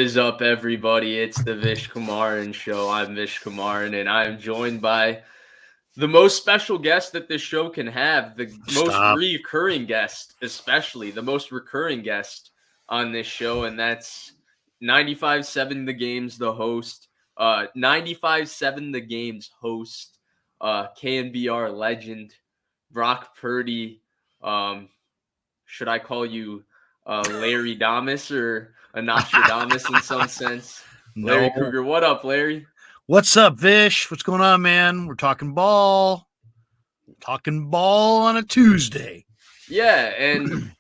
is up, everybody? It's the Vish Kumaran Show. I'm Vish Kumaran, and I'm joined by the most special guest that this show can have, the most Stop. recurring guest, especially the most recurring guest on this show, and that's 95.7 The Games, the host, 95.7 The Games host, KNBR legend, Brock Purdy. Should I call you Larry Damas or a Nostradamus in some sense? Larry No. Krueger, what up, Larry? What's up, Vish? What's going on, man? We're talking ball. Talking ball on a Tuesday. Yeah, and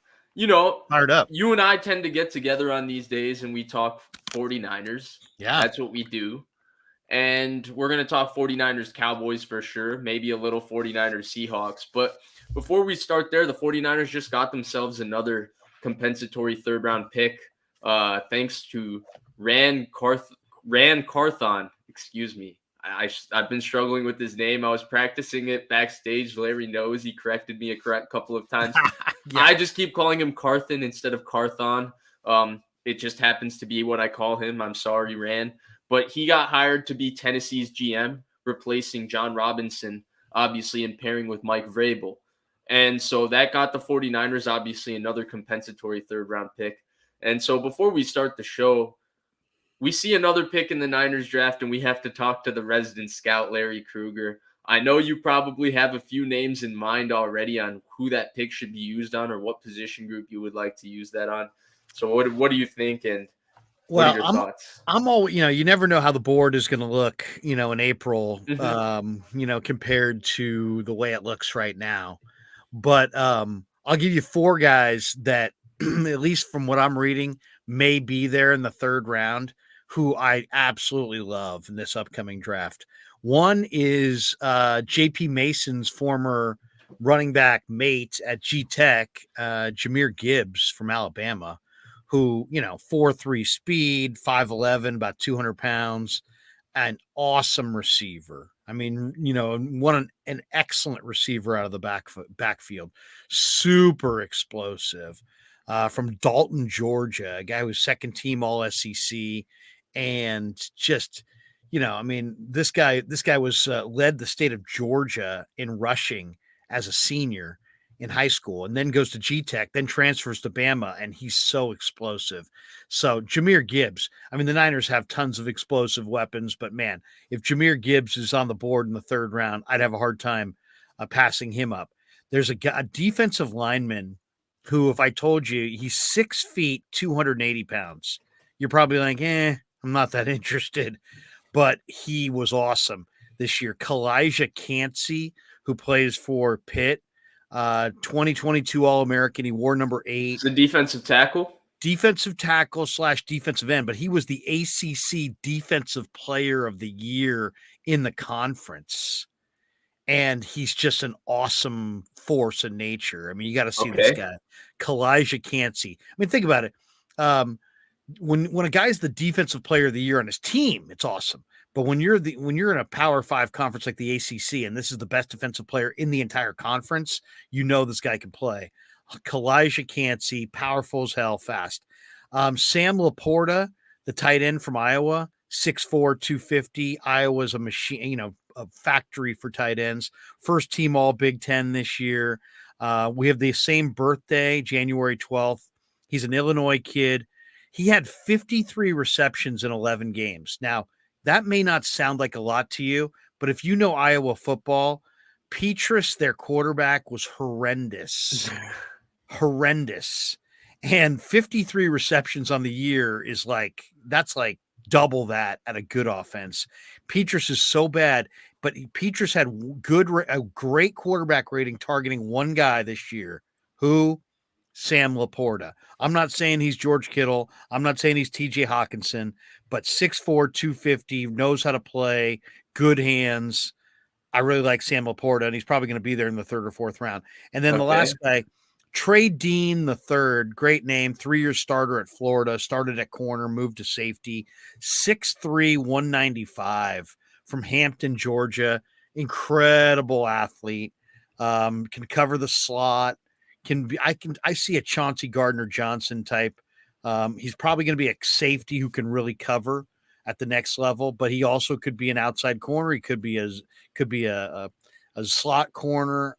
Fired up. you and I tend to get together on these days and we talk 49ers. Yeah. That's what we do. And we're going to talk 49ers Cowboys for sure, maybe a little 49ers Seahawks. But before we start there, the 49ers just got themselves another compensatory third round pick thanks to Rand Carthon. Excuse me. I've been struggling with his name. I was practicing it backstage. Larry knows. He corrected me a couple of times. Yeah. I just keep calling him Carthon instead of Carthon. It just happens to be what I call him. I'm sorry, Rand. But he got hired to be Tennessee's GM, replacing John Robinson, obviously, and pairing with Mike Vrabel. And so that got the 49ers, obviously, another compensatory third-round pick. And so before we start the show, we see another pick in the Niners draft, and we have to talk to the resident scout, Larry Krueger. I know you probably have a few names in mind already on who that pick should be used on or what position group you would like to use that on. So what do you think, and what are your thoughts? I'm always, you never know how the board is going to look, in April, Mm-hmm. compared to the way it looks right now. But I'll give you four guys that, at least from what I'm reading, may be there in the third round, who I absolutely love in this upcoming draft. One is J.P. Mason's former running back mate at G-Tech, Jahmyr Gibbs from Alabama, who, 4.3 speed, 5'11", about 200 pounds, an awesome receiver. I mean, an excellent receiver out of the backfield, super explosive. From Dalton, Georgia, a guy who's second team All SEC, and just, this guy was led the state of Georgia in rushing as a senior in high school, and then goes to G-Tech, then transfers to Bama, and he's so explosive. So Jahmyr Gibbs, I mean, the Niners have tons of explosive weapons, but man, if Jahmyr Gibbs is on the board in the third round, I'd have a hard time passing him up. There's a defensive lineman who, if I told you he's 6 feet, 280 pounds, you're probably like, I'm not that interested. But he was awesome this year. Kalijah Cansey, who plays for Pitt, 2022 All-American. He wore number 8. It's a defensive tackle? Defensive tackle / defensive end, but he was the ACC Defensive Player of the Year in the conference. And he's just an awesome force in nature. I mean, you got to see this guy, Kalijah Cansey. I mean, think about it. When a guy's the defensive player of the year on his team, it's awesome. But when you're in a Power 5 conference like the ACC, and this is the best defensive player in the entire conference, this guy can play. Kalijah Cansey, powerful as hell, fast. Sam Laporta, the tight end from Iowa, 6'4", 250. Iowa's a machine, a factory for tight ends. First team All Big Ten this year. We have the same birthday, January 12th. He's an Illinois kid. He had 53 receptions in 11 games. Now, that may not sound like a lot to you, but if you know Iowa football, Petrus, their quarterback, was horrendous. Horrendous. And 53 receptions on the year is that's like double that at a good offense. Petrus is so bad, but Petrus had a great quarterback rating targeting one guy this year. Who? Sam Laporta. I'm not saying he's George Kittle. I'm not saying he's TJ Hawkinson, but 6'4", 250, knows how to play, good hands. I really like Sam Laporta, and he's probably going to be there in the third or fourth round. And then the last guy, Trey Dean III, great name, 3-year starter at Florida, started at corner, moved to safety, 6'3", 195 from Hampton, Georgia, incredible athlete, can cover the slot. I see a Chauncey Gardner-Johnson type He's probably going to be a safety who can really cover at the next level, but he also could be an outside corner. He could be a slot corner.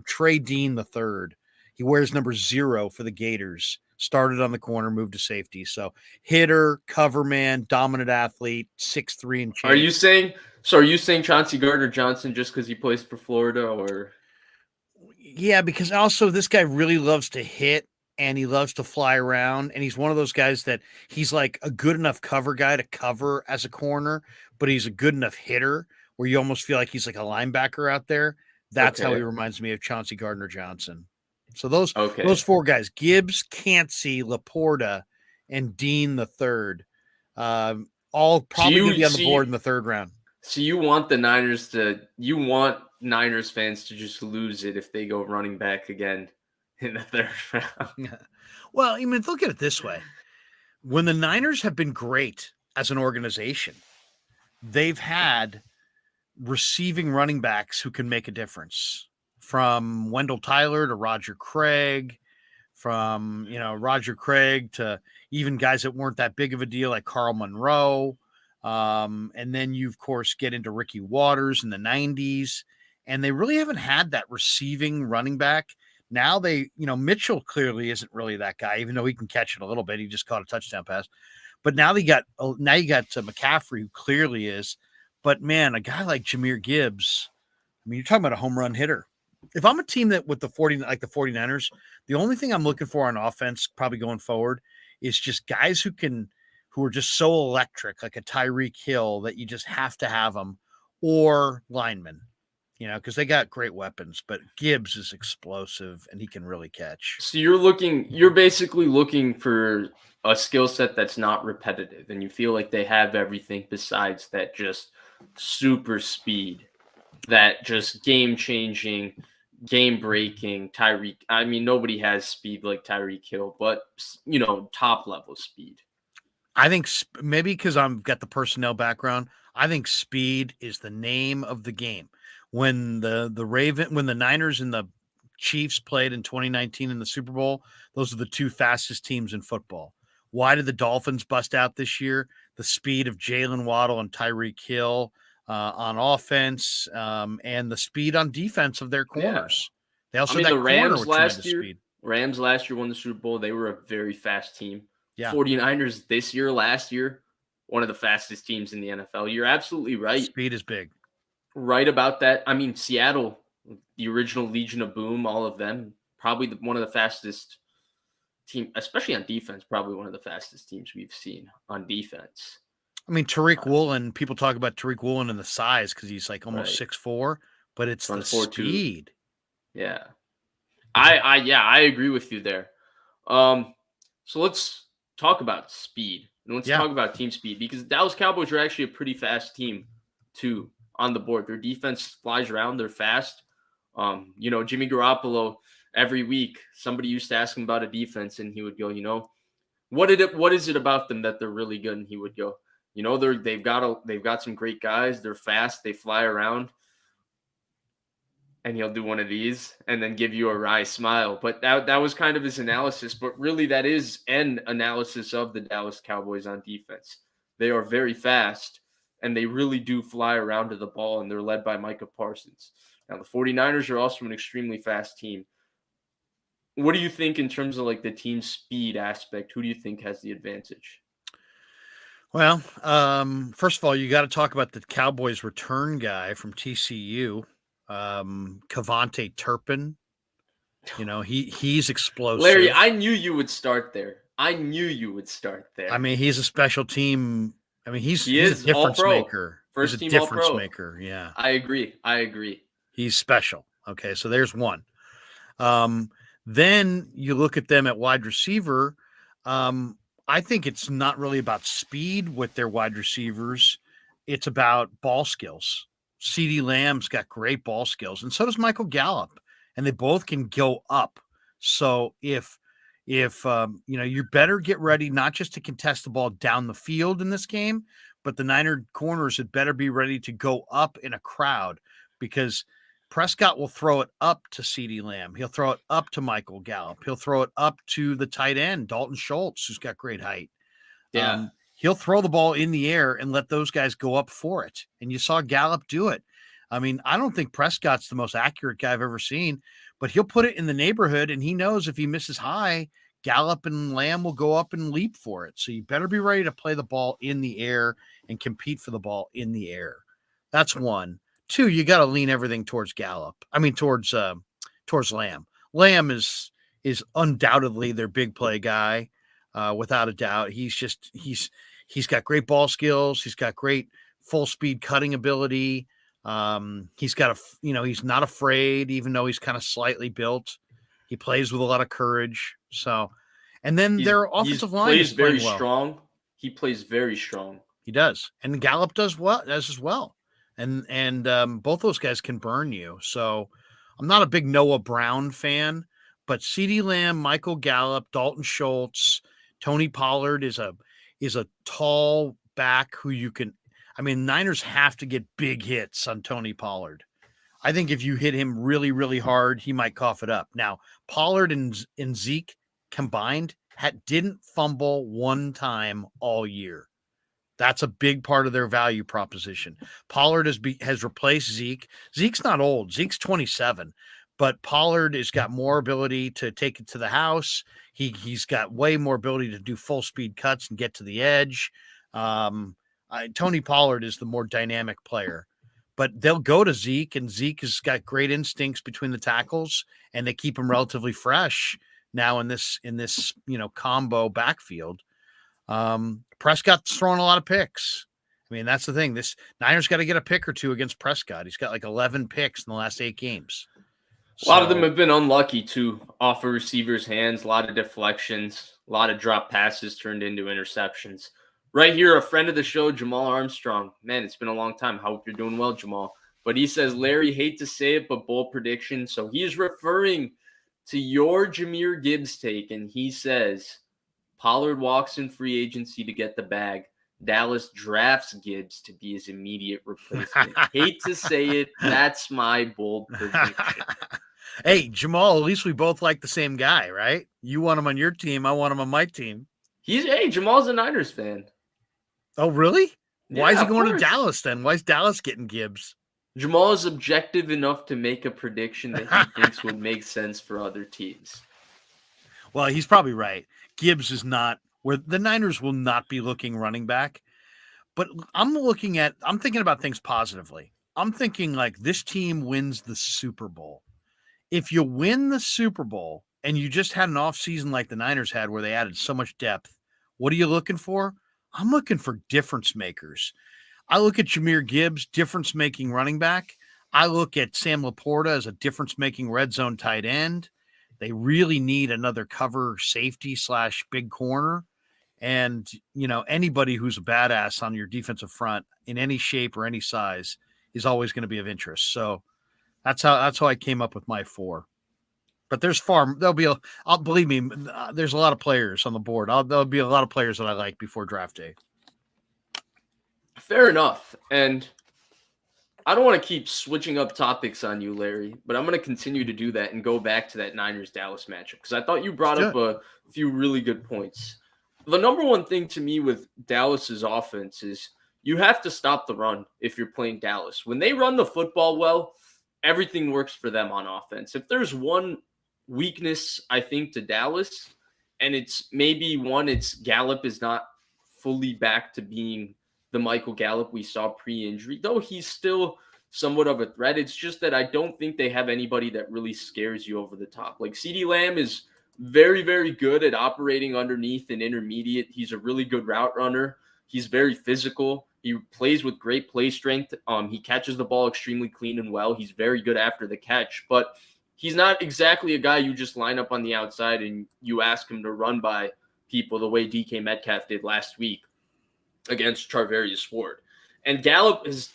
Trey Dean the third. He wears number 0 for the Gators. Started on the corner, moved to safety. So hitter, cover man, dominant athlete, 6'3" and change. Are you saying Chauncey Gardner-Johnson just because he plays for Florida, or? Yeah, because also this guy really loves to hit and he loves to fly around. And he's one of those guys that he's like a good enough cover guy to cover as a corner, but he's a good enough hitter where you almost feel like he's like a linebacker out there. That's how he reminds me of Chauncey Gardner-Johnson. So those 4 guys, Gibbs, Cansey, Laporta, and Dean the third, all probably going to be on the board in the third round. So you want Niners fans to just lose it if they go running back again in the third round. Well, I mean, look at it this way. When the Niners have been great as an organization, they've had receiving running backs who can make a difference. From Wendell Tyler to Roger Craig, from Roger Craig to even guys that weren't that big of a deal like Carl Monroe. And then you, of course, get into Ricky Waters in the 90s. And they really haven't had that receiving running back. Now Mitchell clearly isn't really that guy, even though he can catch it a little bit. He just caught a touchdown pass. But now you got McCaffrey, who clearly is. But, man, a guy like Jahmyr Gibbs, I mean, you're talking about a home run hitter. If I'm a team that with the 49ers, the only thing I'm looking for on offense probably going forward is just guys who are just so electric, like a Tyreek Hill, that you just have to have them, or linemen, because they got great weapons, but Gibbs is explosive and he can really catch. So you're basically looking for a skill set that's not repetitive, and you feel like they have everything besides that just super speed, that just game-changing, game-breaking Tyreek. I mean, nobody has speed like Tyreek Hill, but, top-level speed. I think maybe because I've got the personnel background, I think speed is the name of the game. When the Niners and the Chiefs played in 2019 in the Super Bowl, those are the 2 fastest teams in football. Why did the Dolphins bust out this year? The speed of Jalen Waddle and Tyreek Hill on offense, and the speed on defense of their corners. Yeah. They also the Rams last year. Rams last year won the Super Bowl. They were a very fast team. Yeah. 49ers last year, one of the fastest teams in the NFL. You're absolutely right. Speed is big. Right about that. I mean, Seattle, the original Legion of Boom, all of them, probably one of the fastest team, especially on defense, probably one of the fastest teams we've seen on defense. I mean, Tariq Woolen, people talk about Tariq Woolen and the size because he's like almost 6'4", but it's the speed. Yeah. I agree with you there. So let's talk about speed. And let's talk about team speed, because the Dallas Cowboys are actually a pretty fast team too on the board. Their defense flies around. They're fast. Jimmy Garoppolo, every week, somebody used to ask him about a defense and he would go, what is it about them that they're really good? And he would go, they've got some great guys. They're fast. They fly around. And he'll do one of these and then give you a wry smile. But that was kind of his analysis. But really, that is an analysis of the Dallas Cowboys on defense. They are very fast, and they really do fly around to the ball, and they're led by Micah Parsons. Now, the 49ers are also an extremely fast team. What do you think in terms of like the team speed aspect? Who do you think has the advantage? Well, first of all, you got to talk about the Cowboys return guy from TCU. Kavontae Turpin, he's explosive. Larry, I knew you would start there. I mean, he's a special team. I mean, he's a difference maker. First team difference All-Pro. Maker. Yeah, I agree. He's special. Okay, so there's one. Then you look at them at wide receiver. I think it's not really about speed with their wide receivers. It's about ball skills. CeeDee Lamb's got great ball skills, and so does Michael Gallup, and they both can go up. So if you better get ready not just to contest the ball down the field in this game, but the Niner corners had better be ready to go up in a crowd, because Prescott will throw it up to CeeDee Lamb. He'll throw it up to Michael Gallup. He'll throw it up to the tight end, Dalton Schultz, who's got great height. Yeah. He'll throw the ball in the air and let those guys go up for it. And you saw Gallup do it. I mean, I don't think Prescott's the most accurate guy I've ever seen, but he'll put it in the neighborhood, and he knows if he misses high, Gallup and Lamb will go up and leap for it. So you better be ready to play the ball in the air and compete for the ball in the air. That's one. Two, you got to lean everything towards towards Lamb. Lamb is undoubtedly their big play guy, without a doubt. He's got great ball skills. He's got great full speed cutting ability. He's got he's not afraid, even though he's kind of slightly built. He plays with a lot of courage. So, and then their offensive line plays very well. strong. He plays very strong. He does, and Gallup does as well. And both those guys can burn you. So, I'm not a big Noah Brown fan, but CeeDee Lamb, Michael Gallup, Dalton Schultz, Tony Pollard is a tall back who you can. I mean, Niners have to get big hits on Tony Pollard. I think if you hit him really, really hard, he might cough it up. Now, Pollard and Zeke combined didn't fumble one time all year. That's a big part of their value proposition. Pollard has replaced Zeke. Zeke's not old. Zeke's 27, but Pollard has got more ability to take it to the house. He's got way more ability to do full speed cuts and get to the edge. Tony Pollard is the more dynamic player, but they'll go to Zeke, and Zeke has got great instincts between the tackles, and they keep him relatively fresh now in this combo backfield. Prescott's throwing a lot of picks. I mean, that's the thing. This Niners got to get a pick or two against Prescott. He's got like 11 picks in the last 8 games. A lot of them have been unlucky too, off of receivers' hands, a lot of deflections, a lot of drop passes turned into interceptions. Right here, a friend of the show, Jamal Armstrong. Man, it's been a long time. Hope you're doing well, Jamal. But he says, Larry, hate to say it, but bold prediction. So he's referring to your Jahmyr Gibbs take, and he says, Pollard walks in free agency to get the bag. Dallas drafts Gibbs to be his immediate replacement. Hate to say it, that's my bold prediction. Hey, Jamal, at least we both like the same guy, right? You want him on your team. I want him on my team. Jamal's a Niners fan. Oh, really? Yeah, why is he going to Dallas then? Why is Dallas getting Gibbs? Jamal is objective enough to make a prediction that he thinks would make sense for other teams. Well, he's probably right. Gibbs is not where the Niners will not be looking running back. But I'm thinking about things positively. I'm thinking like this team wins the Super Bowl. If you win the Super Bowl and you just had an offseason like the Niners had where they added so much depth, what are you looking for? I'm looking for difference makers. I look at Jahmyr Gibbs, difference-making running back. I look at Sam Laporta as a difference-making red zone tight end. They really need another cover safety / big corner. And, anybody who's a badass on your defensive front in any shape or any size is always going to be of interest. So that's how I came up with my 4. But believe me, there's a lot of players on the board. There'll be a lot of players that I like before draft day. Fair enough. And I don't want to keep switching up topics on you, Larry, but I'm going to continue to do that and go back to that Niners-Dallas matchup because I thought you brought up a few really good points. The number one thing to me with Dallas's offense is you have to stop the run if you're playing Dallas. When they run the football well, everything works for them on offense. If there's one weakness, I think, to Dallas, and it's Gallup is not fully back to being the Michael Gallup we saw pre-injury, though he's still somewhat of a threat. It's just that I don't think they have anybody that really scares you over the top. Like CeeDee Lamb is very, very good at operating underneath and intermediate. He's a really good route runner. He's very physical. He plays with great play strength. He catches the ball extremely clean and well. He's very good after the catch, but he's not exactly a guy you just line up on the outside and you ask him to run by people the way DK Metcalf did last week against Charvarius Ward. And Gallup has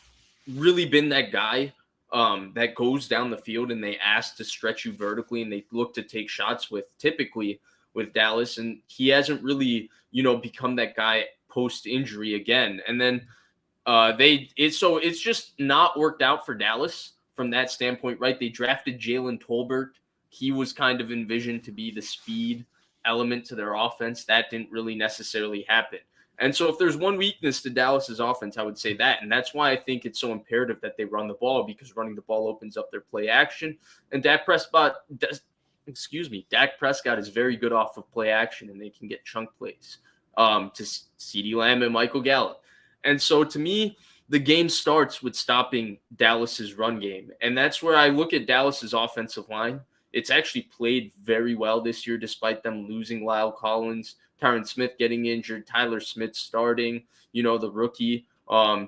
really been that guy that goes down the field and they ask to stretch you vertically and they look to take shots typically with Dallas. And he hasn't really, become that guy post-injury again. And then it's just not worked out for Dallas from that standpoint, right? They drafted Jalen Tolbert. He was kind of envisioned to be the speed element to their offense. That didn't really necessarily happen. And so if there's one weakness to Dallas's offense, I would say that. And that's why I think it's so imperative that they run the ball, because running the ball opens up their play action. And Dak Prescott is very good off of play action, and they can get chunk plays to CeeDee Lamb and Michael Gallup. And so to me, the game starts with stopping Dallas's run game. And that's where I look at Dallas's offensive line. It's actually played very well this year, despite them losing Lyle Collins, Tyron Smith getting injured, Tyler Smith starting, the rookie,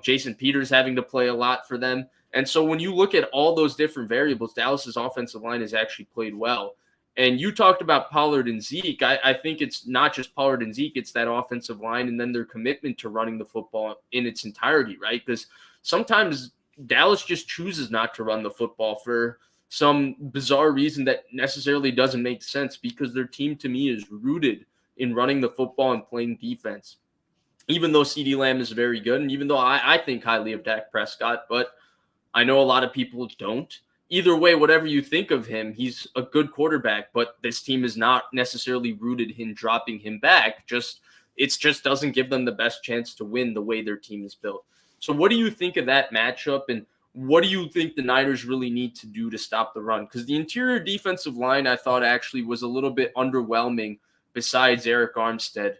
Jason Peters having to play a lot for them. And so when you look at all those different variables, Dallas's offensive line has actually played well. And you talked about Pollard and Zeke. I think it's not just Pollard and Zeke, it's that offensive line and then their commitment to running the football in its entirety, right? Because sometimes Dallas just chooses not to run the football for some bizarre reason that necessarily doesn't make sense, because their team, to me, is rooted in running the football and playing defense. Even though CeeDee Lamb is very good, and even though I think highly of Dak Prescott, but I know a lot of people don't. Either way, whatever you think of him, he's a good quarterback, but this team is not necessarily rooted in dropping him back. It just doesn't give them the best chance to win the way their team is built. So what do you think of that matchup, and what do you think the Niners really need to do to stop the run? Because the interior defensive line, I thought, actually was a little bit underwhelming besides Eric Armstead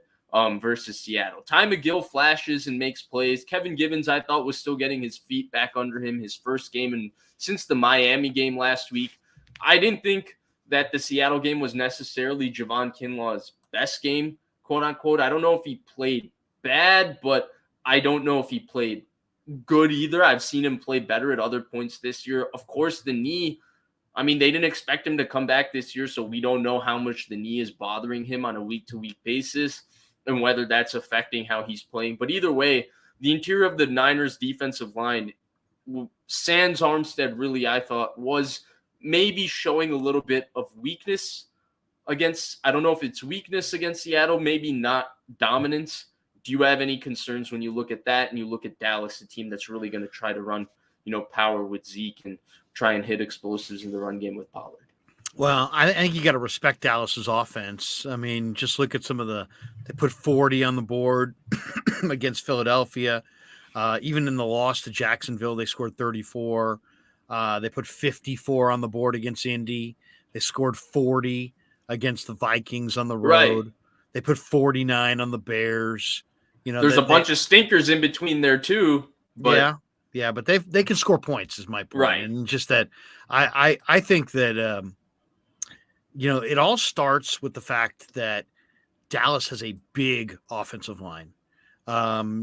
versus Seattle. Ty McGill flashes and makes plays. Kevin Givens, I thought, was still getting his feet back under him his first game, and since the Miami game last week. I didn't think that the Seattle game was necessarily Javon Kinlaw's best game, quote unquote. I don't know if he played bad, but I don't know if he played good either. I've seen him play better at other points this year. Of course, the knee, they didn't expect him to come back this year, so we don't know how much the knee is bothering him on a week-to-week basis and whether that's affecting how he's playing. But either way, the interior of the Niners defensive line, sans Armstead, really, I thought, was maybe showing a little bit of weakness against, I don't know if it's weakness against Seattle, maybe not dominance. Do you have any concerns when you look at that and you look at Dallas, a team that's really going to try to run, power with Zeke and try and hit explosives in the run game with Pollard? Well, I think you got to respect Dallas's offense. Just look at they put 40 on the board against Philadelphia. Even in the loss to Jacksonville, they scored 34. They put 54 on the board against Indy. They scored 40 against the Vikings on the road. Right. They put 49 on the Bears. There's a bunch of stinkers in between there too. But yeah, but they can score points, is my point. Right. And just that I think that it all starts with the fact that Dallas has a big offensive line.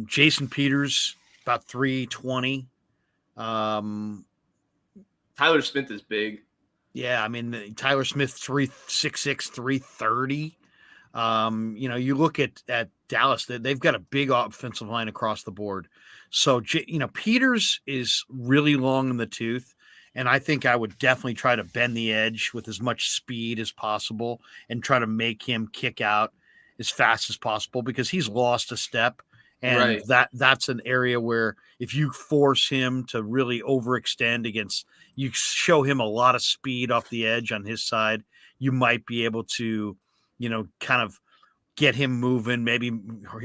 Jason Peters, about 320. Tyler Smith is big. Yeah, Tyler Smith, 366, 330. You look at Dallas, they've got a big offensive line across the board. So, Peters is really long in the tooth. And I think I would definitely try to bend the edge with as much speed as possible and try to make him kick out as fast as possible, because he's lost a step. And right. that's an area where if you force him to really overextend you show him a lot of speed off the edge on his side, you might be able to, kind of get him moving, maybe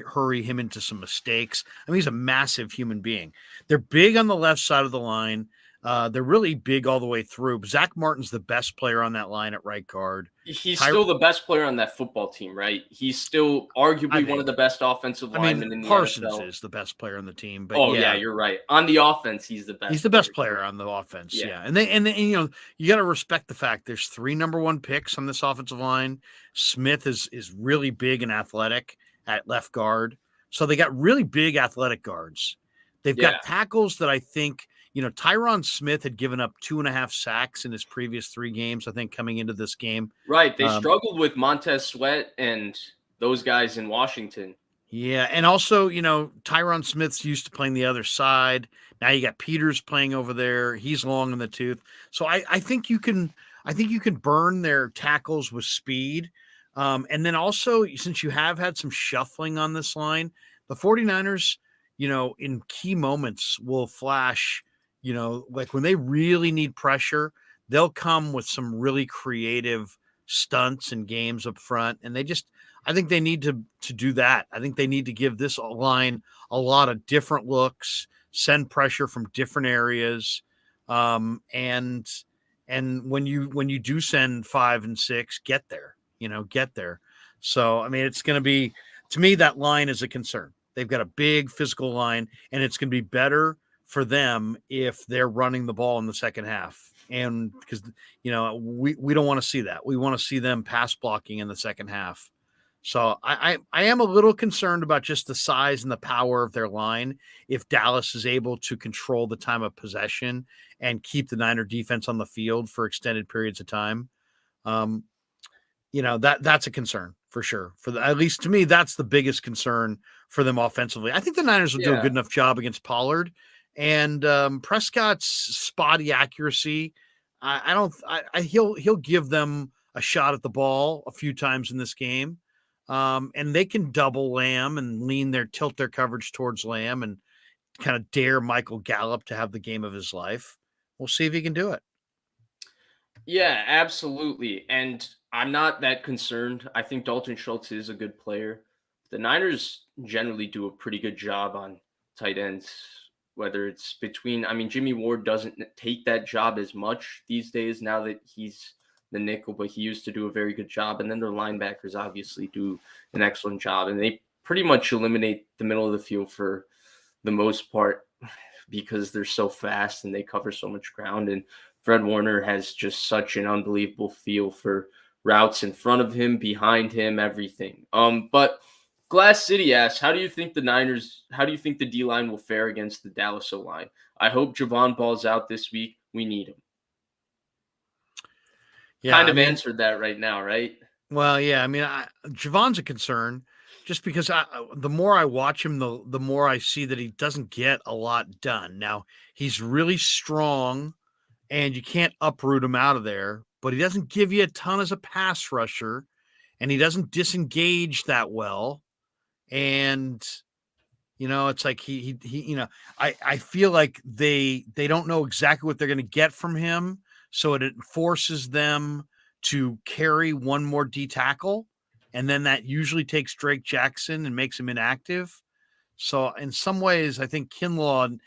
hurry him into some mistakes. He's a massive human being. They're big on the left side of the line. They're really big all the way through. Zach Martin's the best player on that line at right guard. He's still the best player on that football team, right? He's still arguably one of the best offensive linemen in the Parsons NFL. is the best player on the team. But yeah, you're right. On the offense, he's the best. He's the best player on the offense. Yeah. And you got to respect the fact there's 3 number 1 picks on this offensive line. Smith is really big and athletic at left guard. So they got really big athletic guards. They've got tackles that I think, Tyron Smith had given up 2.5 sacks in his previous 3 games, I think, coming into this game. Right. They struggled with Montez Sweat and those guys in Washington. Yeah. And also, Tyron Smith's used to playing the other side. Now you got Peters playing over there. He's long in the tooth. So I think you can burn their tackles with speed. And then also, since you have had some shuffling on this line, the 49ers, in key moments will flash, like when they really need pressure, they'll come with some really creative stunts and games up front. And I think they need to do that. I think they need to give this line a lot of different looks, send pressure from different areas. And when you do send 5 and 6, get there. So, I mean, it's going to be, to me, that line is a concern. They've got a big physical line, and it's going to be better for them if they're running the ball in the second half. And because, we don't want to see that. We want to see them pass blocking in the second half. So I am a little concerned about just the size and the power of their line. If Dallas is able to control the time of possession and keep the Niner defense on the field for extended periods of time, that's a concern for sure. At least to me, that's the biggest concern for them offensively. I think the Niners will do a good enough job against Pollard, and Prescott's spotty accuracy. He'll give them a shot at the ball a few times in this game. And they can double Lamb and tilt their coverage towards Lamb and kind of dare Michael Gallup to have the game of his life. We'll see if he can do it. Yeah, absolutely. And I'm not that concerned. I think Dalton Schultz is a good player. The Niners generally do a pretty good job on tight ends, whether it's Jimmy Ward doesn't take that job as much these days now that he's the nickel, but he used to do a very good job. And then their linebackers obviously do an excellent job. And they pretty much eliminate the middle of the field for the most part because they're so fast and they cover so much ground. And Fred Warner has just such an unbelievable feel for routes in front of him, behind him, everything. But Glass City asks, how do you think the D-line will fare against the Dallas O-line? I hope Javon balls out this week. We need him. Yeah, answered that right now, right? Well, yeah. I mean, Javon's a concern just because the more I watch him, the more I see that he doesn't get a lot done. Now, he's really strong, and you can't uproot him out of there, but he doesn't give you a ton as a pass rusher, and he doesn't disengage that well. And, it's like I feel like they don't know exactly what they're going to get from him. So it forces them to carry one more D tackle. And then that usually takes Drake Jackson and makes him inactive. So in some ways, I think Kinlaw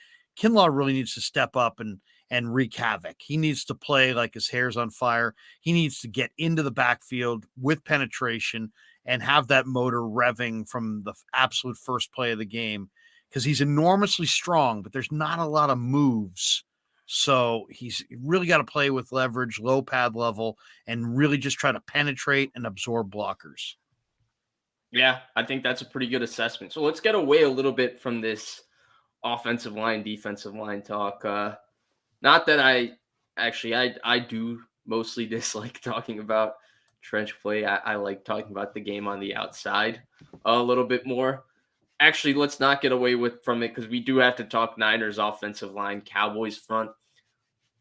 really needs to step up and wreak havoc. He needs to play like his hair's on fire. He needs to get into the backfield with penetration and have that motor revving from the absolute first play of the game, because he's enormously strong, but there's not a lot of moves. So he's really got to play with leverage, low pad level, and really just try to penetrate and absorb blockers. Yeah, I think that's a pretty good assessment. So let's get away a little bit from this offensive line, defensive line talk. Not that I do mostly dislike talking about trench play. I like talking about the game on the outside a little bit more. Actually, let's not get away from it, because we do have to talk Niners offensive line, Cowboys front.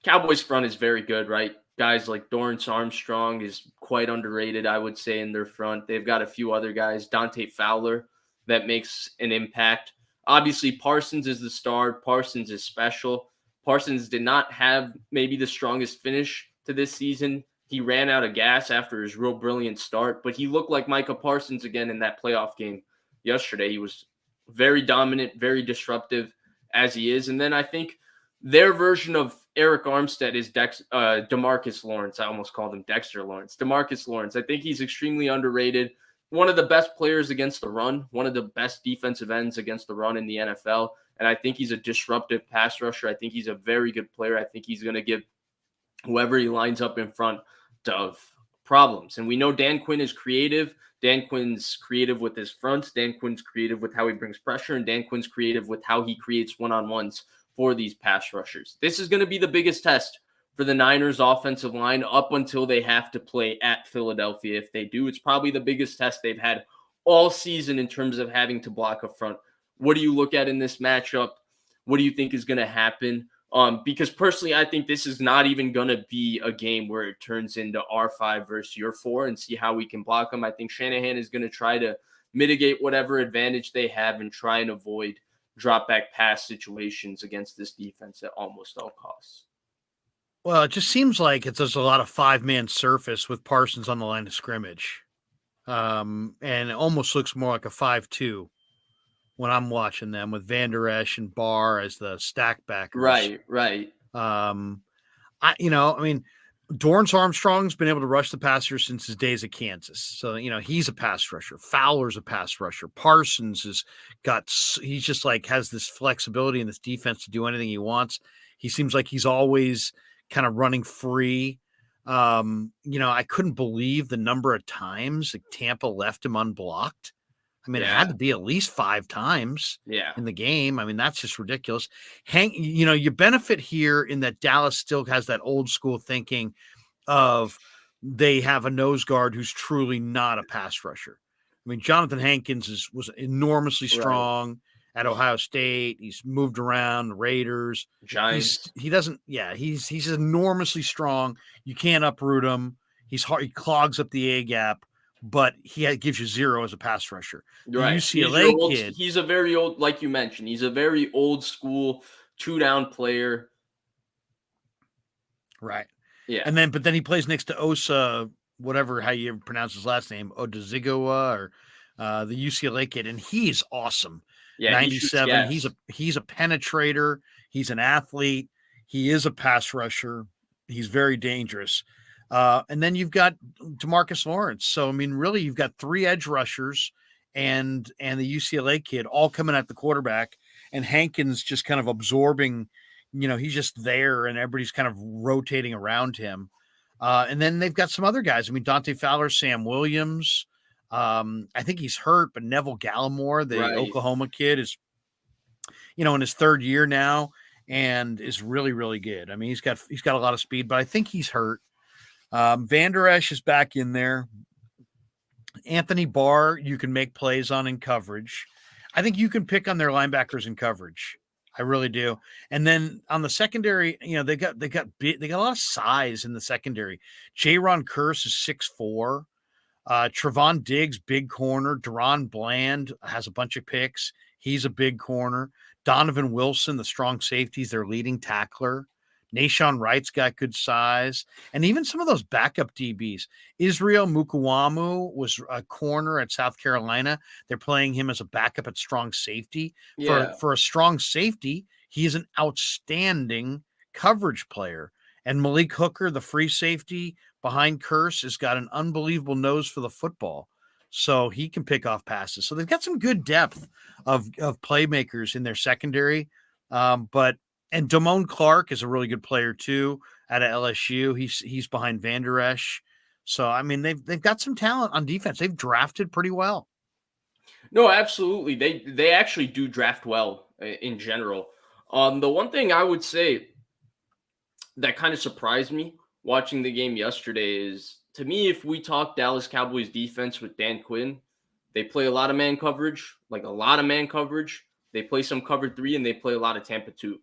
Cowboys front is very good, right? Guys like Dorrance Armstrong is quite underrated, I would say, in their front. They've got a few other guys, Dante Fowler, that makes an impact. Obviously, Parsons is the star. Parsons is special. Parsons did not have maybe the strongest finish to this season. He ran out of gas after his real brilliant start, but he looked like Micah Parsons again in that playoff game yesterday. He was very dominant, very disruptive as he is. And then I think their version of Eric Armstead is DeMarcus Lawrence. I almost called him Dexter Lawrence. DeMarcus Lawrence. I think he's extremely underrated. One of the best players against the run, one of the best defensive ends against the run in the NFL. And I think he's a disruptive pass rusher. I think he's a very good player. I think he's going to give whoever he lines up in front of problems. And we know Dan Quinn is creative. Dan Quinn's creative with his fronts. Dan Quinn's creative with how he brings pressure. And Dan Quinn's creative with how he creates one-on-ones for these pass rushers. This is going to be the biggest test for the Niners offensive line up until they have to play at Philadelphia. If they do, it's probably the biggest test they've had all season in terms of having to block up front. What do you look at in this matchup? What do you think is going to happen? Because personally, I think this is not even going to be a game where it turns into R5 versus your 4 and see how we can block them. I think Shanahan is going to try to mitigate whatever advantage they have and try and avoid drop back pass situations against this defense at almost all costs. Well, it just seems like there's a lot of 5-man surface with Parsons on the line of scrimmage. And it almost looks more like a 5-2 when I'm watching them with Van Der Esch and Barr as the stack backers. Right. Dorrance Armstrong's been able to rush the passer since his days at Kansas. So, he's a pass rusher. Fowler's a pass rusher. Parsons he's just like has this flexibility in this defense to do anything he wants. He seems like he's always kind of running free. I couldn't believe the number of times Tampa left him unblocked. It had to be at least 5 times in the game. That's just ridiculous. You benefit here in that Dallas still has that old school thinking of they have a nose guard who's truly not a pass rusher. Jonathan Hankins was enormously strong at Ohio State. He's moved around the Raiders, Giants. He's enormously strong. You can't uproot him. He's hard. He clogs up the A gap. But he gives you 0 as a pass rusher. The UCLA kid. He's a very old, like you mentioned, he's a very old school 2-down player. Right. Yeah. But then he plays next to Osa, whatever, how you pronounce his last name, Odozigoa, or the UCLA kid. And he's awesome. Yeah. 97. He's a penetrator. He's an athlete. He is a pass rusher. He's very dangerous. And then you've got DeMarcus Lawrence. So, really, you've got 3 edge rushers and the UCLA kid all coming at the quarterback, and Hankins just kind of absorbing, he's just there and everybody's kind of rotating around him. And then they've got some other guys. Dante Fowler, Sam Williams. I think he's hurt, but Neville Gallimore, the Oklahoma kid, is, in his 3rd year now and is really, really good. He's got a lot of speed, but I think he's hurt. Van Der Esch is back in there. Anthony Barr, you can make plays on in coverage. I think you can pick on their linebackers in coverage. I really do. And then on the secondary, they got a lot of size in the secondary. Jaron Kearse is 6'4". Trevon Diggs, big corner. Deron Bland has a bunch of picks. He's a big corner. Donovan Wilson, the strong safety, is their leading tackler. Nashawn Wright's got good size. And even some of those backup DBs. Israel Mukuamu was a corner at South Carolina. They're playing him as a backup at strong safety. For a strong safety, he is an outstanding coverage player. And Malik Hooker, the free safety behind Kearse, has got an unbelievable nose for the football. So he can pick off passes. So they've got some good depth of playmakers in their secondary. And Damone Clark is a really good player too out of LSU. He's behind Van Der Esch. So, they've got some talent on defense. They've drafted pretty well. No, absolutely. They actually do draft well in general. The one thing I would say that kind of surprised me watching the game yesterday is, to me, if we talk Dallas Cowboys defense with Dan Quinn, they play a lot of man coverage, They play some cover 3 and they play a lot of Tampa 2.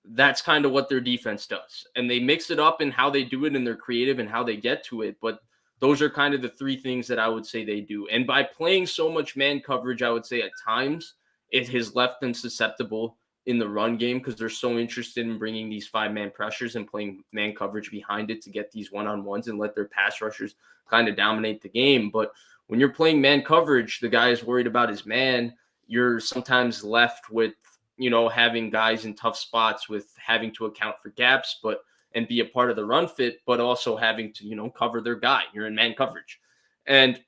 That's kind of what their defense does. And they mix it up in how they do it, and they're creative in how they get to it. But those are kind of the 3 things that I would say they do. And by playing so much man coverage, I would say at times it has left them susceptible in the run game because they're so interested in bringing these 5-man pressures and playing man coverage behind it to get these one-on-ones and let their pass rushers kind of dominate the game. But when you're playing man coverage, the guy is worried about his man. You're sometimes left with, having guys in tough spots with having to account for gaps, and be a part of the run fit, but also having to, cover their guy. You're in man coverage. And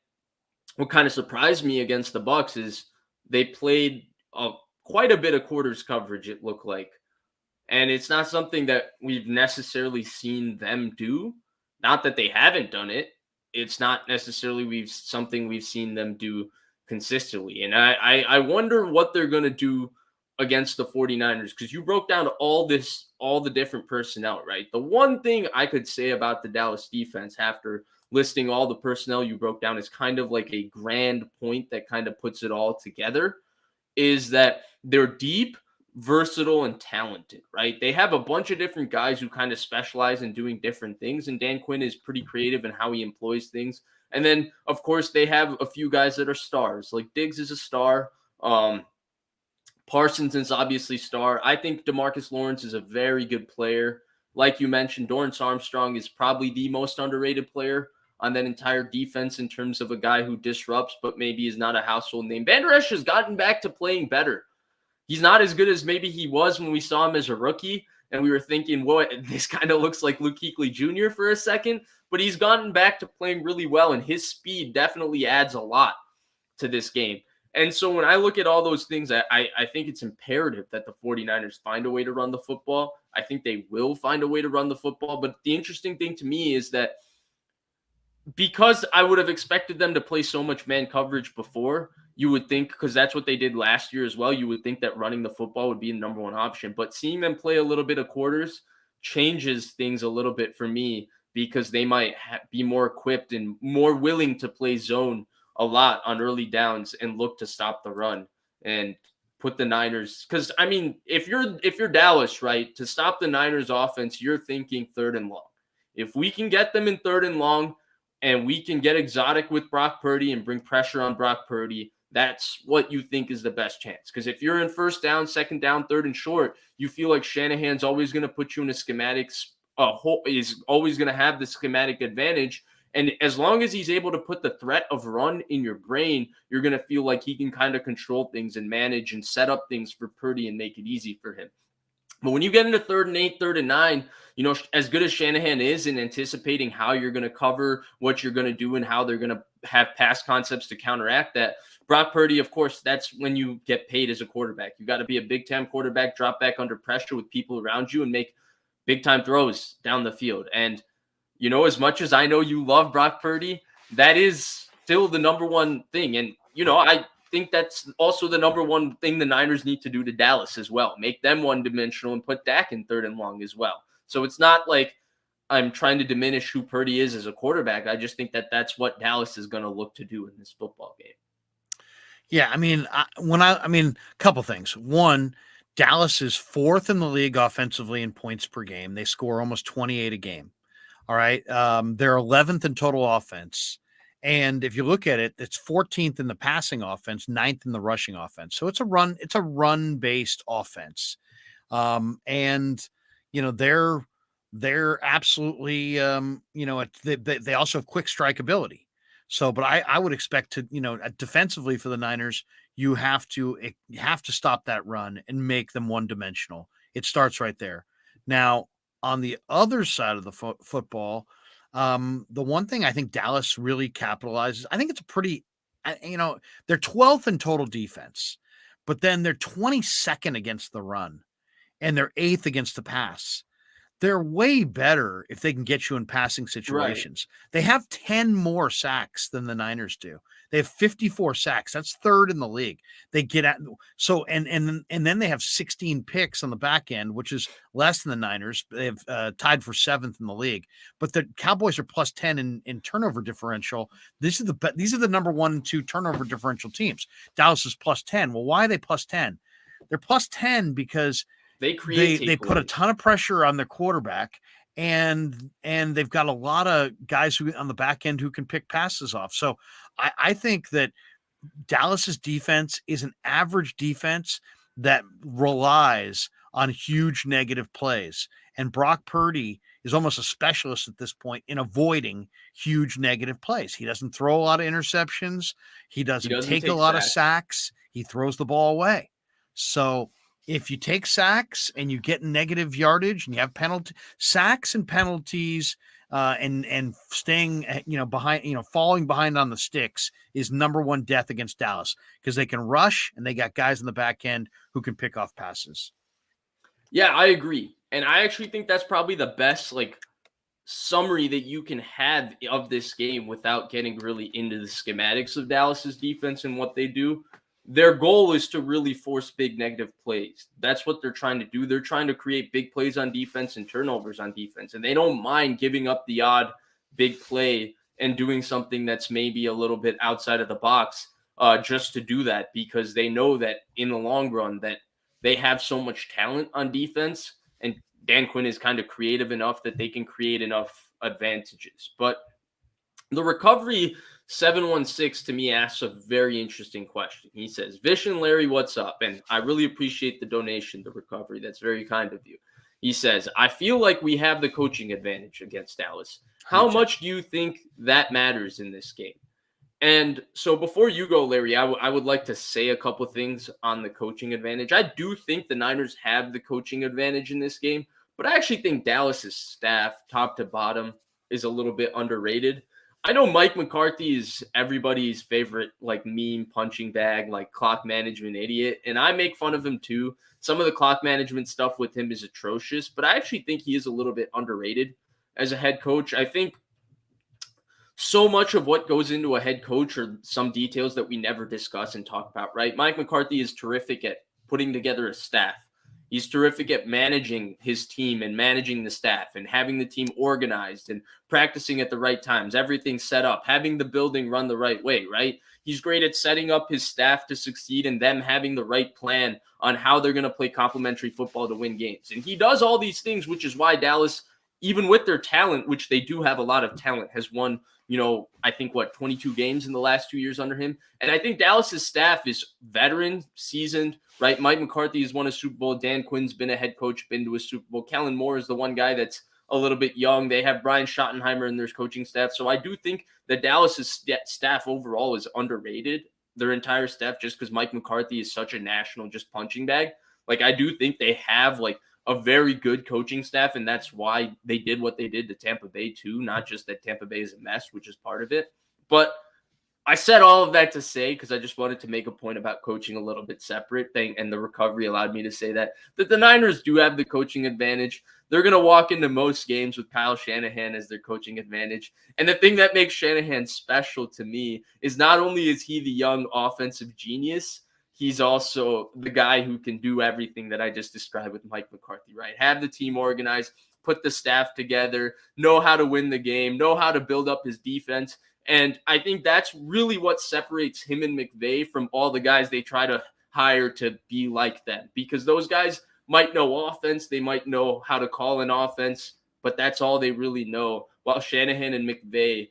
what kind of surprised me against the Bucs is they played quite a bit of quarters coverage, it looked like. And it's not something that we've necessarily seen them do. Not that they haven't done it. It's not necessarily something we've seen them do consistently. And I wonder what they're going to do against the 49ers, because you broke down all the different personnel, right? The one thing I could say about the Dallas defense after listing all the personnel you broke down is kind of like a grand point that kind of puts it all together, is that they're deep, versatile, and talented, right? They have a bunch of different guys who kind of specialize in doing different things, and Dan Quinn is pretty creative in how he employs things. And then, of course, they have a few guys that are stars. Like Diggs is a star. Parsons is obviously star. I think DeMarcus Lawrence is a very good player. Like you mentioned, Dorrance Armstrong is probably the most underrated player on that entire defense in terms of a guy who disrupts, but maybe is not a household name. Van Der Esch has gotten back to playing better. He's not as good as maybe he was when we saw him as a rookie, and we were thinking, what, this kind of looks like Luke Kuechly Jr. for a second, but he's gotten back to playing really well, and his speed definitely adds a lot to this game. And so when I look at all those things, I think it's imperative that the 49ers find a way to run the football. I think they will find a way to run the football. But the interesting thing to me is that because I would have expected them to play so much man coverage before, you would think, because that's what they did last year as well, you would think that running the football would be the number one option. But seeing them play a little bit of quarters changes things a little bit for me, because they might be more equipped and more willing to play zone a lot on early downs and look to stop the run and put the Niners. Because I mean, if you're Dallas, right, to stop the Niners offense, you're thinking 3rd and long. If we can get them in 3rd and long and we can get exotic with Brock Purdy and bring pressure on Brock Purdy, that's what you think is the best chance. Because if you're in 1st down, 2nd down, 3rd and short, you feel like Shanahan's always going to put you in a schematics, is always going to have the schematic advantage. And as long as he's able to put the threat of run in your brain, you're going to feel like he can kind of control things and manage and set up things for Purdy and make it easy for him. But when you get into 3rd and 8, 3rd and 9, as good as Shanahan is in anticipating how you're going to cover, what you're going to do, and how they're going to have pass concepts to counteract that, Brock Purdy, of course, that's when you get paid as a quarterback. You got to be a big-time quarterback, drop back under pressure with people around you, and make big-time throws down the field. And as much as I know you love Brock Purdy, that is still the number one thing. And, I think that's also the number one thing the Niners need to do to Dallas as well. Make them one-dimensional and put Dak in 3rd and long as well. So it's not like I'm trying to diminish who Purdy is as a quarterback. I just think that that's what Dallas is going to look to do in this football game. Yeah, I mean, a couple things. One, Dallas is 4th in the league offensively in points per game. They score almost 28 a game. All right. They're 11th in total offense. And if you look at it, it's 14th in the passing offense, 9th in the rushing offense. So it's a run-based offense. They're absolutely, they also have quick strike ability. So, but I would expect to, defensively for the Niners, you have to stop that run and make them one-dimensional. It starts right there. Now, on the other side of the football, the one thing I think Dallas really capitalizes, I think it's a pretty, they're 12th in total defense, but then they're 22nd against the run and they're 8th against the pass. They're way better if they can get you in passing situations. Right. They have 10 more sacks than the Niners do. They have 54 sacks. That's 3rd in the league. They get at and then they have 16 picks on the back end, which is less than the Niners. They have tied for 7th in the league. But the Cowboys are plus 10 in turnover differential. These are the number 1 and 2 turnover differential teams. Dallas is plus 10. Well, why are they plus 10? They're plus 10 because they put a ton of pressure on their quarterback, and they've got a lot of guys who on the back end who can pick passes off. So I think that Dallas's defense is an average defense that relies on huge negative plays. And Brock Purdy is almost a specialist at this point in avoiding huge negative plays. He doesn't throw a lot of interceptions. He doesn't take a lot of sacks. He throws the ball away. So if you take sacks and you get negative yardage and you have sacks and penalties, and staying, behind, falling behind on the sticks is number 1 death against Dallas, because they can rush and they got guys in the back end who can pick off passes. Yeah, I agree. And I actually think that's probably the best summary that you can have of this game without getting really into the schematics of Dallas's defense and what they do. Their goal is to really force big negative plays. That's what they're trying to do. They're trying to create big plays on defense and turnovers on defense. And they don't mind giving up the odd big play and doing something that's maybe a little bit outside of the box just to do that, because they know that in the long run that they have so much talent on defense, and Dan Quinn is kind of creative enough that they can create enough advantages. But the recovery 716 to me asks a very interesting question. He says, Vish and Larry, what's up? And I really appreciate the donation, the recovery. That's very kind of you. He says, I feel like we have the coaching advantage against Dallas. How much do you think that matters in this game? And so before you go, Larry, I would like to say a couple things on the coaching advantage. I do think the Niners have the coaching advantage in this game, but I actually think Dallas's staff, top to bottom, is a little bit underrated. I know Mike McCarthy is everybody's favorite, like, meme punching bag, like clock management idiot, and I make fun of him too. Some of the clock management stuff with him is atrocious, but I actually think he is a little bit underrated as a head coach. I think so much of what goes into a head coach are some details that we never discuss and talk about, right? Mike McCarthy is terrific at putting together a staff. He's terrific at managing his team and managing the staff and having the team organized and practicing at the right times, everything set up, having the building run the right way, right? He's great at setting up his staff to succeed and them having the right plan on how they're going to play complementary football to win games. And he does all these things, which is why Dallas, even with their talent, which they do have a lot of talent, has won, I think 22 games in the last 2 years under him. And I think Dallas's staff is veteran, seasoned, right? Mike McCarthy has won a Super Bowl. Dan Quinn's been a head coach, been to a Super Bowl. Kellen Moore is the one guy that's a little bit young. They have Brian Schottenheimer in their coaching staff. So I do think that Dallas's staff overall is underrated, their entire staff, just because Mike McCarthy is such a national just punching bag. Like, I do think they have a very good coaching staff, and that's why they did what they did to Tampa Bay too. Not just that Tampa Bay is a mess, which is part of it. But I said all of that to say, because I just wanted to make a point about coaching a little bit separate thing, and the recovery allowed me to say that the Niners do have the coaching advantage. They're going to walk into most games with Kyle Shanahan as their coaching advantage. And the thing that makes Shanahan special to me is not only is he the young offensive genius, he's also the guy who can do everything that I just described with Mike McCarthy, right? Have the team organized, put the staff together, know how to win the game, know how to build up his defense. And I think that's really what separates him and McVay from all the guys they try to hire to be like them. Because those guys might know offense, they might know how to call an offense, but that's all they really know. While Shanahan and McVay,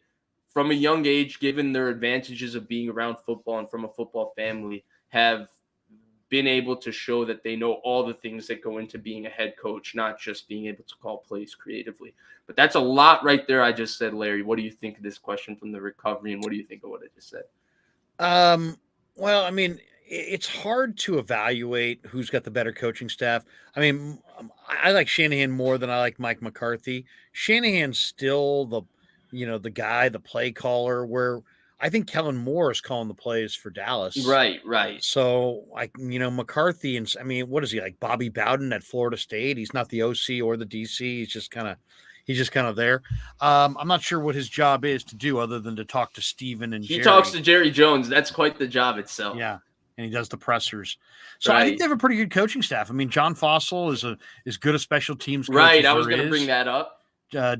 from a young age, given their advantages of being around football and from a football family, have been able to show that they know all the things that go into being a head coach, not just being able to call plays creatively. But that's a lot right there. I just said, Larry, what do you think of this question from the recovery, and what do you think of what I just said? Well, I mean, it's hard to evaluate who's got the better coaching staff. I mean, I like Shanahan more than I like Mike McCarthy. Shanahan's still the guy, the play caller, where I think Kellen Moore is calling the plays for Dallas. Right. So, McCarthy, and I mean, what is he, like Bobby Bowden at Florida State? He's not the OC or the DC. He's just kind of there. I'm not sure what his job is to do other than to talk to Steven and Jerry. He talks to Jerry Jones. That's quite the job itself. Yeah, and he does the pressers. So I think they have a pretty good coaching staff. I mean, John Fossil is good a special teams coach. Right, I was going to bring that up.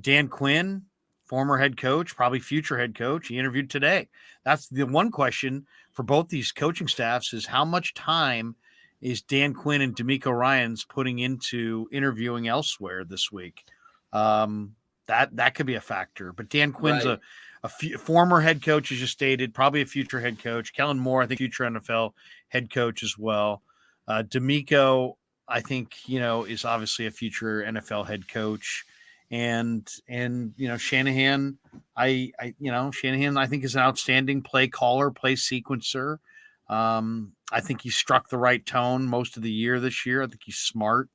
Dan Quinn, former head coach, probably future head coach. He interviewed today. That's the one question for both these coaching staffs is how much time is Dan Quinn and D'Amico Ryans putting into interviewing elsewhere this week? That could be a factor. But Dan Quinn's a former head coach, as you stated, probably a future head coach. Kellen Moore, I think, future NFL head coach as well. D'Amico, I think, is obviously a future NFL head coach. And Shanahan, Shanahan, I think, is an outstanding play caller, play sequencer. I think he struck the right tone most of the year this year. I think he's smart.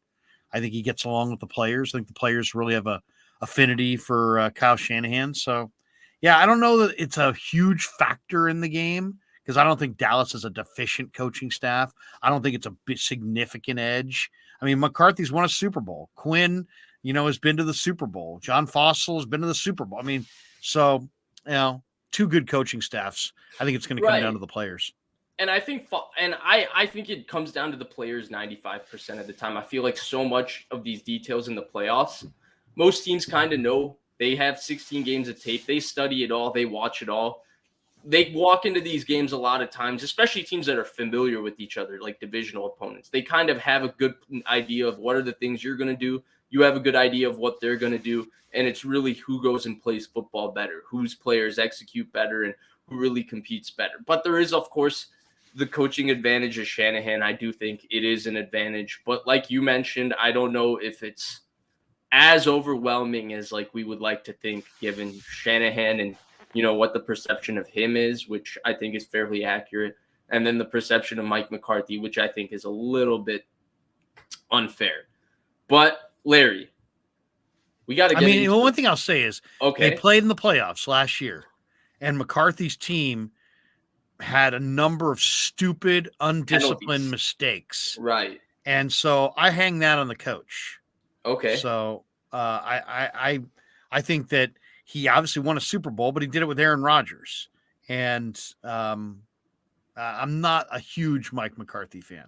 I think he gets along with the players. I think the players really have a affinity for Kyle Shanahan. So, yeah, I don't know that it's a huge factor in the game because I don't think Dallas is a deficient coaching staff. I don't think it's a significant edge. I mean, McCarthy's won a Super Bowl. Quinn, has been to the Super Bowl. John Fossil has been to the Super Bowl. I mean, so, two good coaching staffs. I think it's going to come down to the players. And I think I think it comes down to the players 95% of the time. I feel like so much of these details in the playoffs, most teams kind of know. They have 16 games of tape. They study it all. They watch it all. They walk into these games a lot of times, especially teams that are familiar with each other, like divisional opponents. They kind of have a good idea of what are the things you're going to do. You have a good idea of what they're going to do. And it's really who goes and plays football better, whose players execute better, and who really competes better. But there is, of course, the coaching advantage of Shanahan. I do think it is an advantage. But like you mentioned, I don't know if it's as overwhelming as like we would like to think, given Shanahan and, you know, what the perception of him is, which I think is fairly accurate. And then the perception of Mike McCarthy, which I think is a little bit unfair. But Larry, we got to get into one thing I'll say is they played in the playoffs last year, and McCarthy's team had a number of stupid, undisciplined mistakes. Right. And so I hang that on the coach. Okay. So I think that he obviously won a Super Bowl, but he did it with Aaron Rodgers. And I'm not a huge Mike McCarthy fan.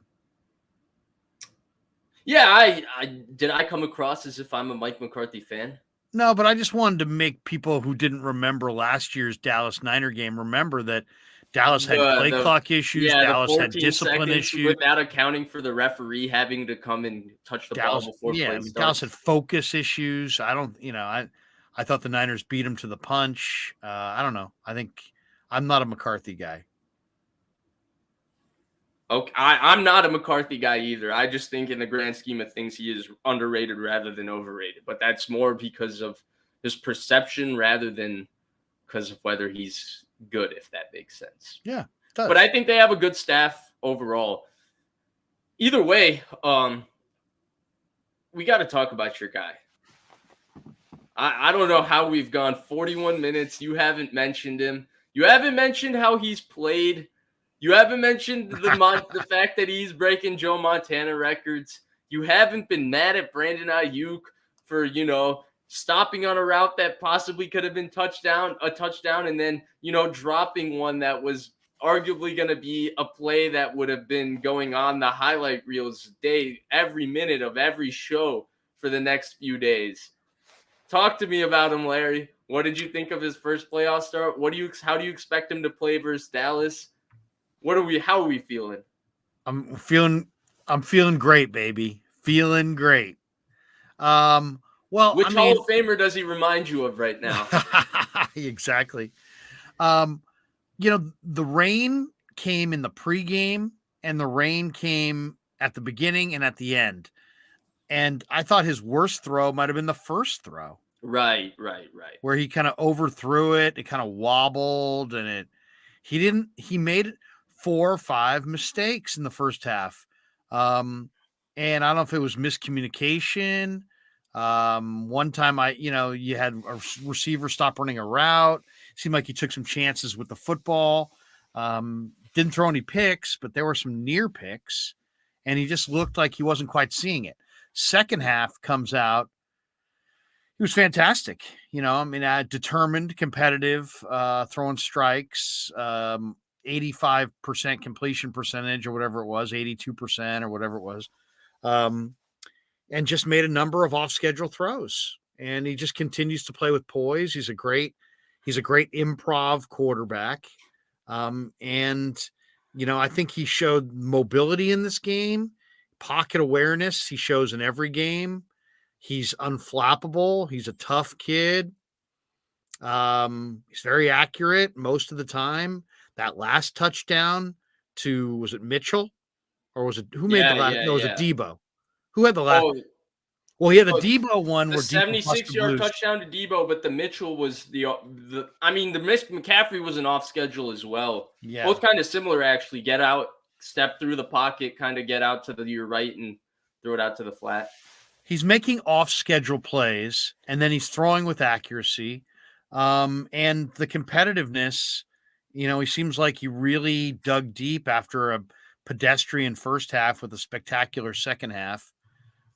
Yeah, I come across as if I'm a Mike McCarthy fan? No, but I just wanted to make people who didn't remember last year's Dallas Niner game remember that Dallas had play clock issues. Dallas had discipline issues. Without accounting for the referee having to come and touch the ball before play starts. Dallas had focus issues. I thought the Niners beat him to the punch. I don't know. I think I'm not a McCarthy guy. Okay, I'm not a McCarthy guy either. I just think in the grand scheme of things, he is underrated rather than overrated. But that's more because of his perception rather than because of whether he's good, if that makes sense. Yeah, it does. But I think they have a good staff overall. Either way, we got to talk about your guy. I don't know how we've gone 41 minutes. You haven't mentioned him. You haven't mentioned how he's played. You haven't mentioned the fact that he's breaking Joe Montana records. You haven't been mad at Brandon Ayuk for, stopping on a route that possibly could have been a touchdown, and then, dropping one that was arguably going to be a play that would have been going on the highlight reels every minute of every show for the next few days. Talk to me about him, Larry. What did you think of his first playoff start? How do you expect him to play versus Dallas? How are we feeling? I'm feeling great, baby. Feeling great. Which Hall of Famer does he remind you of right now? Exactly. The rain came in the pregame and the rain came at the beginning and at the end. And I thought his worst throw might have been the first throw. Right. Where he kind of overthrew it. It kind of wobbled and he made 4 or 5 mistakes in the first half. And I don't know if it was miscommunication. One time you had a receiver stop running a route. Seemed like he took some chances with the football. Didn't throw any picks, but there were some near picks and he just looked like he wasn't quite seeing it. Second half comes out. He was fantastic. Determined, competitive, throwing strikes, 85% completion percentage or whatever it was, 82% or whatever it was. And just made a number of off-schedule throws. And he just continues to play with poise. He's a great improv quarterback. I think he showed mobility in this game, pocket awareness. He shows in every game. He's unflappable. He's a tough kid. He's very accurate most of the time. That last touchdown was it Mitchell? Or was it who made the last? No, it was it Debo. Who had the last? Well, he had the Debo one where 76-yard touchdown to Debo, but the Mitchell was the McCaffrey was an off schedule as well. Yeah. Both kind of similar, actually. Get out, step through the pocket, kind of get out to your right and throw it out to the flat. He's making off schedule plays and then he's throwing with accuracy. And the competitiveness, he seems like he really dug deep after a pedestrian first half with a spectacular second half.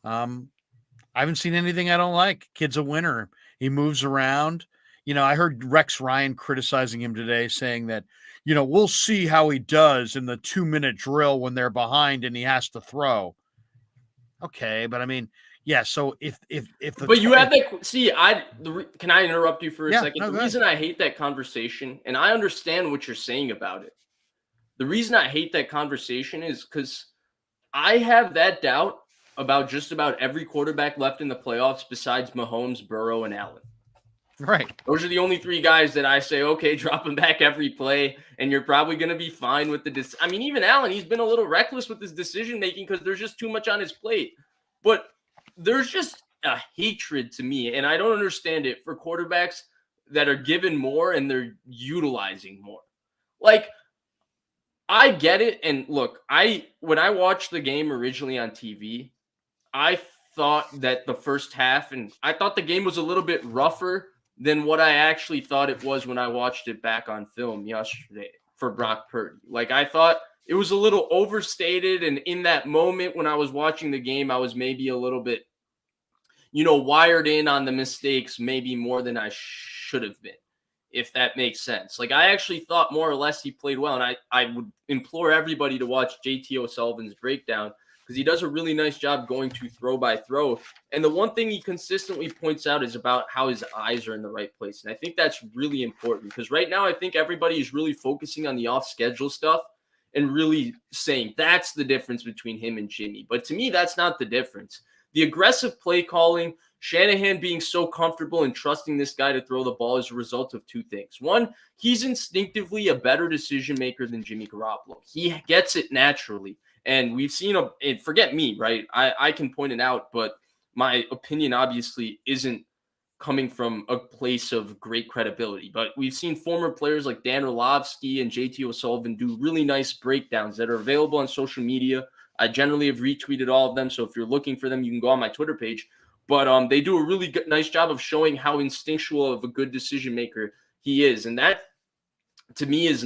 I haven't seen anything I don't like. Kid's a winner. He moves around. I heard Rex Ryan criticizing him today, saying that, we'll see how he does in the 2-minute drill when they're behind and he has to throw. Okay, but so if you have that. See, can I interrupt you for a second? The reason I hate that conversation, and I understand what you're saying about it. The reason I hate that conversation is because I have that doubt about just about every quarterback left in the playoffs besides Mahomes, Burrow, and Allen. Right. Those are the only 3 guys that I say, okay, drop him back every play, and you're probably going to be fine with the I mean, even Allen, he's been a little reckless with his decision making because there's just too much on his plate. But there's just a hatred to me, and I don't understand it, for quarterbacks that are given more and they're utilizing more. Like, I get it. And look, when I watched the game originally on TV, I thought that the first half, and I thought the game was a little bit rougher than what I actually thought it was when I watched it back on film yesterday for Brock Purdy. Like, I thought it was a little overstated. And in that moment when I was watching the game, I was maybe a little bit, wired in on the mistakes, maybe more than I should have been, if that makes sense. Like, I actually thought more or less he played well. And I would implore everybody to watch JT O'Sullivan's breakdown, because he does a really nice job going to throw by throw. And the one thing he consistently points out is about how his eyes are in the right place. And I think that's really important, because right now I think everybody is really focusing on the off-schedule stuff and really saying that's the difference between him and Jimmy. But to me, that's not the difference. The aggressive play calling, Shanahan being so comfortable and trusting this guy to throw the ball, is a result of 2 things. One, he's instinctively a better decision maker than Jimmy Garoppolo. He gets it naturally. And we've seen, forget me, right? I can point it out, but my opinion obviously isn't coming from a place of great credibility. But we've seen former players like Dan Orlovsky and JT O'Sullivan do really nice breakdowns that are available on social media. I generally have retweeted all of them, so if you're looking for them, you can go on my Twitter page. But they do a really nice job of showing how instinctual of a good decision maker he is. And that, to me, it's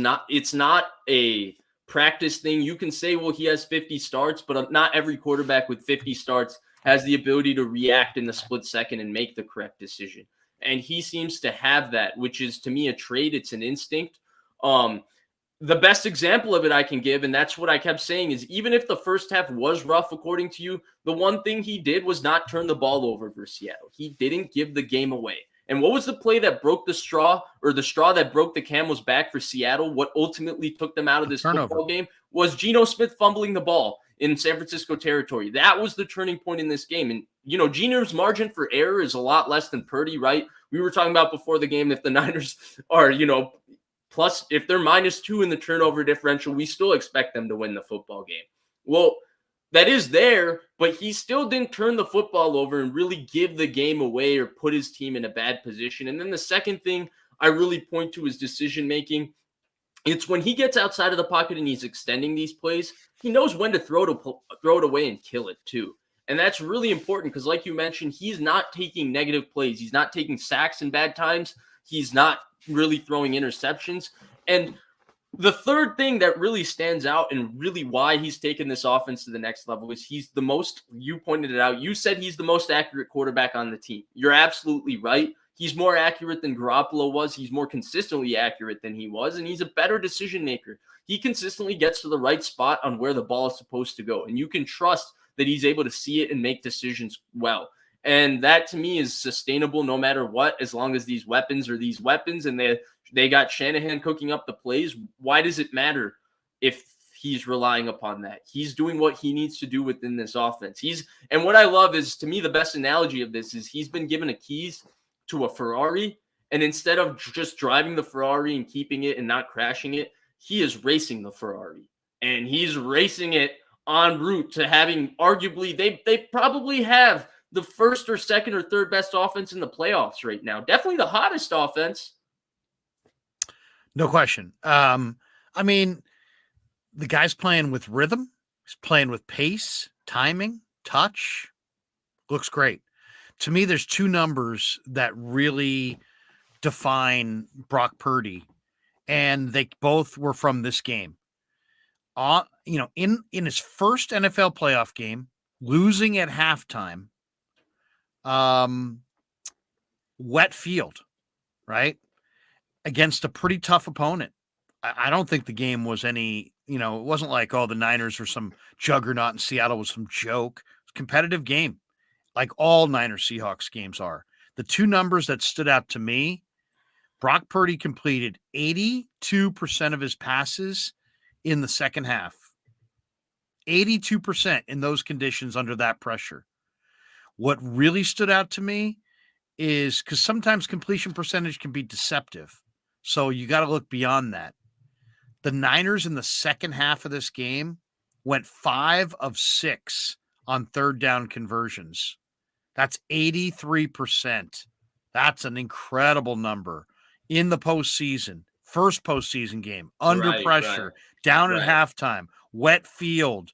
not a practice thing. You can say, well, he has 50 starts, but not every quarterback with 50 starts has the ability to react in the split second and make the correct decision. And he seems to have that, which is, to me, a trait. It's an instinct. The best example of it I can give, and that's what I kept saying, is even if the first half was rough, according to you, the one thing he did was not turn the ball over for Seattle. He didn't give the game away. And what was the play that broke the straw, or the straw that broke the camel's back for Seattle? What ultimately took them out of this football game was Geno Smith fumbling the ball in San Francisco territory. That was the turning point in this game. And, Geno's margin for error is a lot less than Purdy, right? We were talking about before the game, if the Niners are, plus, if they're -2 in the turnover differential, we still expect them to win the football game. Well, that is there, but he still didn't turn the football over and really give the game away or put his team in a bad position. And then the second thing I really point to is decision-making. It's when he gets outside of the pocket and he's extending these plays, he knows when to throw it away and kill it too. And that's really important because, like you mentioned, he's not taking negative plays. He's not taking sacks in bad times. He's not really throwing interceptions. And the third thing that really stands out and really why he's taken this offense to the next level is he's the most, you pointed it out, you said he's the most accurate quarterback on the team. You're absolutely right. He's more accurate than Garoppolo was. He's more consistently accurate than he was, and he's a better decision maker. He consistently gets to the right spot on where the ball is supposed to go, and you can trust that he's able to see it and make decisions well. And that, to me, is sustainable no matter what, as long as these weapons are these weapons and they got Shanahan cooking up the plays. Why does it matter if he's relying upon that? He's doing what he needs to do within this offense. And what I love is, to me, the best analogy of this is he's been given a keys to a Ferrari, and instead of just driving the Ferrari and keeping it and not crashing it, he is racing the Ferrari. And he's racing it en route to having, arguably, they probably have the first or second or third best offense in the playoffs right now. Definitely the hottest offense. No question. I mean, the guy's playing with rhythm. He's playing with pace, timing, touch. Looks great. To me, there's 2 numbers that really define Brock Purdy, and they both were from this game. In his first NFL playoff game, losing at halftime, wet field, right? Against a pretty tough opponent. I don't think the game was any, it wasn't like, the Niners were some juggernaut and Seattle was some joke. It's a competitive game, like all Niners Seahawks games are. The 2 numbers that stood out to me, Brock Purdy completed 82% of his passes in the second half. 82% in those conditions under that pressure. What really stood out to me is because sometimes completion percentage can be deceptive. So you got to look beyond that. The Niners in the second half of this game went 5 of 6 on third down conversions. That's 83%. That's an incredible number in the postseason. First postseason game, under pressure, down at halftime, wet field,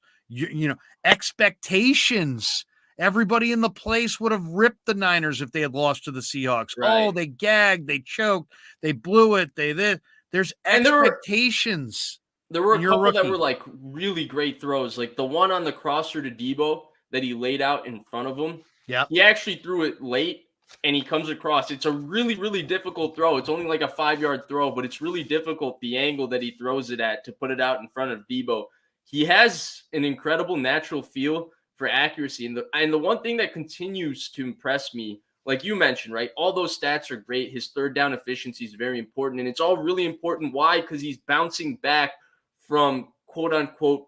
expectations. Everybody in the place would have ripped the Niners if they had lost to the Seahawks. Right. Oh, they gagged, they choked, they blew it. There's expectations. There were a couple that were like really great throws, like the one on the crosser to Debo that he laid out in front of him. Yeah, he actually threw it late and he comes across. It's a really, really difficult throw. It's only like a 5-yard throw, but it's really difficult, the angle that he throws it at, to put it out in front of Debo. He has an incredible natural feel for accuracy. And the one thing that continues to impress me, like you mentioned, right? All those stats are great. His third down efficiency is very important. And it's all really important. Why? Because he's bouncing back from quote unquote,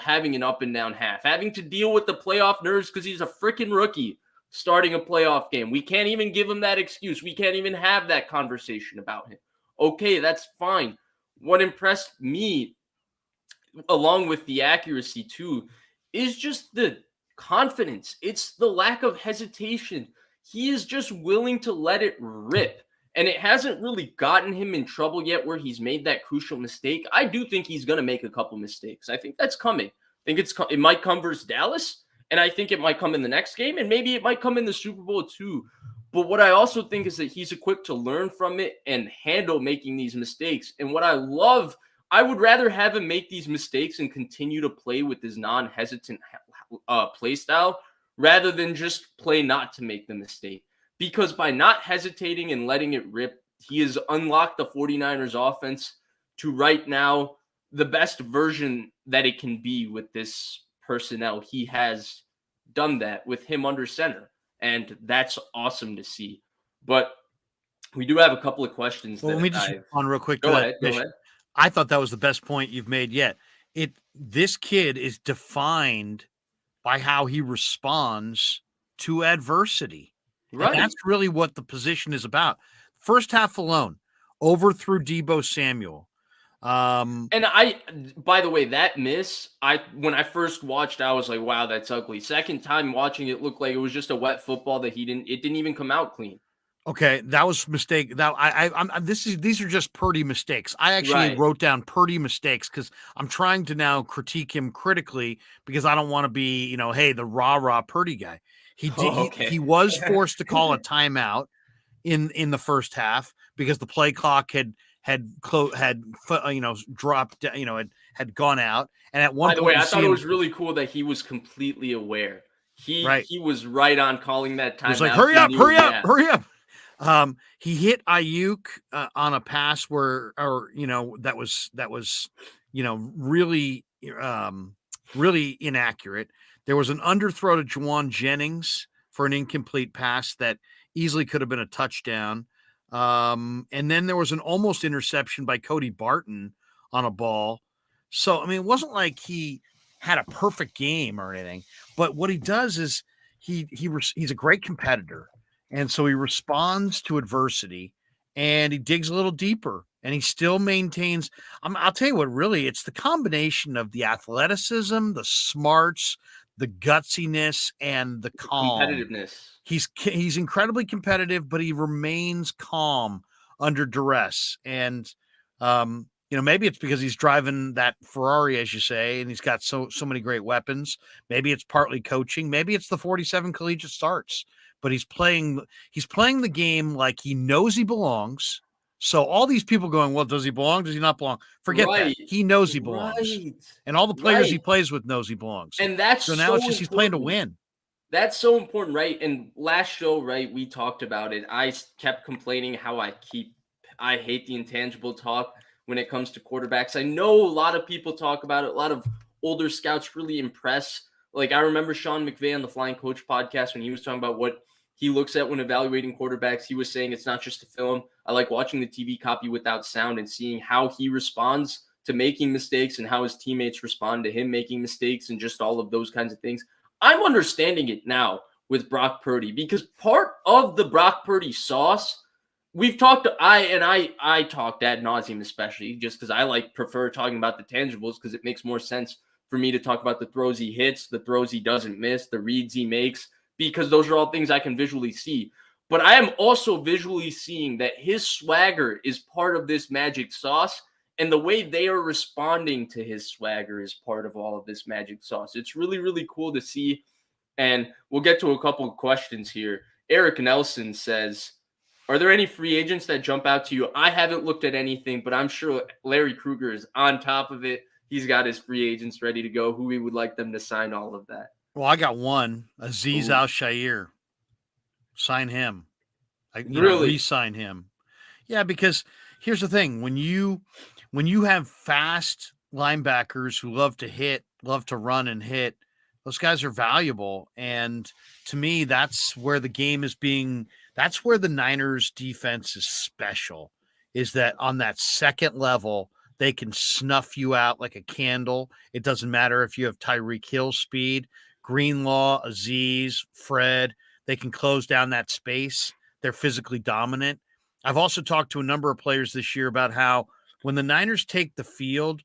having an up and down half, having to deal with the playoff nerves because he's a freaking rookie starting a playoff game. We can't even give him that excuse. We can't even have that conversation about him. Okay, that's fine. What impressed me, along with the accuracy too, is just the confidence. It's the lack of hesitation. He is just willing to let it rip. And it hasn't really gotten him in trouble yet where he's made that crucial mistake. I do think he's going to make a couple mistakes. I think that's coming. I think it might come versus Dallas, and I think it might come in the next game, and maybe it might come in the Super Bowl too. But what I also think is that he's equipped to learn from it and handle making these mistakes. And what I love, I would rather have him make these mistakes and continue to play with his non-hesitant play style rather than just play not to make the mistake. Because by not hesitating and letting it rip, he has unlocked the 49ers offense to right now the best version that it can be with this personnel. He has done that with him under center, and that's awesome to see. But we do have a couple of questions. Well, let me just on real quick. Go ahead. I thought that was the best point you've made yet. This kid is defined by how he responds to adversity. Right. And that's really what the position is about. First half alone, overthrew Debo Samuel. And by the way, that miss, when I first watched, I was like, wow, that's ugly. Second time watching it, looked like it was just a wet football that it didn't even come out clean. Okay, that was a mistake. These are just Purdy mistakes. I actually wrote down Purdy mistakes because I'm trying to now critique him critically because I don't want to be, hey, the rah Purdy guy. He was forced to call a timeout in the first half because the play clock had dropped, had gone out. And at one point, by the way, I thought it was really cool that he was completely aware. He was right on calling that timeout. He was like, hurry up. He hit Ayuk on a pass that was really inaccurate. There was an underthrow to Juwan Jennings for an incomplete pass that easily could have been a touchdown. And then there was an almost interception by Cody Barton on a ball. So, I mean, it wasn't like he had a perfect game or anything, but what he does is he's a great competitor. And so he responds to adversity and he digs a little deeper and he still maintains. I'll tell you what, really, it's the combination of the athleticism, the smarts, the gutsiness, and the calm. Competitiveness. He's incredibly competitive, but he remains calm under duress. And, maybe it's because he's driving that Ferrari, as you say, and he's got so many great weapons. Maybe it's partly coaching. Maybe it's the 47 collegiate starts. But he's playing the game like he knows he belongs. So all these people going, well, does he belong? Does he not belong? Forget that. He knows he belongs. And all the players he plays with knows he belongs. And that's so now it's just he's playing to win. That's so important, right? And last show, right, we talked about it. I kept complaining how I hate the intangible talk when it comes to quarterbacks. I know a lot of people talk about it. A lot of older scouts really impress. Like I remember Sean McVay on the Flying Coach podcast when he was talking about what he looks at when evaluating quarterbacks. He was saying it's not just the film. I like watching the TV copy without sound and seeing how he responds to making mistakes and how his teammates respond to him making mistakes and just all of those kinds of things. I'm understanding it now with Brock Purdy, because part of the Brock Purdy sauce, we've talked, I talked ad nauseum, especially just because I prefer talking about the tangibles, because it makes more sense for me to talk about the throws he hits, the throws he doesn't miss, the reads he makes, because those are all things I can visually see. But I am also visually seeing that his swagger is part of this magic sauce, and the way they are responding to his swagger is part of all of this magic sauce. It's really, really cool to see. And we'll get to a couple of questions here. Eric Nelson says, are there any free agents that jump out to you? I haven't looked at anything, but I'm sure Larry Krueger is on top of it. He's got his free agents ready to go, who he would like them to sign, all of that. Well, I got one, Azeez Al-Shaair. Sign him. Really? Re-sign him. Yeah, because here's the thing. When you have fast linebackers who love to hit, love to run and hit, those guys are valuable. And to me, that's where the game is that's where the Niners defense is special, is that on that second level, they can snuff you out like a candle. It doesn't matter if you have Tyreek Hill speed, Greenlaw, Azeez, Fred, they can close down that space. They're physically dominant. I've also talked to a number of players this year about how when the Niners take the field,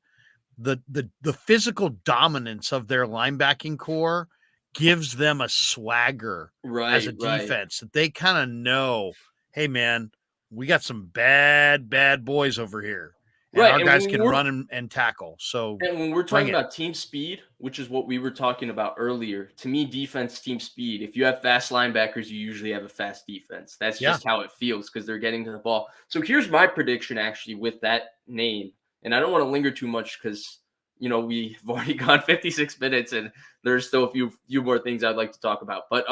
the physical dominance of their linebacking core gives them a swagger as a defense that they kind of know, hey, man, we got some bad boys over here. And our guys can run and tackle. So, and when we're talking about team speed, which is what we were talking about earlier, to me, defense, team speed, if you have fast linebackers, you usually have a fast defense. That's just how it feels, because they're getting to the ball. So here's my prediction, actually, with that name. And I don't want to linger too much because, we've already gone 56 minutes and there's still a few more things I'd like to talk about. But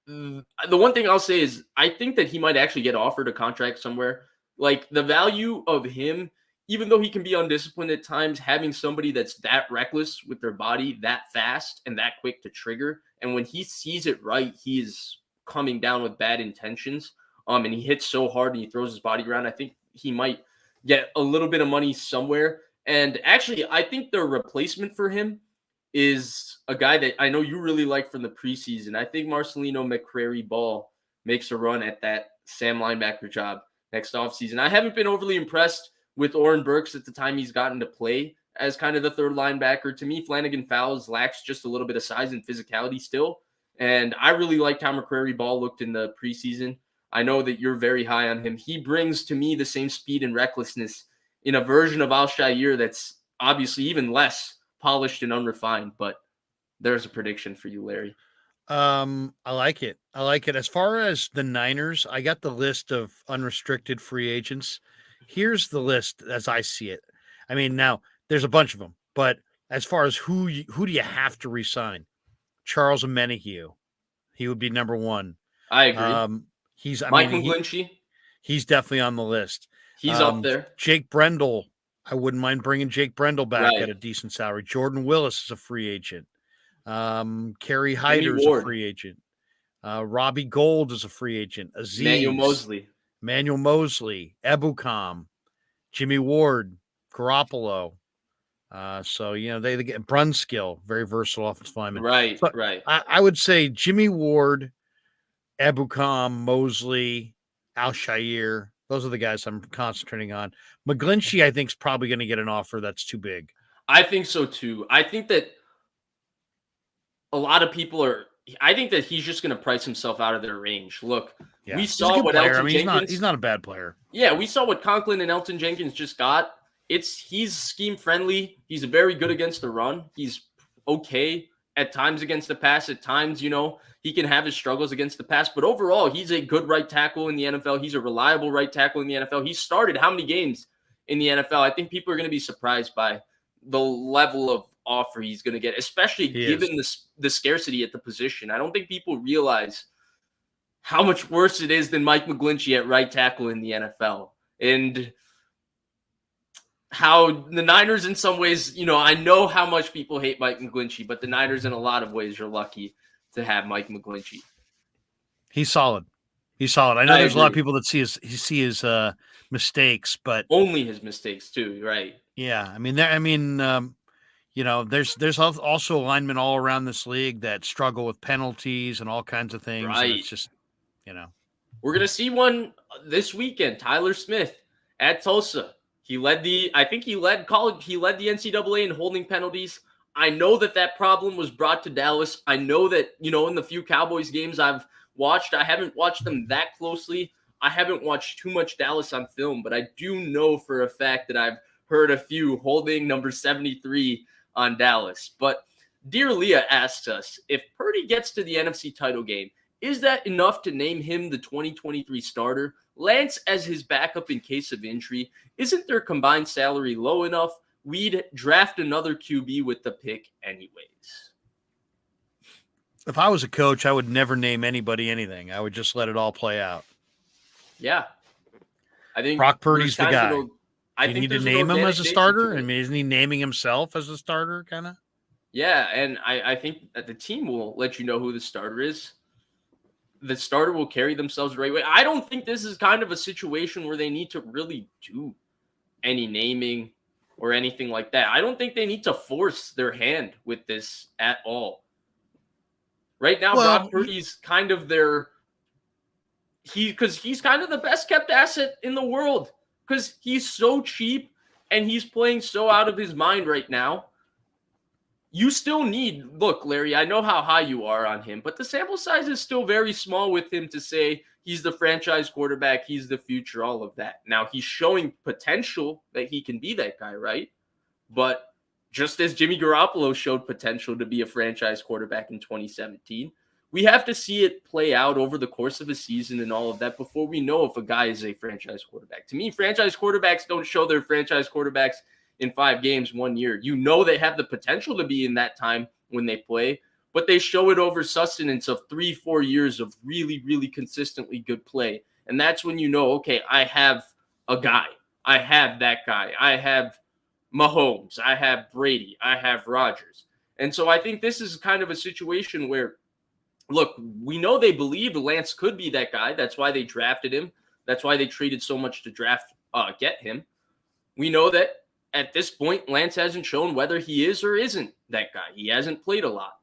the one thing I'll say is I think that he might actually get offered a contract somewhere. Like, the value of him, even though he can be undisciplined at times, having somebody that's that reckless with their body, that fast and that quick to trigger, and when he sees it right, he is coming down with bad intentions, and he hits so hard and he throws his body around, I think he might get a little bit of money somewhere. And actually, I think the replacement for him is a guy that I know you really like from the preseason. I think Marcelino McCrary-Ball makes a run at that Sam linebacker job next offseason. I haven't been overly impressed with Oren Burks at the time he's gotten to play as kind of the third linebacker. To me, Flanagan Fowles lacks just a little bit of size and physicality still. And I really liked how McCrary-Ball looked in the preseason. I know that you're very high on him. He brings to me the same speed and recklessness in a version of Al-Shaair that's obviously even less polished and unrefined. But there's a prediction for you, Larry. I like it. As far as the Niners, I got the list of unrestricted free agents. Here's the list as I see it. I mean, now there's a bunch of them, but as far as who do you have to re-sign? Charles Omenihu. He would be number one. I agree. Mike McGlinchey. He's definitely on the list. He's up there. Jake Brendel. I wouldn't mind bringing Jake Brendel back at a decent salary. Jordan Willis is a free agent. Kerry Hyder is a free agent. Robbie Gold is a free agent. Azeez. Manuel Mosley. Ebukam. Jimmy Ward. Garoppolo. So, they get Brunskill, very versatile offensive lineman. Right. I would say Jimmy Ward, Ebukam, Mosley, Al-Shaair. Those are the guys I'm concentrating on. McGlinchey, I think, is probably going to get an offer that's too big. I think so, too. I think that a lot of people I think that he's just going to price himself out of their range. Look, we saw what Elton Jenkins. He's not a bad player. Yeah, we saw what Conklin and Elton Jenkins just got. He's scheme friendly. He's very good against the run. He's okay at times against the pass. At times, he can have his struggles against the pass. But overall, he's a good right tackle in the NFL. He's a reliable right tackle in the NFL. He started how many games in the NFL? I think people are going to be surprised by the level of offer he's going to get, especially given the scarcity at the position. I don't think people realize how much worse it is than Mike McGlinchey at right tackle in the NFL. And how the Niners in some ways, I know how much people hate Mike McGlinchey, but the Niners in a lot of ways are lucky to have Mike McGlinchey. He's solid. I know there's a lot of people that see his mistakes, but only his mistakes too, right? Yeah, There's also linemen all around this league that struggle with penalties and all kinds of things, and it's Right. just, We're gonna see one this weekend. Tyler Smith at Tulsa. I think he led college. He led the NCAA in holding penalties. I know that problem was brought to Dallas. I know that in the few Cowboys games I've watched, I haven't watched them that closely. I haven't watched too much Dallas on film, but I do know for a fact that I've heard a few holding number 73 on Dallas. But Dear Leah asks us, if Purdy gets to the NFC title game, is that enough to name him the 2023 starter? Lance as his backup in case of injury? Isn't their combined salary low enough? We'd draft another QB with the pick anyways. If I was a coach, I would never name anybody anything. I would just let it all play out. Yeah. I think Brock Purdy's the guy. You need to name him as a starter? I mean, isn't he naming himself as a starter, kind of? Yeah, and I think that the team will let you know who the starter is. The starter will carry themselves the right way. I don't think this is kind of a situation where they need to really do any naming or anything like that. I don't think they need to force their hand with this at all. Right now, Brock Purdy's kind of because he's kind of the best kept asset in the world because he's so cheap and he's playing so out of his mind right now. You still look, Larry, I know how high you are on him, but the sample size is still very small with him to say he's the franchise quarterback, he's the future, all of that. Now, he's showing potential that he can be that guy, right? But just as Jimmy Garoppolo showed potential to be a franchise quarterback in 2017, we have to see it play out over the course of a season and all of that before we know if a guy is a franchise quarterback. To me, franchise quarterbacks don't show they're franchise quarterbacks in 5 games 1 year. They have the potential to be in that time when they play, but they show it over sustenance of 3-4 years of really, really consistently good play. And that's when okay, I have a guy. I have that guy. I have Mahomes. I have Brady. I have Rodgers. And so I think this is kind of a situation where, look, we know they believe Lance could be that guy. That's why they drafted him. That's why they traded so much to get him. We know that at this point, Lance hasn't shown whether he is or isn't that guy. He hasn't played a lot.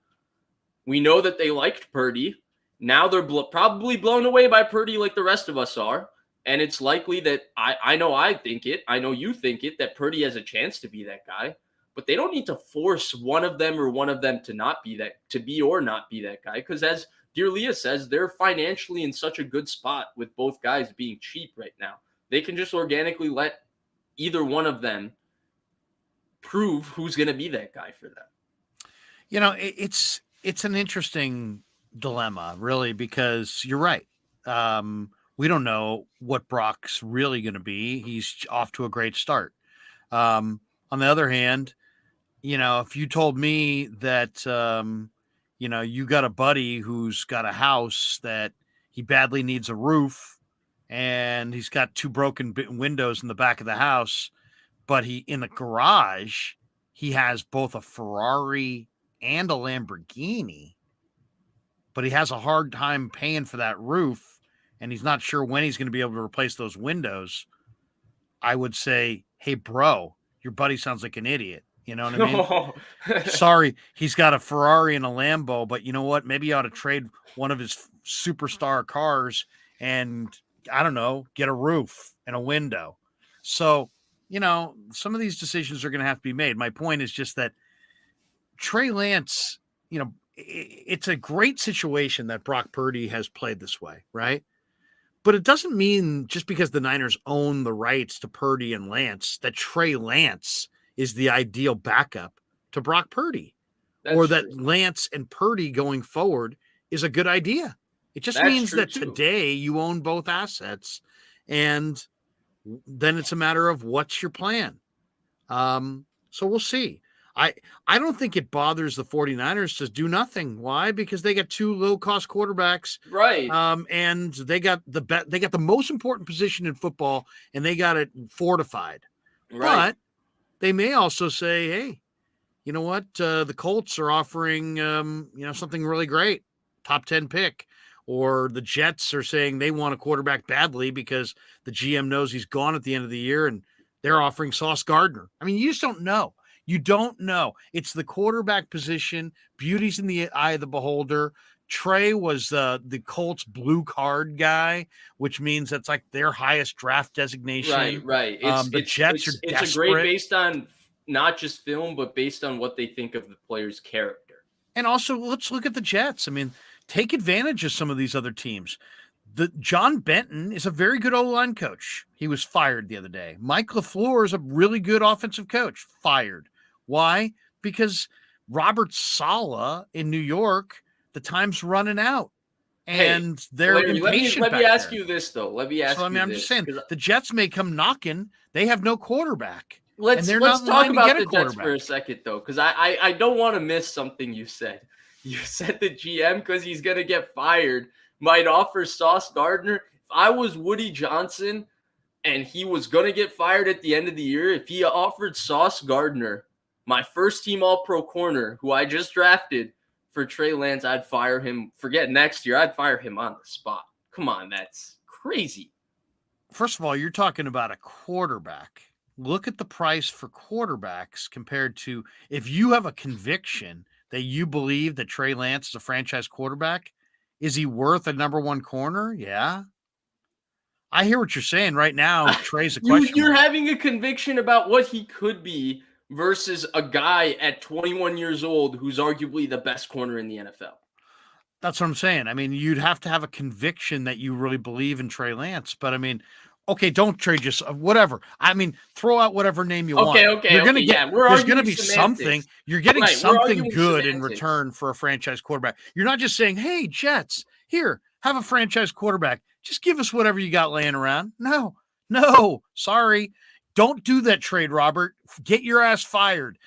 We know that they liked Purdy. Now they're probably blown away by Purdy like the rest of us are. And it's likely that I know you think it, that Purdy has a chance to be that guy. But they don't need to force one of them to not be that, to be or not be that guy. Because as Dear Leah says, they're financially in such a good spot with both guys being cheap right now. They can just organically let either one of them prove who's going to be that guy for them. It's an interesting dilemma, really, because you're right. We don't know what Brock's really going to be. He's off to a great start. On the other hand, if you told me that, you got a buddy who's got a house that he badly needs a roof and he's got 2 broken windows in the back of the house, but in the garage, he has both a Ferrari and a Lamborghini, but he has a hard time paying for that roof, and he's not sure when he's going to be able to replace those windows. I would say, hey, bro, your buddy sounds like an idiot. You know what I mean? Sorry, he's got a Ferrari and a Lambo, but you know what? Maybe you ought to trade one of his superstar cars and, I don't know, get a roof and a window. So, some of these decisions are going to have to be made. My point is just that Trey Lance, it's a great situation that Brock Purdy has played this way, right? But it doesn't mean just because the Niners own the rights to Purdy and Lance that Trey Lance is the ideal backup to Brock Purdy. Or that Lance and Purdy going forward is a good idea. It just means that today you own both assets, and then it's a matter of what's your plan. So we'll see. I don't think it bothers the 49ers to do nothing. Why? Because they got 2 low-cost quarterbacks. Right. And they got the most important position in football, and they got it fortified. Right. But they may also say, hey, you know what? The Colts are offering something really great, top 10 pick. Or the Jets are saying they want a quarterback badly because the GM knows he's gone at the end of the year and they're offering Sauce Gardner. I mean, you just don't know. You don't know. It's the quarterback position. Beauty's in the eye of the beholder. Trey was the Colts blue card guy, which means that's like their highest draft designation. Right. The Jets are It's a grade desperate. based on not just film, but based on what they think of the player's character. And also, let's look at the Jets. I mean, take advantage of some of these other teams. John Benton is a very good O-line coach. He was fired the other day. Mike LaFleur is a really good offensive coach. Fired. Why? Because Robert Saleh in New York, the time's running out. And they're Larry, impatient. Let me ask you this, though. I'm just saying, the Jets may come knocking. They have no quarterback. Let's talk about the Jets for a second, though, because I don't want to miss something you said. You said the GM, because he's going to get fired, might offer Sauce Gardner. If I was Woody Johnson and he was going to get fired at the end of the year, if he offered Sauce Gardner, my first team All-Pro corner, who I just drafted for Trey Lance, I'd fire him. Forget next year. I'd fire him on the spot. Come on, that's crazy. First of all, you're talking about a quarterback. Look at the price for quarterbacks compared to if you have a conviction that you believe that Trey Lance is a franchise quarterback. Is he worth a number one corner? Yeah. I hear what you're saying right now. Trey's a question. You're having a conviction about what he could be versus a guy at 21 years old who's arguably the best corner in the NFL. That's what I'm saying. I mean, you'd have to have a conviction that you really believe in Trey Lance. But I mean, okay, don't trade just whatever. I mean, throw out whatever name you want. You're gonna get. There's going to be semantics. Something. You're getting something good semantics in return for a franchise quarterback. You're not just saying, "Hey, Jets, here, have a franchise quarterback. Just give us whatever you got laying around." No, sorry. Don't do that trade, Robert. Get your ass fired.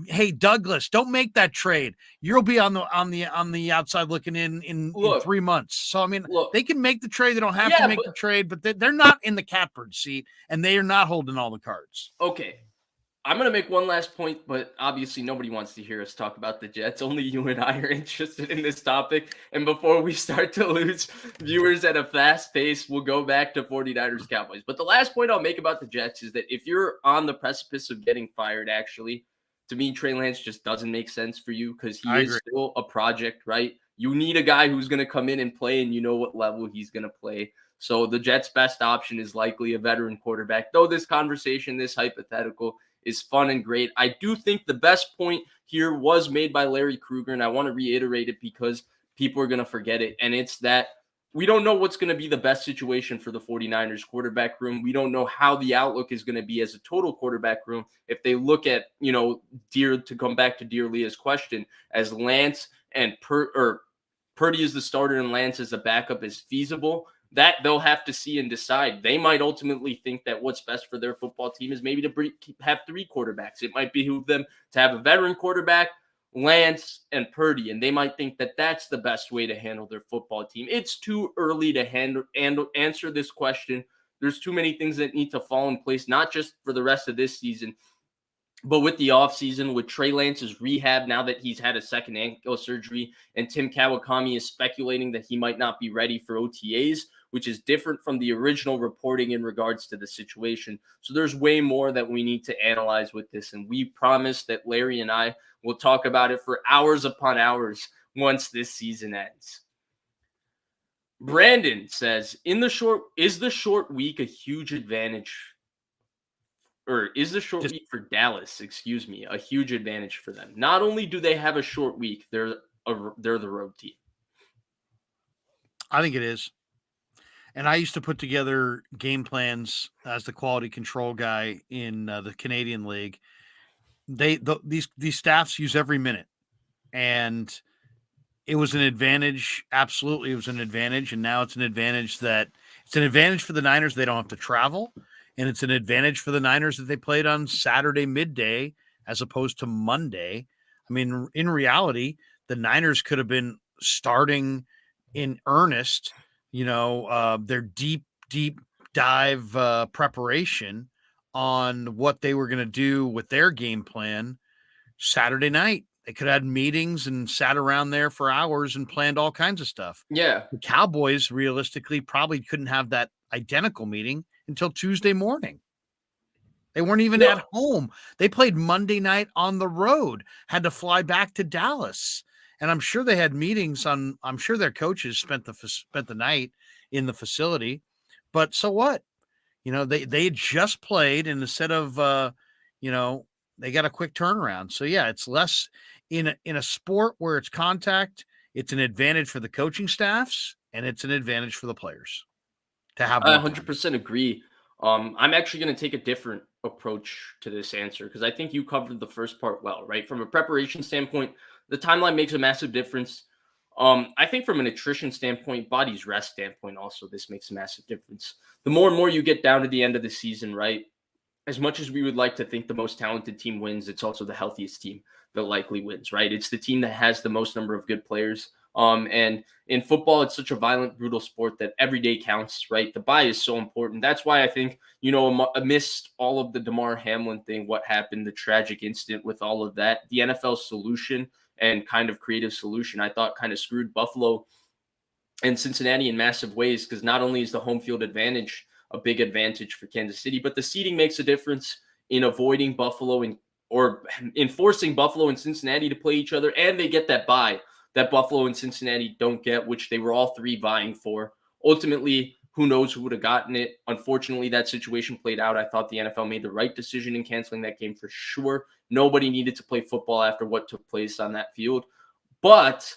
Hey, Douglas, don't make that trade. You'll be on the outside looking in 3 months. So I mean, they can make the trade. They don't have to make the trade, but they're not in the catbird seat, and they are not holding all the cards. Okay. I'm going to make one last point, but obviously nobody wants to hear us talk about the Jets. Only you and I are interested in this topic. And before we start to lose viewers at a fast pace, we'll go back to 49ers Cowboys. But the last point I'll make about the Jets is that if you're on the precipice of getting fired, actually, to me, Trey Lance just doesn't make sense for you because he is still a project, right? You need a guy who's going to come in and play, and you know what level he's going to play. So the Jets' best option is likely a veteran quarterback. Though this conversation, this hypothetical, is fun and great. I do think the best point here was made by Larry Krueger, and I want to reiterate it because people are going to forget it. And it's that we don't know what's going to be the best situation for the 49ers quarterback room. We don't know how the outlook is going to be as a total quarterback room. If they look at, to come back to Dear Leah's question, as Lance and Purdy is the starter and Lance as a backup is feasible, that they'll have to see and decide. They might ultimately think that what's best for their football team is maybe to have three quarterbacks. It might behoove them to have a veteran quarterback, Lance, and Purdy, and they might think that that's the best way to handle their football team. It's too early to answer this question. There's too many things that need to fall in place, not just for the rest of this season, but with the offseason, with Trey Lance's rehab, now that he's had a second ankle surgery, and Tim Kawakami is speculating that he might not be ready for OTAs, which is different from the original reporting in regards to the situation. So there's way more that we need to analyze with this, and we promise that Larry and I will talk about it for hours upon hours once this season ends. Brandon says, is the short week a huge advantage? Or is the short week for Dallas, a huge advantage for them? Not only do they have a short week, they're the road team. I think it is. And I used to put together game plans as the quality control guy in the Canadian League. These staffs use every minute, and it was an advantage. Absolutely, it was an advantage, and now it's an advantage for the Niners. They don't have to travel, and it's an advantage for the Niners that they played on Saturday midday as opposed to Monday. I mean, in reality, the Niners could have been starting in earnest, their deep dive preparation on what they were going to do with their game plan Saturday night. They could have had meetings and sat around there for hours and planned all kinds of stuff. Yeah. The Cowboys realistically probably couldn't have that identical meeting until Tuesday morning. They weren't even No. at home. They played Monday night on the road, had to fly back to Dallas. And I'm sure they had meetings I'm sure their coaches spent the night in the facility. But so what? They had just played, and instead of they got a quick turnaround. So yeah, it's less in a sport where it's contact, it's an advantage for the coaching staffs and it's an advantage for the players to have I more time. 100% agree. I'm actually going to take a different approach to this answer because I think you covered the first part well, right? From a preparation standpoint, the timeline makes a massive difference. I think from a nutrition standpoint, body's rest standpoint, also this makes a massive difference. The more and more you get down to the end of the season, right? As much as we would like to think the most talented team wins, it's also the healthiest team that likely wins, right? It's the team that has the most number of good players. And in football, it's such a violent, brutal sport that every day counts, right? The bye is so important. That's why I think, amidst all of the Damar Hamlin thing, what happened, the tragic incident with all of that, the NFL solution and kind of creative solution, I thought kind of screwed Buffalo and Cincinnati in massive ways because not only is the home field advantage a big advantage for Kansas City, but the seeding makes a difference in avoiding Buffalo or enforcing Buffalo and Cincinnati to play each other, and they get that bye that Buffalo and Cincinnati don't get, which they were all three vying for. Ultimately, who knows who would have gotten it? Unfortunately, that situation played out. I thought the NFL made the right decision in canceling that game for sure. Nobody needed to play football after what took place on that field. But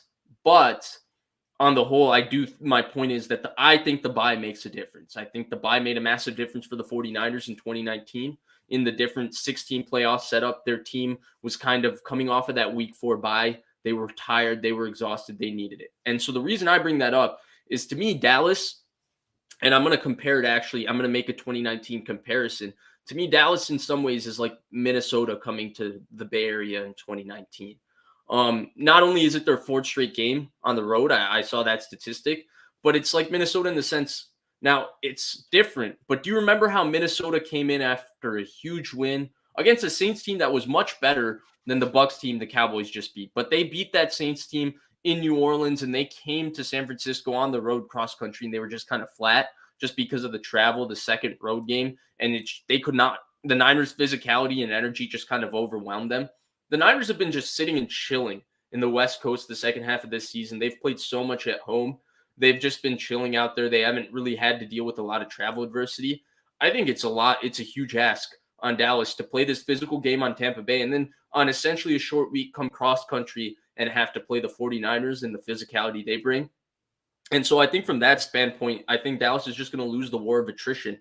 on the whole, my point is that I think the bye makes a difference. I think the bye made a massive difference for the 49ers in 2019 in the different 16 playoff setup. Their team was kind of coming off of that week 4 bye. They were tired. They were exhausted. They needed it. And so the reason I bring that up is, to me, Dallas, and I'm going to compare it actually, I'm going to make a 2019 comparison. To me, Dallas in some ways is like Minnesota coming to the Bay Area in 2019. Not only is it their fourth straight game on the road, I saw that statistic, but it's like Minnesota in the sense, now it's different, but do you remember how Minnesota came in after a huge win against a Saints team that was much better than the Bucks team the Cowboys just beat? But they beat that Saints team in New Orleans, and they came to San Francisco on the road cross country, and they were just kind of flat just because of the travel, the second road game, and they could not. The Niners' physicality and energy just kind of overwhelmed them. The Niners have been just sitting and chilling in the West Coast the second half of this season. They've played so much at home. They've just been chilling out there. They haven't really had to deal with a lot of travel adversity. I think it's a huge ask on Dallas to play this physical game on Tampa Bay and then on essentially a short week come cross country and have to play the 49ers and the physicality they bring. And so I think from that standpoint, I think Dallas is just going to lose the war of attrition.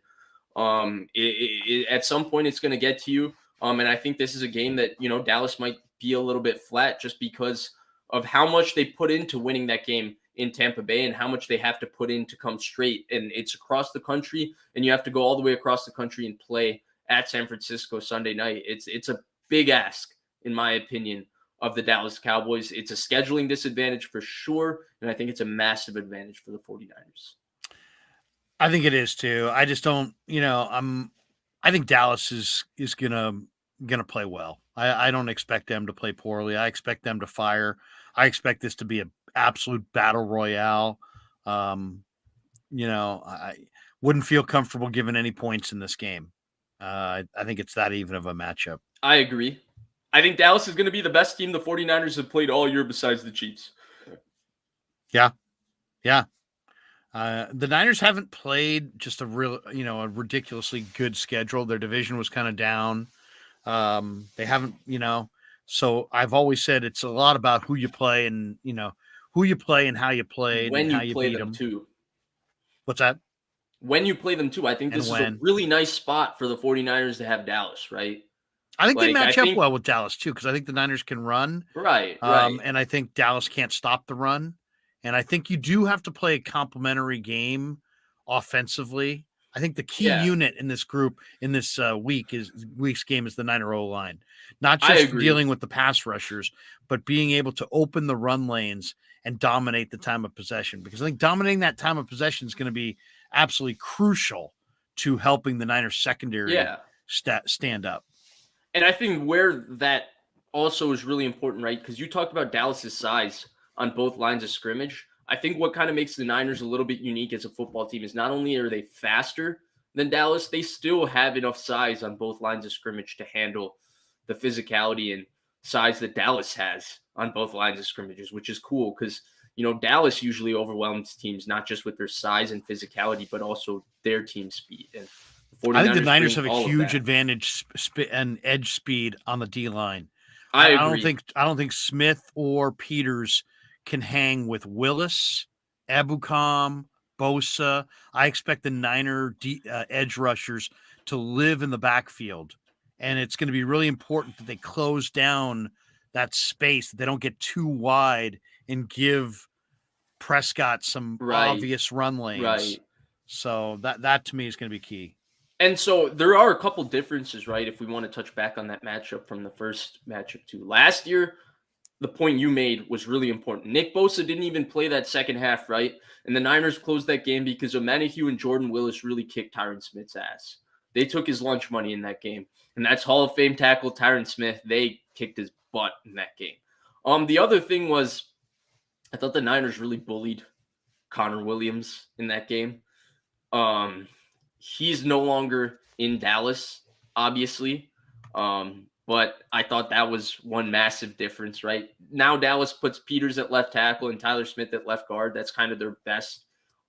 At some point, it's going to get to you. And I think this is a game that, Dallas might be a little bit flat just because of how much they put into winning that game in Tampa Bay and how much they have to put in to come straight. And it's across the country, and you have to go all the way across the country and play at San Francisco Sunday night. It's a big ask, in my opinion, of the Dallas Cowboys. It's a scheduling disadvantage for sure, and I think it's a massive advantage for the 49ers. I think it is too. I just don't, I think Dallas is gonna play well. I don't expect them to play poorly. I expect them to fire. I expect this to be an absolute battle royale. I wouldn't feel comfortable giving any points in this game. I think it's that even of a matchup. I agree. I think Dallas is going to be the best team the 49ers have played all year besides the Chiefs. Yeah. The Niners haven't played just a ridiculously good schedule. Their division was kind of down. They haven't, so I've always said it's a lot about who you play and, who you play and how you played when and how you you play beat them too. What's that? When you play them too. I think this is a really nice spot for the 49ers to have Dallas, right? I think they match up well with Dallas too, because I think the Niners can run. Right. And I think Dallas can't stop the run. And I think you do have to play a complementary game offensively. I think the key unit in this group in this week's game is the Niner O-line, not just dealing with the pass rushers, but being able to open the run lanes and dominate the time of possession. Because I think dominating that time of possession is going to be absolutely crucial to helping the Niners secondary stand up. And I think where that also is really important, right? Because you talked about Dallas's size on both lines of scrimmage. I think what kind of makes the Niners a little bit unique as a football team is not only are they faster than Dallas, they still have enough size on both lines of scrimmage to handle the physicality and size that Dallas has on both lines of scrimmages, which is cool because, Dallas usually overwhelms teams, not just with their size and physicality, but also their team speed. And the 49ers I think the Niners bring have a all of huge that. advantage and edge speed on the D line. I don't agree. think Smith or Peters can hang with Willis, Ebukam, Bosa. I expect the Niner edge rushers to live in the backfield, and it's going to be really important that they close down that space, that they don't get too wide and give Prescott some obvious run lanes. Right. So that to me is going to be key. And so there are a couple differences, right? If we want to touch back on that matchup from the first matchup too. Last year, the point you made was really important. Nick Bosa didn't even play that second half, right? And the Niners closed that game because Omenihu and Jordan Willis really kicked Tyron Smith's ass. They took his lunch money in that game. And that's Hall of Fame tackle Tyron Smith. They kicked his butt in that game. The other thing was, I thought the Niners really bullied Connor Williams in that game. He's no longer in Dallas, obviously. But I thought that was one massive difference, right? Now Dallas puts Peters at left tackle and Tyler Smith at left guard. That's kind of their best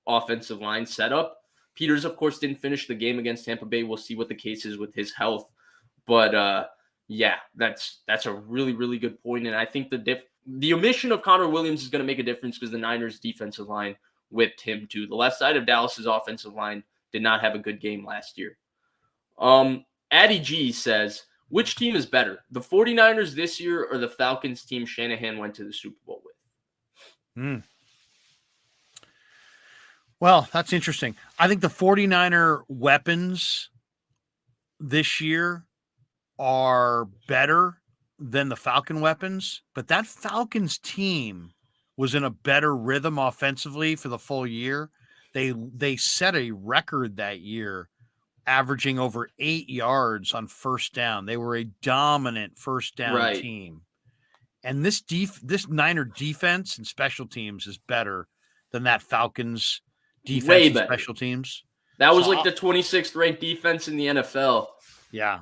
offensive line setup. Peters, of course, didn't finish the game against Tampa Bay. We'll see what the case is with his health. But yeah, that's a really, really good point. And I think the omission of Connor Williams is going to make a difference because the Niners defensive line whipped him too. The left side of Dallas's offensive line did not have a good game last year. Addy G says, which team is better, the 49ers this year or the Falcons team Shanahan went to the Super Bowl with? Well, that's interesting. I think the 49er weapons this year are better than the Falcon weapons, but that Falcons team was in a better rhythm offensively for the full year. They set a record that year, averaging over 8 yards on first down. They were a dominant first down team. And this Niner defense and special teams is better than that Falcons defense Way and better. special teams. That was like the 26th ranked defense in the NFL. Yeah.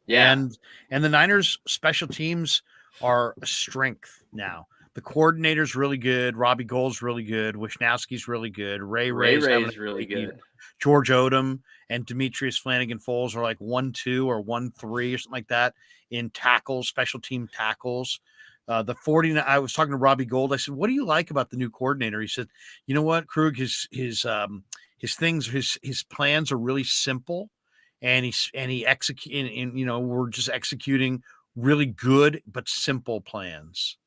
Yeah. And the Niners special teams are a strength now. The coordinator's really good. Robbie Gould's really good. Wisnowski's really good. Ray is really good. George Odom and Demetrius Flanagan-Foles are like 1-2 or 1-3 or something like that in tackles, special team tackles. The 49, I was talking to Robbie Gould. I said, "What do you like about the new coordinator?" He said, "You know what, Krug, his plans are really simple, and he execute, and we're just executing really good but simple plans."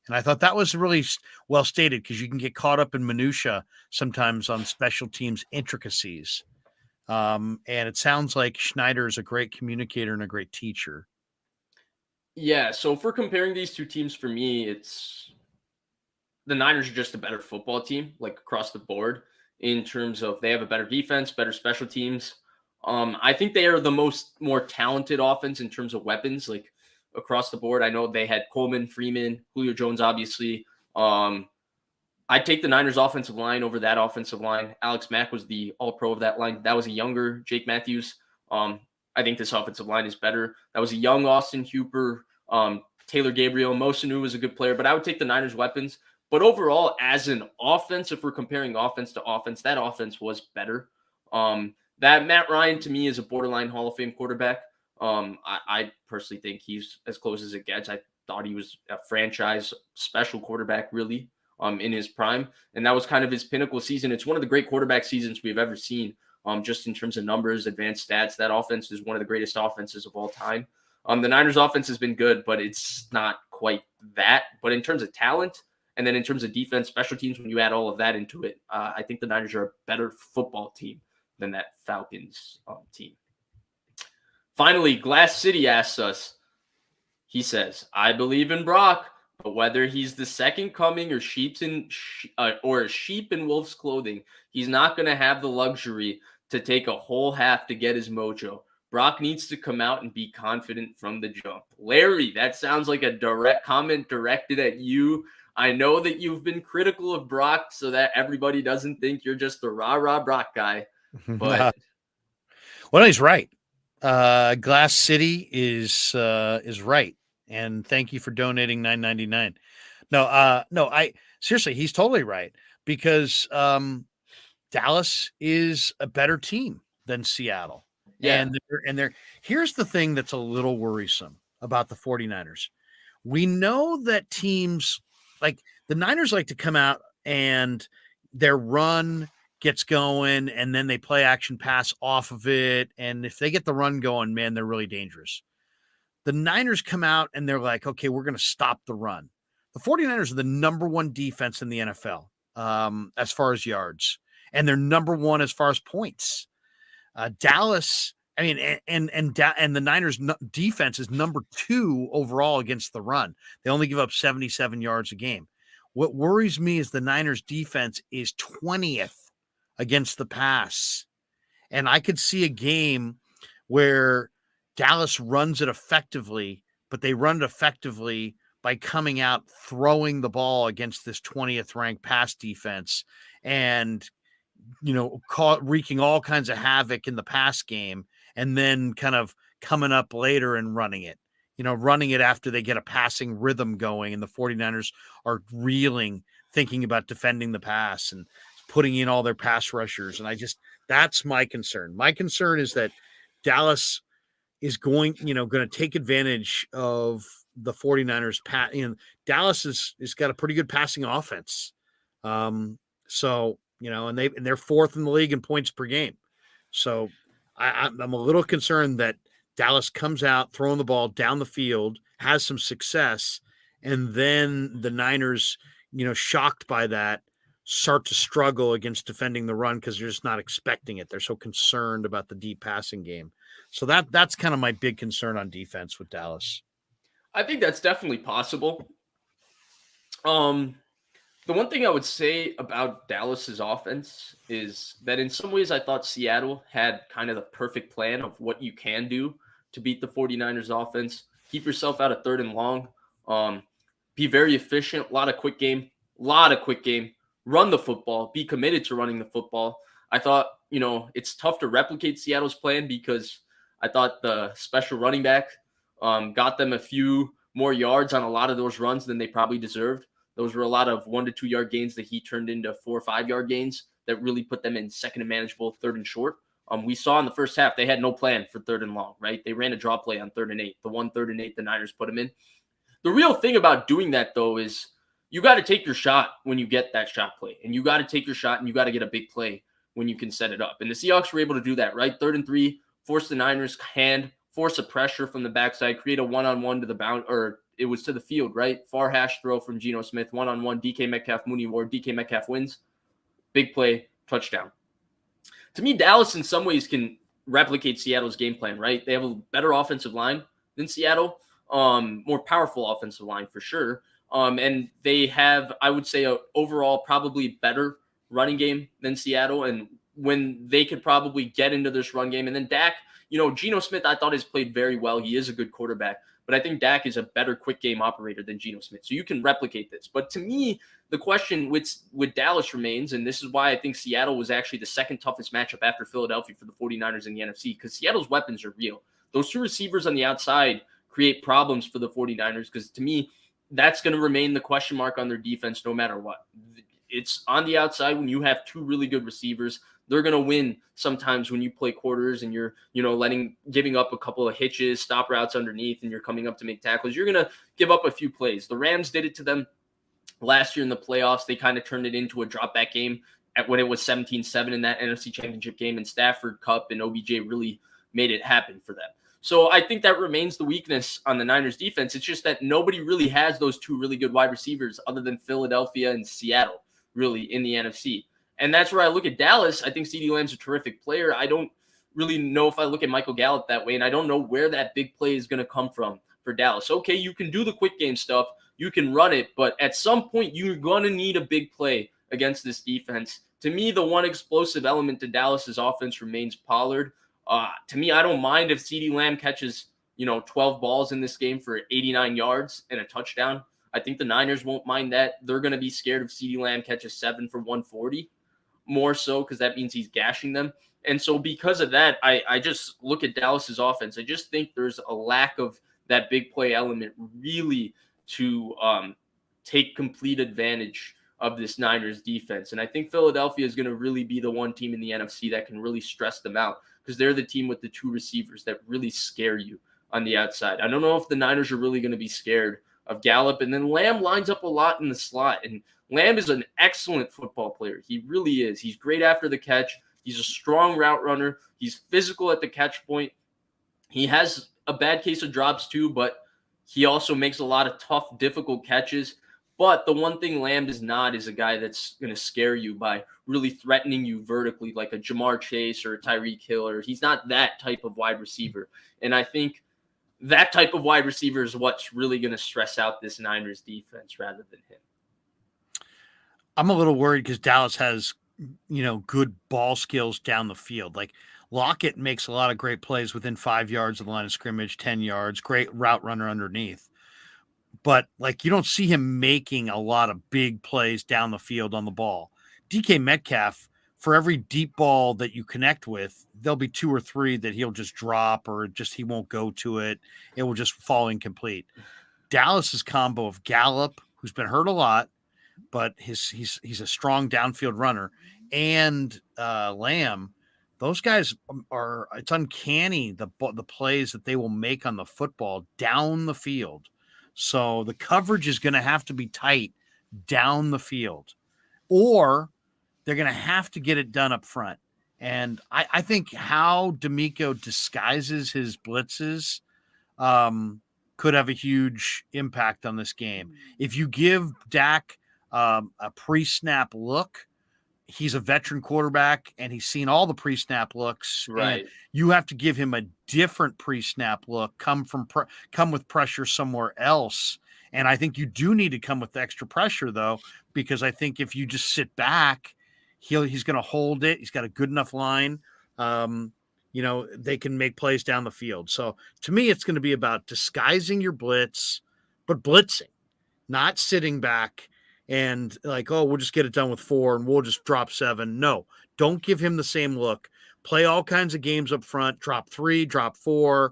And I thought that was really well stated because you can get caught up in minutia sometimes on special teams intricacies. And it sounds like Schneider is a great communicator and a great teacher. Yeah, so if we're comparing these two teams, for me, it's the Niners are just a better football team, like across the board, in terms of they have a better defense, better special teams. I think they are the more talented offense in terms of weapons, like across the board. I know they had Coleman, Freeman, Julio Jones, obviously. I'd take the Niners offensive line over that offensive line. Alex Mack was the all-pro of that line. That was a younger Jake Matthews. I think this offensive line is better. That was a young Austin Hooper, Taylor Gabriel. Mosanu was a good player, but I would take the Niners weapons. But overall, as an offense, if we're comparing offense to offense, that offense was better. That Matt Ryan, to me, is a borderline Hall of Fame quarterback. I personally think he's as close as it gets. I thought he was a franchise special quarterback, really, in his prime. And that was kind of his pinnacle season. It's one of the great quarterback seasons we've ever seen, just in terms of numbers, advanced stats. That offense is one of the greatest offenses of all time. The Niners offense has been good, but it's not quite that. But in terms of talent, and then in terms of defense, special teams, when you add all of that into it, I think the Niners are a better football team than that Falcons team. Finally, Glass City asks us, he says, "I believe in Brock, but whether he's the second coming or a sheep in wolf's clothing, he's not going to have the luxury to take a whole half to get his mojo. Brock needs to come out and be confident from the jump." Larry, that sounds like a direct comment directed at you. I know that you've been critical of Brock so that everybody doesn't think you're just the rah-rah Brock guy, but Well, he's right. Glass City is right. And thank you for donating $9.99. No, I seriously, he's totally right because Dallas is a better team than Seattle. Yeah. And they're here's the thing that's a little worrisome about the 49ers. We know that teams like the Niners like to come out and their run gets going and then they play action pass off of it. And if they get the run going, man, they're really dangerous. The Niners come out and they're like, okay, we're going to stop the run. The 49ers are the number one defense in the NFL as far as yards, and they're number one as far as points. Dallas, I mean, and the Niners defense is number 2 overall against the run. They only give up 77 yards a game. What worries me is the Niners defense is 20th against the pass. And I could see a game where Dallas runs it effectively, but they run it effectively by coming out throwing the ball against this 20th ranked pass defense and wreaking all kinds of havoc in the pass game, and then kind of coming up later and running it after they get a passing rhythm going and the 49ers are reeling, thinking about defending the pass and putting in all their pass rushers. And that's my concern. My concern is that Dallas is going to take advantage of the 49ers. Dallas is got a pretty good passing offense. So, and they're 4th in the league in points per game. So I'm a little concerned that Dallas comes out throwing the ball down the field, has some success, and then the Niners, shocked by that, start to struggle against defending the run because they're just not expecting it. They're so concerned about the deep passing game. So that's kind of my big concern on defense with Dallas. I think that's definitely possible. The one thing I would say about Dallas's offense is that in some ways I thought Seattle had kind of the perfect plan of what you can do to beat the 49ers offense. Keep yourself out of 3rd and long. Be very efficient, a lot of quick game, run the football, be committed to running the football. I thought, it's tough to replicate Seattle's plan because I thought the special running back got them a few more yards on a lot of those runs than they probably deserved. Those were a lot of 1 to 2 yard gains that he turned into 4 or 5 yard gains that really put them in second and manageable, 3rd and short. We saw in the first half, they had no plan for 3rd and long, right? They ran a draw play on 3rd and 8, the 1 3rd and 8 the Niners put them in. The real thing about doing that, though, is you got to take your shot when you get that shot play. And you got to take your shot and you got to get a big play when you can set it up. And the Seahawks were able to do that, right? 3rd and 3, force the Niners' hand, force a pressure from the backside, create a one-on-one to the bound, or it was to the field, right? Far hash throw from Geno Smith, one-on-one, DK Metcalf, Mooney Ward, DK Metcalf wins. Big play, touchdown. To me, Dallas in some ways can replicate Seattle's game plan, right? They have a better offensive line than Seattle, more powerful offensive line for sure. And they have, I would say, a overall probably better running game than Seattle. And when they could probably get into this run game, and then Dak, Geno Smith, I thought has played very well. He is a good quarterback, but I think Dak is a better quick game operator than Geno Smith. So you can replicate this. But to me, the question with Dallas remains, and this is why I think Seattle was actually the second toughest matchup after Philadelphia for the 49ers in the NFC, because Seattle's weapons are real. Those 2 receivers on the outside create problems for the 49ers, because to me, that's going to remain the question mark on their defense no matter what. It's on the outside when you have 2 really good receivers. They're going to win sometimes when you play quarters and you're, giving up a couple of hitches, stop routes underneath, and you're coming up to make tackles. You're going to give up a few plays. The Rams did it to them last year in the playoffs. They kind of turned it into a drop back game when it was 17-7 in that NFC Championship game, and Stafford, Kupp, and OBJ really made it happen for them. So I think that remains the weakness on the Niners defense. It's just that nobody really has those 2 really good wide receivers other than Philadelphia and Seattle, really, in the NFC. And that's where I look at Dallas. I think CeeDee Lamb's a terrific player. I don't really know if I look at Michael Gallup that way, and I don't know where that big play is going to come from for Dallas. Okay, you can do the quick game stuff. You can run it, but at some point, you're going to need a big play against this defense. To me, the one explosive element to Dallas's offense remains Pollard. To me, I don't mind if CeeDee Lamb catches, 12 balls in this game for 89 yards and a touchdown. I think the Niners won't mind that. They're going to be scared if CeeDee Lamb catches 7 for 140. More so because that means he's gashing them. And so because of that, I just look at Dallas's offense. I just think there's a lack of that big play element really to take complete advantage of this Niners defense. And I think Philadelphia is going to really be the one team in the NFC that can really stress them out because they're the team with the two receivers that really scare you on the outside. I don't know if the Niners are really going to be scared of Gallup. And then Lamb lines up a lot in the slot. And Lamb is an excellent football player. He really is. He's great after the catch. He's a strong route runner. He's physical at the catch point. He has a bad case of drops too, but he also makes a lot of tough, difficult catches. But the one thing Lamb is not is a guy that's going to scare you by really threatening you vertically like a Jamar Chase or a Tyreek Hill. Or he's not that type of wide receiver. And I think that type of wide receiver is what's really going to stress out this Niners defense rather than him. I'm a little worried because Dallas has, good ball skills down the field. Like Lockett makes a lot of great plays within 5 yards of the line of scrimmage, 10 yards, great route runner underneath. But you don't see him making a lot of big plays down the field on the ball. DK Metcalf, for every deep ball that you connect with, there'll be 2 or 3 that he'll just drop or he won't go to it. It will just fall incomplete. Dallas's combo of Gallup, who's been hurt a lot, but he's a strong downfield runner, and Lamb, those guys it's uncanny the plays that they will make on the football down the field. So the coverage is going to have to be tight down the field, or they're going to have to get it done up front. And I think how D'Amico disguises his blitzes could have a huge impact on this game. If you give Dak a pre-snap look, he's a veteran quarterback and he's seen all the pre-snap looks. Right. And you have to give him a different pre-snap look, come with pressure somewhere else. And I think you do need to come with extra pressure though, because I think if you just sit back, he's going to hold it. He's got a good enough line. They can make plays down the field. So to me, it's going to be about disguising your blitz, but blitzing, not sitting back and we'll just get it done with 4 and we'll just drop 7. No, don't give him the same look. Play all kinds of games up front, drop 3, drop 4,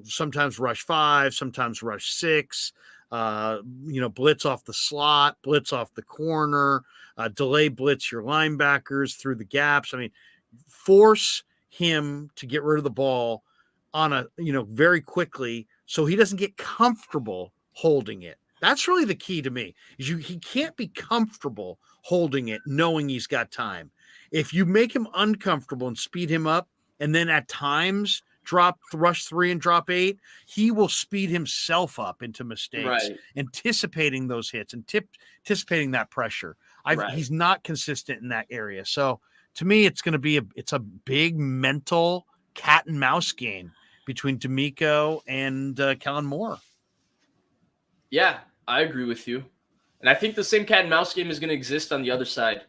sometimes rush 5, sometimes rush 6, blitz off the slot, blitz off the corner, delay blitz your linebackers through the gaps. I mean, force him to get rid of the ball on very quickly so he doesn't get comfortable holding it. That's really the key to me. He can't be comfortable holding it, knowing he's got time. If you make him uncomfortable and speed him up, and then at times rush 3 and drop 8, he will speed himself up into mistakes, right, anticipating those hits, anticipating that pressure. Right. He's not consistent in that area. So to me, it's going to be a big mental cat and mouse game between D'Amico and Kellen Moore. Yeah, I agree with you. And I think the same cat and mouse game is going to exist on the other side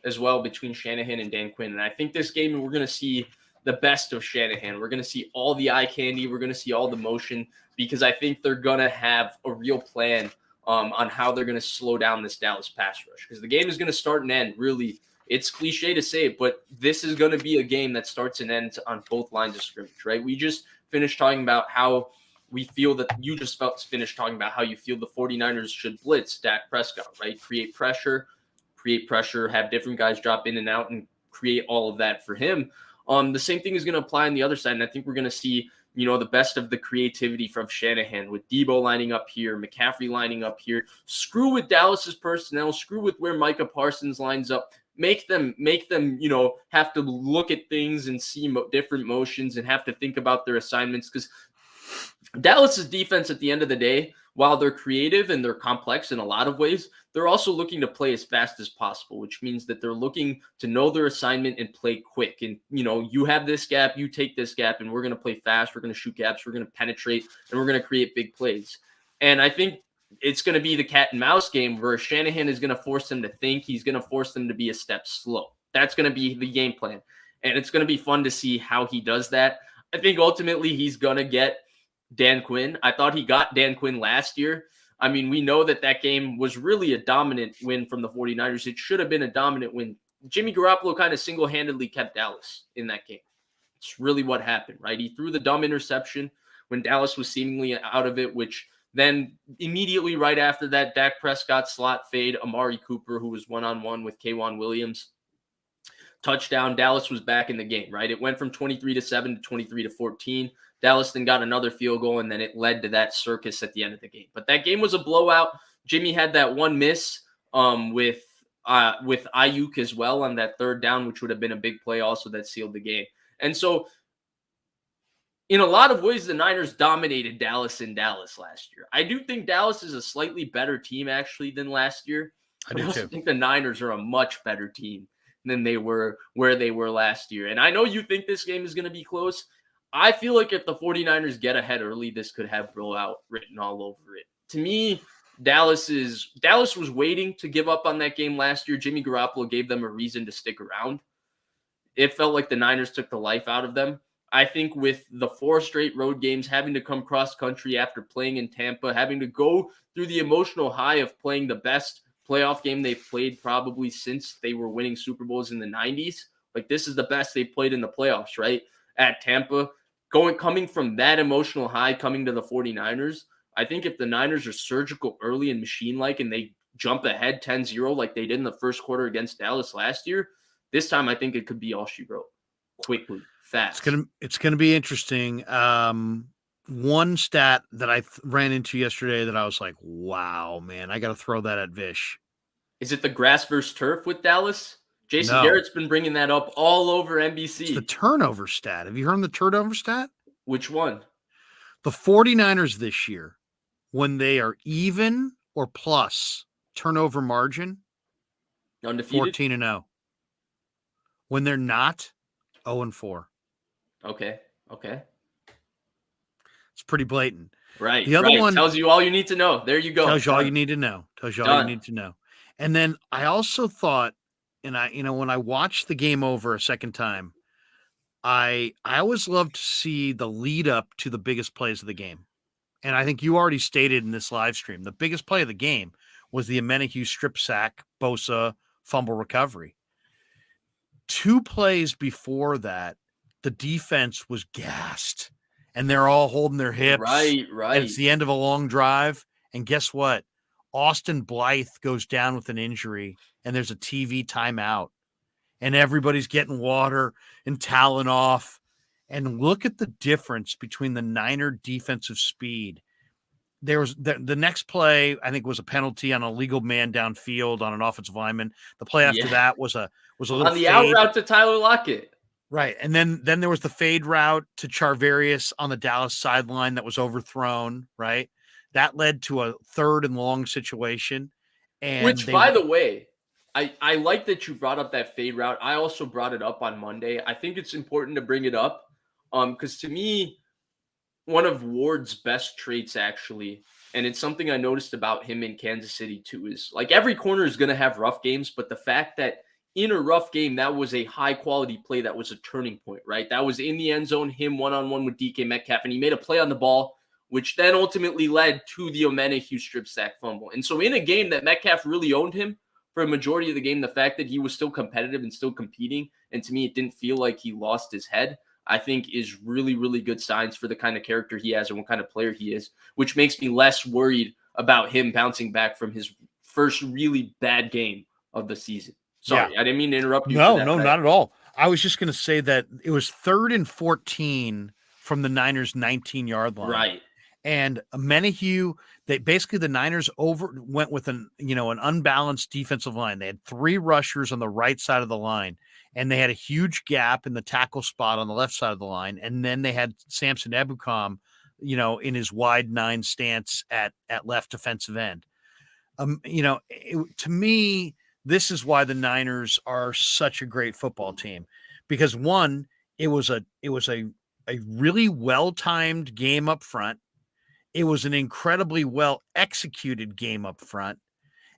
as well between Shanahan and Dan Quinn. And I think this game we're going to see the best of Shanahan. We're going to see all the eye candy. We're going to see all the motion because I think they're going to have a real plan on how they're going to slow down this Dallas pass rush. Because the game is going to start and end, really. It's cliche to say it, but this is going to be a game that starts and ends on both lines of scrimmage, right? We just finished talking about how we feel that you just finished talking about how you feel the 49ers should blitz Dak Prescott, right? Create pressure, have different guys drop in and out and create all of that for him. The same thing is going to apply on the other side. And I think we're going to see, the best of the creativity from Shanahan with Debo lining up here, McCaffrey lining up here, screw with Dallas's personnel, screw with where Micah Parsons lines up, make them, have to look at things and see different motions and have to think about their assignments. Because Dallas's defense at the end of the day, while they're creative and they're complex in a lot of ways, they're also looking to play as fast as possible, which means that they're looking to know their assignment and play quick. And, you have this gap, you take this gap, and we're going to play fast. We're going to shoot gaps. We're going to penetrate, and we're going to create big plays. And I think it's going to be the cat and mouse game where Shanahan is going to force them to think. He's going to force them to be a step slow. That's going to be the game plan. And it's going to be fun to see how he does that. I think ultimately he's going to get Dan Quinn. I thought he got Dan Quinn last year. I mean, we know that game was really a dominant win from the 49ers. It should have been a dominant win Jimmy Garoppolo kind of single-handedly kept Dallas in that game. It's really what happened, right? He threw the dumb interception when Dallas was seemingly out of it, which then immediately right after that, Dak Prescott slot fade, Amari Cooper, who was one-on-one with K'Wan Williams, touchdown. Dallas was back in the game, right? It went from 23-7 to 23-14. Dallas then got another field goal, and then it led to that circus at the end of the game. But that game was a blowout. Jimmy had that one miss with Ayuk as well on that third down, which would have been a big play also that sealed the game. And so in a lot of ways, the Niners dominated Dallas in Dallas last year. I do think Dallas is a slightly better team actually than last year. I also think the Niners are a much better team than they were where they were last year. And I know you think this game is going to be close. I feel like if the 49ers get ahead early, this could have blowout written all over it. To me, Dallas was waiting to give up on that game last year. Jimmy Garoppolo gave them a reason to stick around. It felt like the Niners took the life out of them. I think with the 4 straight road games, having to come cross country after playing in Tampa, having to go through the emotional high of playing the best playoff game they've played probably since they were winning Super Bowls in the 90s. Like, this is the best they've played in the playoffs, right? At Tampa, coming from that emotional high, coming to the 49ers, I think if the Niners are surgical early and machine-like and they jump ahead 10-0 like they did in the first quarter against Dallas last year, this time I think it could be all she wrote. Quickly, fast. It's gonna be interesting. One stat that I ran into yesterday that I was like, wow, man, I got to throw that at Vish. Is it the grass versus turf with Dallas? Jason Garrett's been bringing that up all over NBC. It's the turnover stat. Have you heard the turnover stat? Which one? The 49ers this year, when they are even or plus turnover margin, undefeated, 14-0. When they're not, 0-4. Okay. It's pretty blatant. Right. The other one tells you all you need to know. There you go. Tells you all you need to know. And then I also thought, and when I watched the game over a second time, I always love to see the lead up to the biggest plays of the game. And I think you already stated in this live stream, the biggest play of the game was the Amenahue strip sack, Bosa fumble recovery. 2 plays before that, the defense was gassed. And they're all holding their hips. Right. And it's the end of a long drive. And guess what? Austin Blythe goes down with an injury, and there's a TV timeout. And everybody's getting water and toweling off. And look at the difference between the Niner defensive speed. There was the next play, I think, was a penalty on a legal man downfield on an offensive lineman. The play after that was a little on the out route to Tyler Lockett. Right. And then there was the fade route to Charvarius on the Dallas sideline that was overthrown, right? That led to a 3rd and long situation. Which, by the way, I like that you brought up that fade route. I also brought it up on Monday. I think it's important to bring it up because to me, one of Ward's best traits actually, and it's something I noticed about him in Kansas City too, is like every corner is going to have rough games, but the fact that in a rough game, that was a high-quality play that was a turning point, right? That was in the end zone, him one-on-one with DK Metcalf, and he made a play on the ball, which then ultimately led to the Amenahue strip sack fumble. And so in a game that Metcalf really owned him for a majority of the game, the fact that he was still competitive and still competing, and to me it didn't feel like he lost his head, I think is really, really good signs for the kind of character he has and what kind of player he is, which makes me less worried about him bouncing back from his first really bad game of the season. Sorry, I didn't mean to interrupt you. No, not at all. I was just going to say that it was 3rd and 14 from the Niners' 19-yard line. Right. And Amenahue, the Niners went with an unbalanced defensive line. They had 3 rushers on the right side of the line, and they had a huge gap in the tackle spot on the left side of the line. And then they had Samson Ebukam, in his wide 9 stance at left defensive end. To me, this is why the Niners are such a great football team, because one, it was a really well-timed game up front. It was an incredibly well-executed game up front.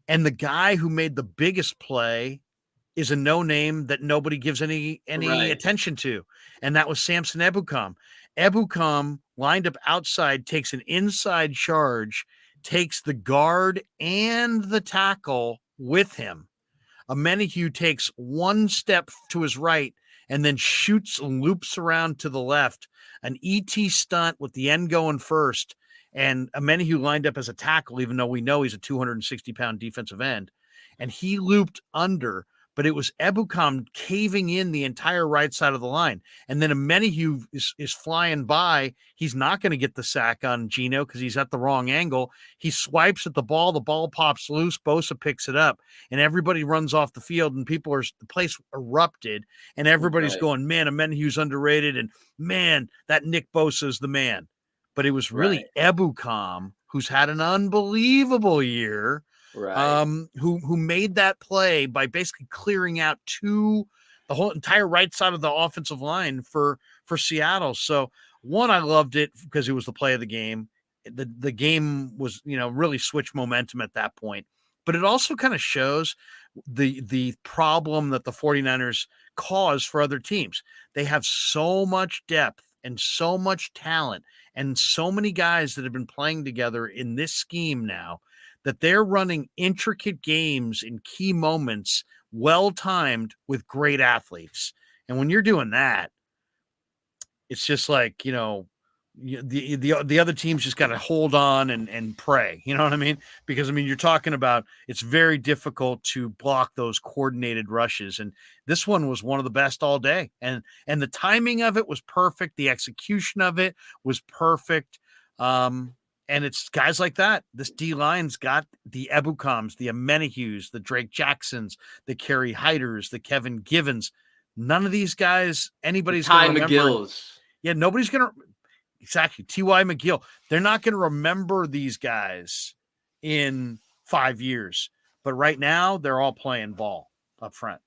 And the guy who made the biggest play is a no-name that nobody gives any attention to. And that was Samson Ebukam. Ebukam lined up outside, takes an inside charge, takes the guard and the tackle with him. Amenahue takes one step to his right and then shoots and loops around to the left, an ET stunt with the end going first. And Amenahue lined up as a tackle, even though we know he's a 260-pound defensive end. And he looped under, but it was Ebukam caving in the entire right side of the line. And then Amenahue is flying by. He's not going to get the sack on Geno because he's at the wrong angle. He swipes at the ball pops loose, Bosa picks it up, and everybody runs off the field, and the place erupted, and everybody's going, man, Amenahue's underrated, and man, that Nick Bosa is the man. But it was really Ebukam, who's had an unbelievable year, who made that play by basically clearing out the whole entire right side of the offensive line for Seattle. So one, I loved it because it was the play of the game. The game was, really switched momentum at that point, but it also kind of shows the problem that the 49ers cause for other teams. They have so much depth and so much talent and so many guys that have been playing together in this scheme now that they're running intricate games in key moments, well-timed with great athletes. And when you're doing that, it's just like, the other teams just got to hold on and pray. You know what I mean? Because, you're talking about it's very difficult to block those coordinated rushes. And this one was one of the best all day. And the timing of it was perfect. The execution of it was perfect. And it's guys like that. This D-line's got the Ebukams, the Amenahues, the Drake Jacksons, the Kerry Hyders, the Kevin Givens. None of these guys, anybody's going to remember. McGills. Yeah, nobody's going to. Exactly. T.Y. McGill. They're not going to remember these guys in 5 years. But right now, they're all playing ball up front.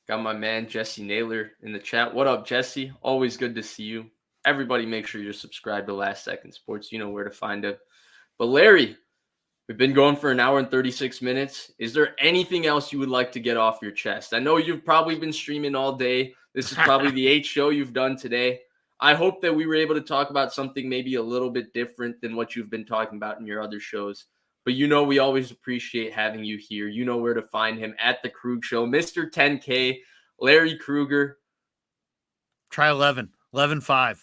Got my man, Jesse Naylor, in the chat. What up, Jesse? Always good to see you. Everybody make sure you're subscribed to Last Second Sports. You know where to find it. But Larry, we've been going for an hour and 36 minutes. Is there anything else you would like to get off your chest? I know you've probably been streaming all day. This is probably the 8th show you've done today. I hope that we were able to talk about something maybe a little bit different than what you've been talking about in your other shows. But we always appreciate having you here. You know where to find him at the Krug Show. Mr. 10K, Larry Krueger. Try 11.5.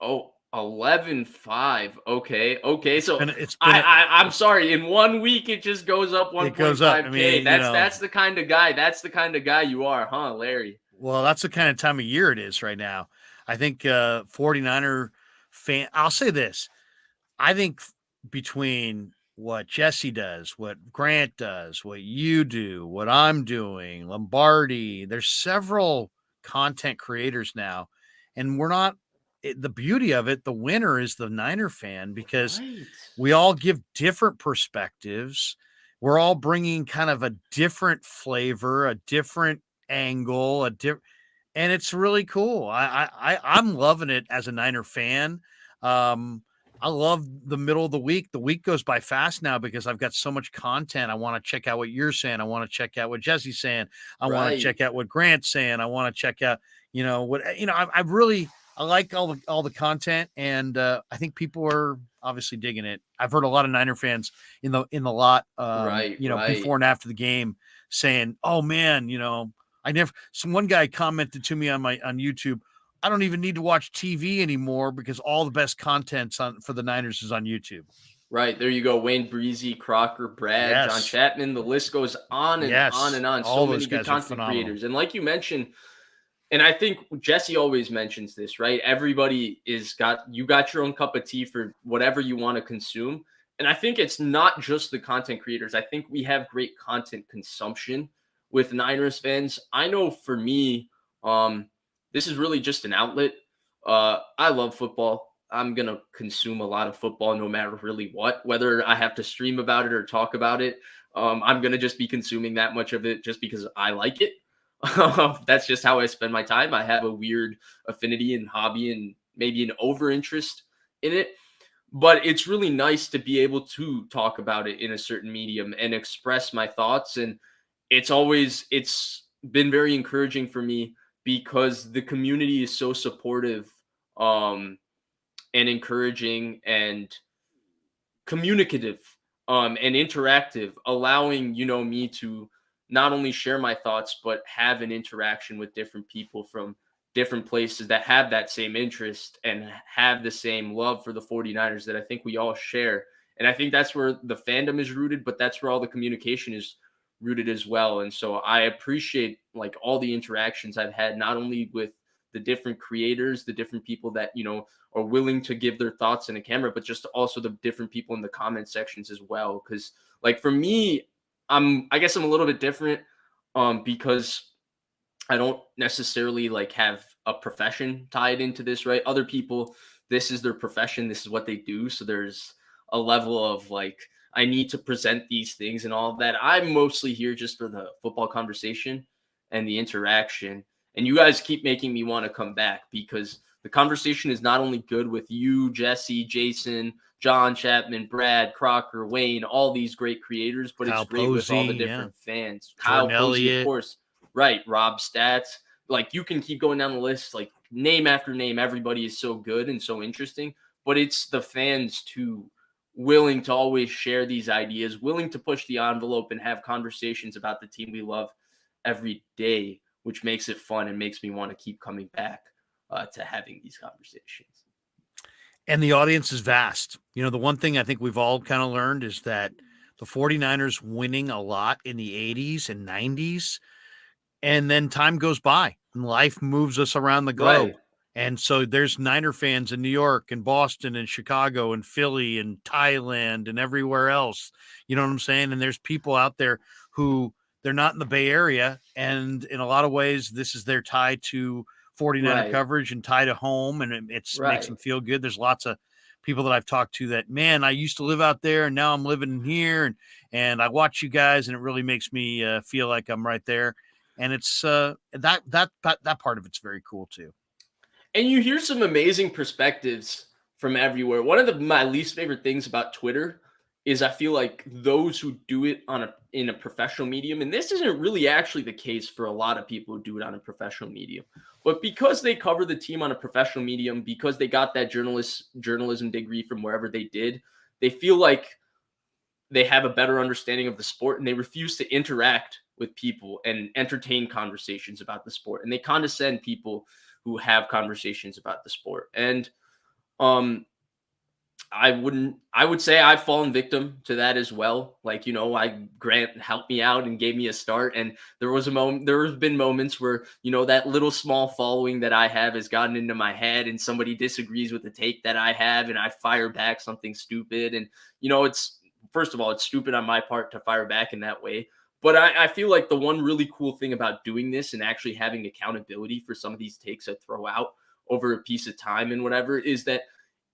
Oh, 11.5. Okay. So I'm sorry. In 1 week, it just goes up 1.5K. That's the kind of guy. That's the kind of guy you are, huh, Larry? Well, that's the kind of time of year it is right now. I think 49er fan. I'll say this. I think between what Jesse does, what Grant does, what you do, what I'm doing, Lombardi, there's several content creators now, and we're not. The beauty of it, the winner is the Niner fan because we all give different perspectives. We're all bringing kind of a different flavor, a different angle, and it's really cool. I'm loving it as a Niner fan. I love the middle of the week. The week goes by fast now because I've got so much content. I want to check out what you're saying. I want to check out what Jesse's saying. I want to check out what Grant's saying. I want to check out, I like all the content, and I think people are obviously digging it. I've heard a lot of Niner fans in the lot, before and after the game saying, "Oh man, one guy commented to me on YouTube, I don't even need to watch TV anymore because all the best content for the Niners is on YouTube." Right. There you go. Wayne Breezy, Crocker, Brad, John Chapman. The list goes on and on and on. So many good content creators. And like you mentioned, and I think Jesse always mentions this, right? Everybody you got your own cup of tea for whatever you want to consume. And I think it's not just the content creators. I think we have great content consumption with Niners fans. I know for me, this is really just an outlet. I love football. I'm going to consume a lot of football no matter really what, whether I have to stream about it or talk about it. I'm going to just be consuming that much of it just because I like it. That's just how I spend my time. I have a weird affinity and hobby and maybe an over interest in it. But it's really nice to be able to talk about it in a certain medium and express my thoughts. And it's been very encouraging for me because the community is so supportive and encouraging and communicative and interactive, allowing, me to not only share my thoughts, but have an interaction with different people from different places that have that same interest and have the same love for the 49ers that I think we all share. And I think that's where the fandom is rooted, but that's where all the communication is rooted as well. And so I appreciate like all the interactions I've had, not only with the different creators, the different people that, are willing to give their thoughts in a camera, but just also the different people in the comment sections as well. Cause like for me, I guess I'm a little bit different because I don't necessarily like have a profession tied into this, right? Other people, this is their profession, this is what they do. So there's a level of like, I need to present these things and all of that. I'm mostly here just for the football conversation and the interaction. And you guys keep making me want to come back because the conversation is not only good with you, Jesse, Jason, John Chapman, Brad, Crocker, Wayne, all these great creators, but Kyle it's great with all the Posey, different fans. Jordan Kyle Posey, of Elliott. course. Right. Rob Stats. Like you can keep going down the list, like name after name. Everybody is so good and so interesting, but it's the fans too, willing to always share these ideas, willing to push the envelope and have conversations about the team we love every day, which makes it fun and makes me want to keep coming back to having these conversations. And the audience is vast. The one thing I think we've all kind of learned is that the 49ers winning a lot in the 80s and 90s, and then time goes by and life moves us around the globe. Right. And so there's Niner fans in New York and Boston and Chicago and Philly and Thailand and everywhere else. You know what I'm saying? And there's people out there who they're not in the Bay Area. And in a lot of ways, this is their tie to 49er coverage and tie to home. And it makes them feel good. There's lots of people that I've talked to that, man, I used to live out there and now I'm living here. And I watch you guys and it really makes me feel like I'm right there. And it's that part of it's very cool too. And you hear some amazing perspectives from everywhere. One of my least favorite things about Twitter is I feel like those who do it in a professional medium, and this isn't really actually the case for a lot of people who do it on a professional medium, but because they cover the team on a professional medium, because they got that journalism degree from wherever they did, they feel like they have a better understanding of the sport and they refuse to interact with people and entertain conversations about the sport. And they condescend people who have conversations about the sport. And I would say I've fallen victim to that as well. Like, Grant helped me out and gave me a start. And there have been moments where, that little small following that I have has gotten into my head and somebody disagrees with the take that I have and I fire back something stupid. And, first of all, it's stupid on my part to fire back in that way. But I feel like the one really cool thing about doing this and actually having accountability for some of these takes I throw out over a piece of time and whatever is that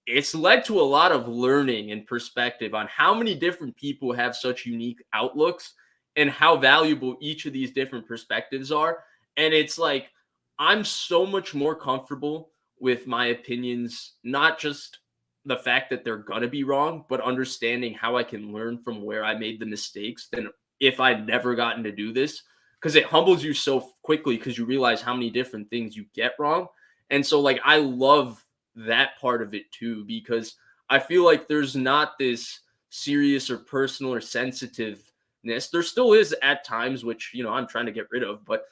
it's led to a lot of learning and perspective on how many different people have such unique outlooks and how valuable each of these different perspectives are. And it's like, I'm so much more comfortable with my opinions, not just the fact that they're going to be wrong, but understanding how I can learn from where I made the mistakes than if I'd never gotten to do this, because it humbles you so quickly because you realize how many different things you get wrong. And so like, I love that part of it too, because I feel like there's not this serious or personal or sensitiveness. There still is at times, which, I'm trying to get rid of, but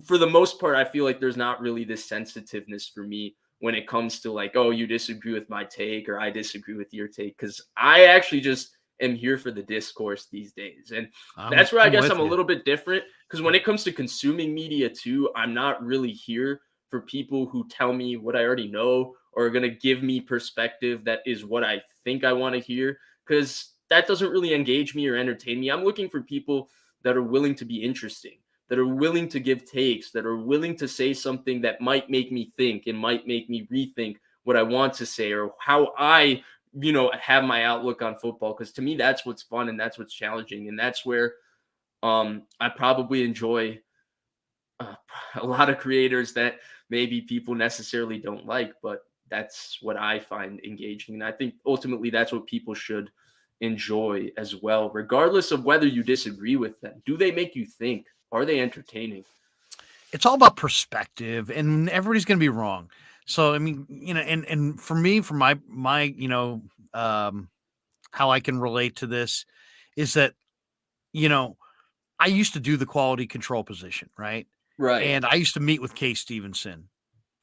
for the most part, I feel like there's not really this sensitiveness for me when it comes to like, oh, you disagree with my take or I disagree with your take. Cause I actually just am here for the discourse these days. And that's where I guess I'm a little bit different. Cause when it comes to consuming media too, I'm not really here for people who tell me what I already know or are going to give me perspective that is what I think I want to hear. Cause that doesn't really engage me or entertain me. I'm looking for people that are willing to be interesting, that are willing to give takes, that are willing to say something that might make me think and might make me rethink what I want to say or how I, have my outlook on football. Because to me, that's what's fun and that's what's challenging. And that's where I probably enjoy a lot of creators that maybe people necessarily don't like, but that's what I find engaging. And I think ultimately that's what people should enjoy as well, regardless of whether you disagree with them. Do they make you think? Are they entertaining? It's all about perspective, and everybody's going to be wrong. So, I mean, and for me, for my, how I can relate to this is that, I used to do the quality control position, right? Right. And I used to meet with Kay Stevenson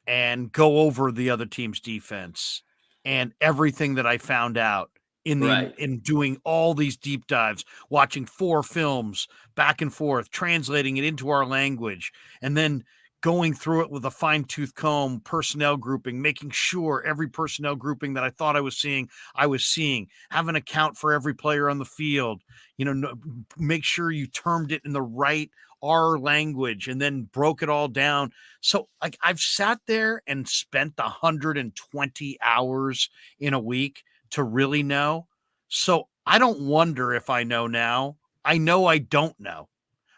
and go over the other team's defense and everything that I found out Right. in doing all these deep dives, watching 4 films back and forth, translating it into our language, and then going through it with a fine-tooth comb, personnel grouping, making sure every personnel grouping that I thought I was seeing, have an account for every player on the field, make sure you termed it in the right our language and then broke it all down. So like I've sat there and spent 120 hours in a week to really know. So I don't wonder if I know now. I know I don't know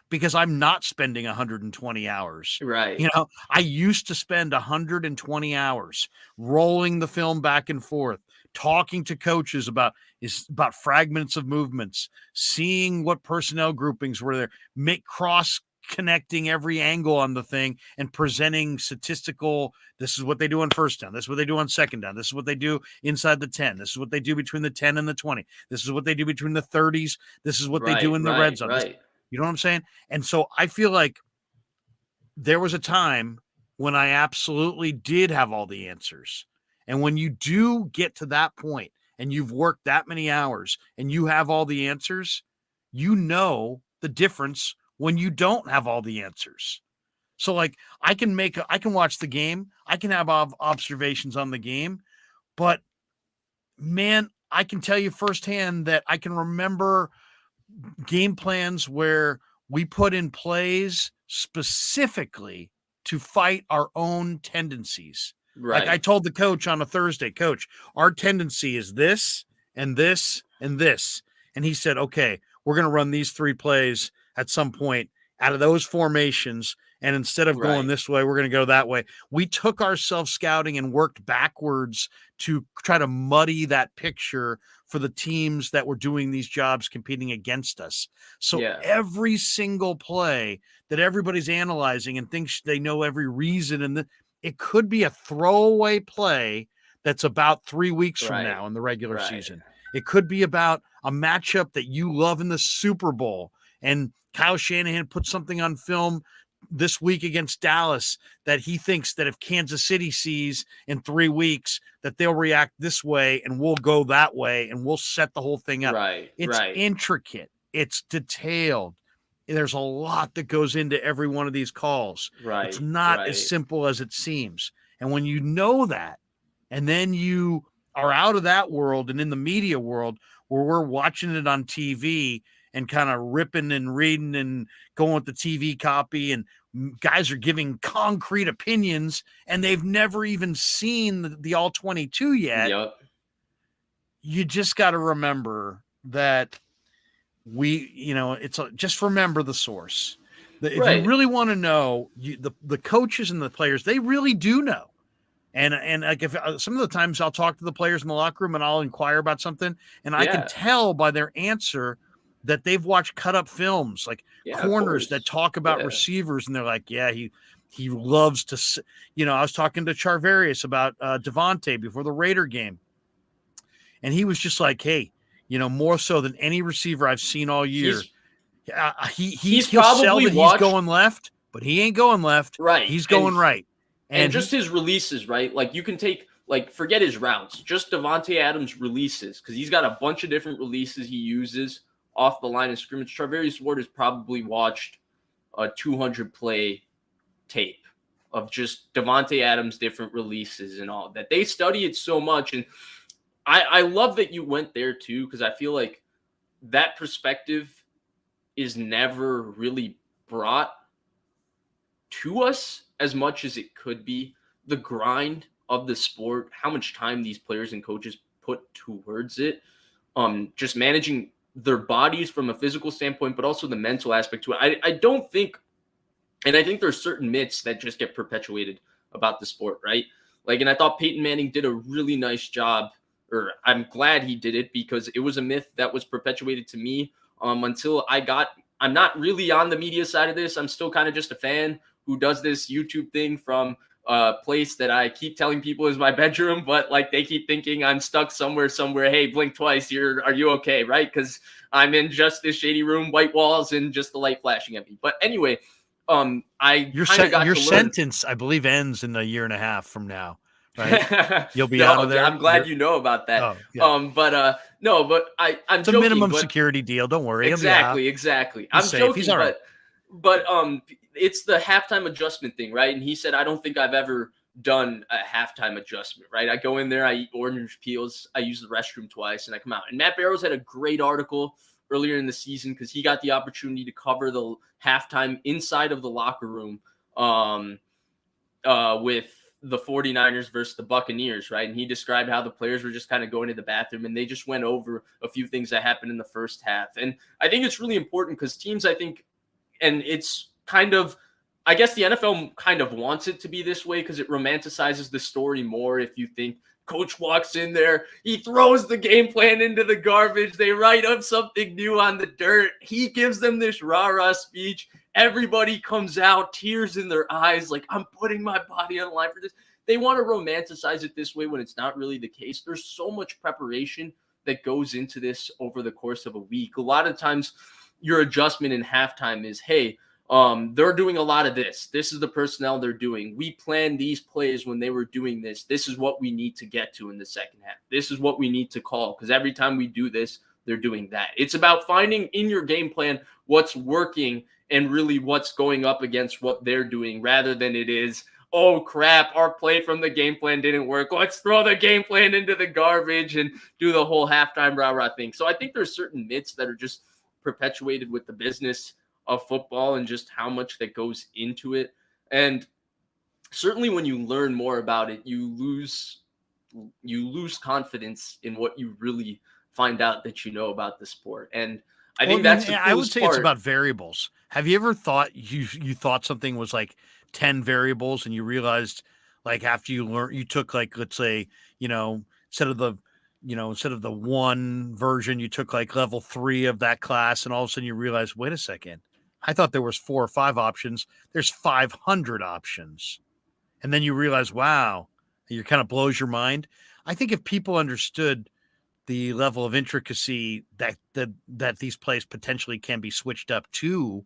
because I'm not spending 120 hours. Right. I used to spend 120 hours rolling the film back and forth, talking to coaches about fragments of movements, seeing what personnel groupings were there, make cross connecting every angle on the thing and presenting statistical. This is what they do on first down. This is what they do on second down. This is what they do inside the 10. This is what they do between the 10 and the 20. This is what they do between the 30s. This is what they do in the red zone. Right. You know what I'm saying? And so I feel like there was a time when I absolutely did have all the answers. And when you do get to that point and you've worked that many hours and you have all the answers, you know the difference when you don't have all the answers. So like I can watch the game. I can have observations on the game, but man, I can tell you firsthand that I can remember game plans where we put in plays specifically to fight our own tendencies. Right. Like I told the coach on a Thursday, coach, our tendency is this and this and this. And he said, okay, we're going to run these 3 plays at some point out of those formations. And instead of going this way, we're going to go that way. We took ourselves scouting and worked backwards to try to muddy that picture for the teams that were doing these jobs competing against us. So every single play that everybody's analyzing and thinks they know every reason, and it could be a throwaway play that's about 3 weeks from now in the regular season. It could be about a matchup that you love in the Super Bowl, and Kyle Shanahan put something on film this week against Dallas that he thinks that if Kansas City sees in 3 weeks that they'll react this way and we'll go that way and we'll set the whole thing up. It's intricate. It's detailed. There's a lot that goes into every one of these calls. It's not as simple as it seems. And when you know that, and then you are out of that world and in the media world where we're watching it on TV and kind of ripping and reading and going with the TV copy, and guys are giving concrete opinions and they've never even seen the all 22 yet. You just got to remember that just remember the source. If you really want to know, the coaches and the players, they really do know. And like if some of the times I'll talk to the players in the locker room and I'll inquire about something, and I can tell by their answer that they've watched cut up films, like corners that talk about receivers, and they're like, he loves to. I was talking to Charvarius about Devontae before the Raider game, and he was just like, hey, more so than any receiver I've seen all year, he'll sell that he's going left, but he ain't going left. He's going right. And just his releases, right? Like you can take, forget his routes, just Davante Adams' releases, because he's got a bunch of different releases he uses off the line of scrimmage. Charvarius Ward has probably watched a 200 play tape of just Davante Adams' different releases and all that. They study it so much. And I love that you went there too, because I feel like that perspective is never really brought to us as much as it could be. The grind of the sport, how much time these players and coaches put towards it, just managing their bodies from a physical standpoint, but also the mental aspect to it. I don't think, and I think there's certain myths that just get perpetuated about the sport, right? And I thought Peyton Manning did a really nice job, or I'm glad he did it, because it was a myth that was perpetuated to me until I'm not really on the media side of this. I'm still kind of just a fan who does this YouTube thing from place that I keep telling people is my bedroom, but like they keep thinking I'm stuck somewhere. Hey, blink twice. Are you okay? Right? Because I'm in just this shady room, white walls, and just the light flashing at me. But anyway, I kind of got your to learn. sentence, I believe, ends in a year and a half from now, right? You'll be No, out of there. I'm glad you know about that. Oh, yeah. No, but I'm It's a joking. minimum But security deal. Don't worry. exactly. He's I'm safe. He's joking, all right. but it's the halftime adjustment thing, right? And he said, I don't think I've ever done a halftime adjustment, right? I go in there, I eat orange peels, I use the restroom twice, and I come out. And Matt Barrows had a great article earlier in the season because he got the opportunity to cover the halftime inside of the locker room with the 49ers versus the Buccaneers, right? And he described how the players were just kind of going to the bathroom and they just went over a few things that happened in the first half. And I think it's really important because teams, I think, and it's kind of, I guess the NFL kind of wants it to be this way because it romanticizes the story more. If you think coach walks in there, he throws the game plan into the garbage, they write up something new on the dirt, he gives them this rah-rah speech, everybody comes out, tears in their eyes, like, I'm putting my body on the line for this. They want to romanticize it this way when it's not really the case. There's so much preparation that goes into this over the course of a week. A lot of times your adjustment in halftime is, hey, they're doing a lot of this. This is the personnel they're doing. We planned these plays when they were doing this. This is what we need to get to in the second half. This is what we need to call because every time we do this, they're doing that. It's about finding in your game plan what's working and really what's going up against what they're doing rather than it is, oh crap, our play from the game plan didn't work. Let's throw the game plan into the garbage and do the whole halftime rah-rah thing. So I think there's certain myths that are just perpetuated with the business of football and just how much that goes into it. And certainly when you learn more about it, you lose confidence in what you really find out that you know about the sport. And I think that's the coolest I would say part. It's about variables. Have you ever thought you thought something was like 10 variables and you realized like after you learn, you took like, let's say, instead of the one version, you took like level 3 of that class and all of a sudden you realize, wait a second, I thought there was 4 or 5 options. There's 500 options. And then you realize, wow, it kind of blows your mind. I think if people understood the level of intricacy that these plays potentially can be switched up to,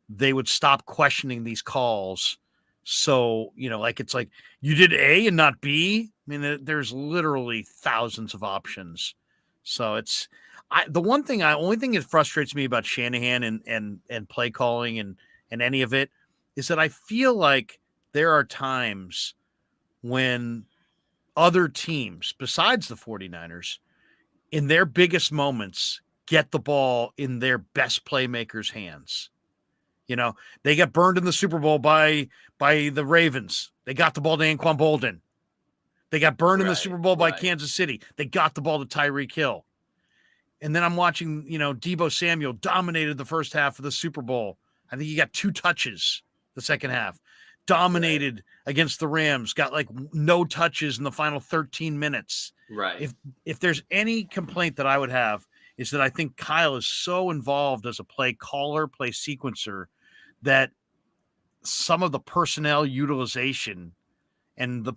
they would stop questioning these calls. So, like it's like you did A and not B. I mean, there's literally thousands of options. So the only thing that frustrates me about Shanahan and play calling and any of it is that I feel like there are times when other teams besides the 49ers in their biggest moments get the ball in their best playmakers' hands. They got burned in the Super Bowl by the Ravens. They got the ball to Anquan Bolden. They got burned in the Super Bowl by Kansas City. They got the ball to Tyreek Hill. And then I'm watching, Deebo Samuel dominated the first half of the Super Bowl. I think he got 2 touches the second half. Dominated against the Rams, got like no touches in the final 13 minutes. Right. If there's any complaint that I would have is that I think Kyle is so involved as a play caller, play sequencer, that some of the personnel utilization and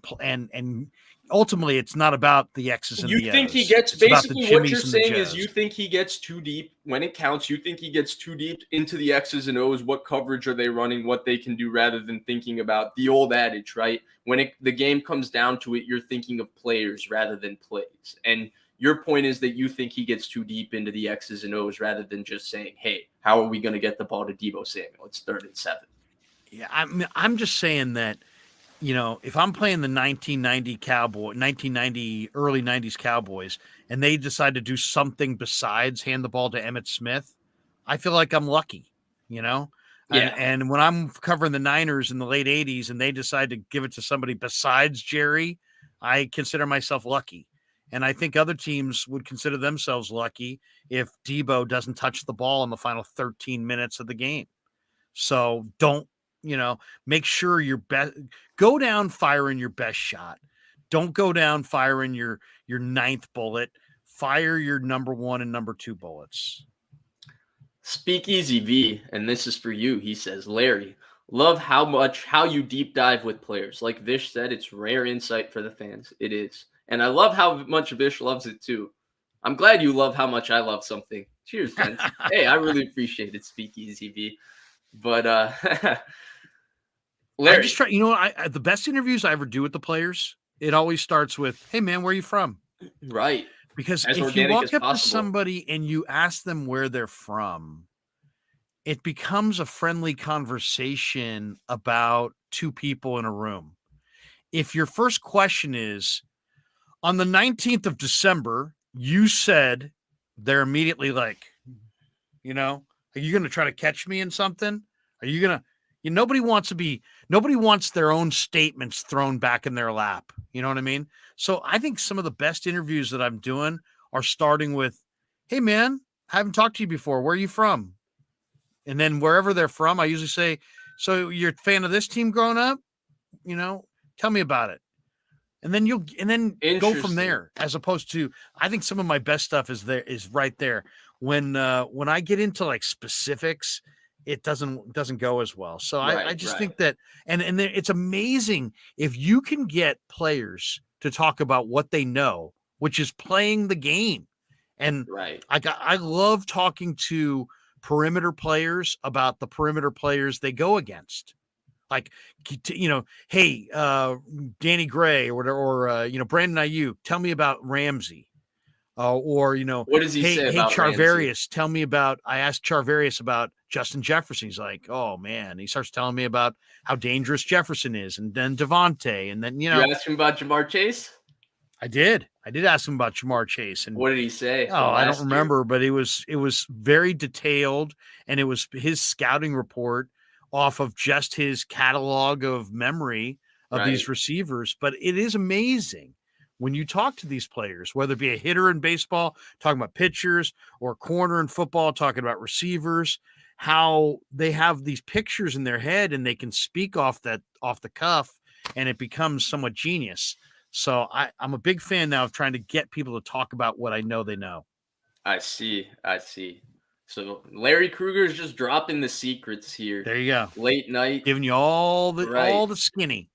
ultimately it's not about the X's and the O's. You think he gets basically what you're saying is you think he gets too deep when it counts. You think he gets too deep into the X's and O's. What coverage are they running? What they can do rather than thinking about the old adage, right? When the game comes down to it, you're thinking of players rather than plays. And your point is that you think he gets too deep into the X's and O's rather than just saying, hey, how are we going to get the ball to Deebo Samuel? It's 3rd and 7. Yeah, I'm just saying that, if I'm playing the 1990 early 90s Cowboys and they decide to do something besides hand the ball to Emmitt Smith, I feel like I'm lucky, Yeah. And when I'm covering the Niners in the late 80s and they decide to give it to somebody besides Jerry, I consider myself lucky. And I think other teams would consider themselves lucky if Deebo doesn't touch the ball in the final 13 minutes of the game. So don't, make sure go down firing your best shot. Don't go down firing your 9th bullet. Fire your number 1 and number 2 bullets. Speakeasy V, and this is for you. He says, Larry, Love how you deep dive with players. Like Vish said, it's rare insight for the fans. It is. And I love how much Vish loves it too. I'm glad you love how much I love something. Cheers, gents. Hey, I really appreciate it, Speakeasy V. But I Larry, just try, the best interviews I ever do with the players, it always starts with, "Hey man, where are you from?" right. Because As if you organic as walk up to possible. somebody and you ask them where they're from, it becomes a friendly conversation about two people in a room. If your first question is, on the 19th of December, you said, they're immediately like, are you going to try to catch me in something? Are you going to, nobody wants their own statements thrown back in their lap. You know what I mean? So I think some of the best interviews that I'm doing are starting with, "Hey man, I haven't talked to you before. Where are you from?" And then wherever they're from, I usually say, "So you're a fan of this team growing up? Tell me about it." And then go from Interesting. there, as opposed to, I think some of my best stuff is right there. When I get into like specifics, it doesn't go as well. So I Right, just right, think that, it's amazing if you can get players to talk about what they know, which is playing the game. And right. I love talking to perimeter players about the perimeter players they go against. Like, hey, Danny Gray or whatever, or Brandon Ayuk, tell me about Ramsey. Or What does he say hey, about Ramsey? Charvarius, tell me about. I asked Charvarius about Justin Jefferson. He's like, "Oh man," he starts telling me about how dangerous Jefferson is, and then Devontae, and then You asked him about Jamar Chase? I did ask him about Jamar Chase, and What did he say oh, from I don't last year? remember, but it was very detailed, and it was his scouting report off of just his catalog of memory of Right. these receivers. But it is amazing when you talk to these players, whether it be a hitter in baseball, talking about pitchers, or a corner in football, talking about receivers, how they have these pictures in their head and they can speak off the cuff, and it becomes somewhat genius. So I'm a big fan now of trying to get people to talk about what I know they know. I see. I see. So Larry Krueger is just dropping the secrets here. There you go. Late night. Giving you all Right. the skinny.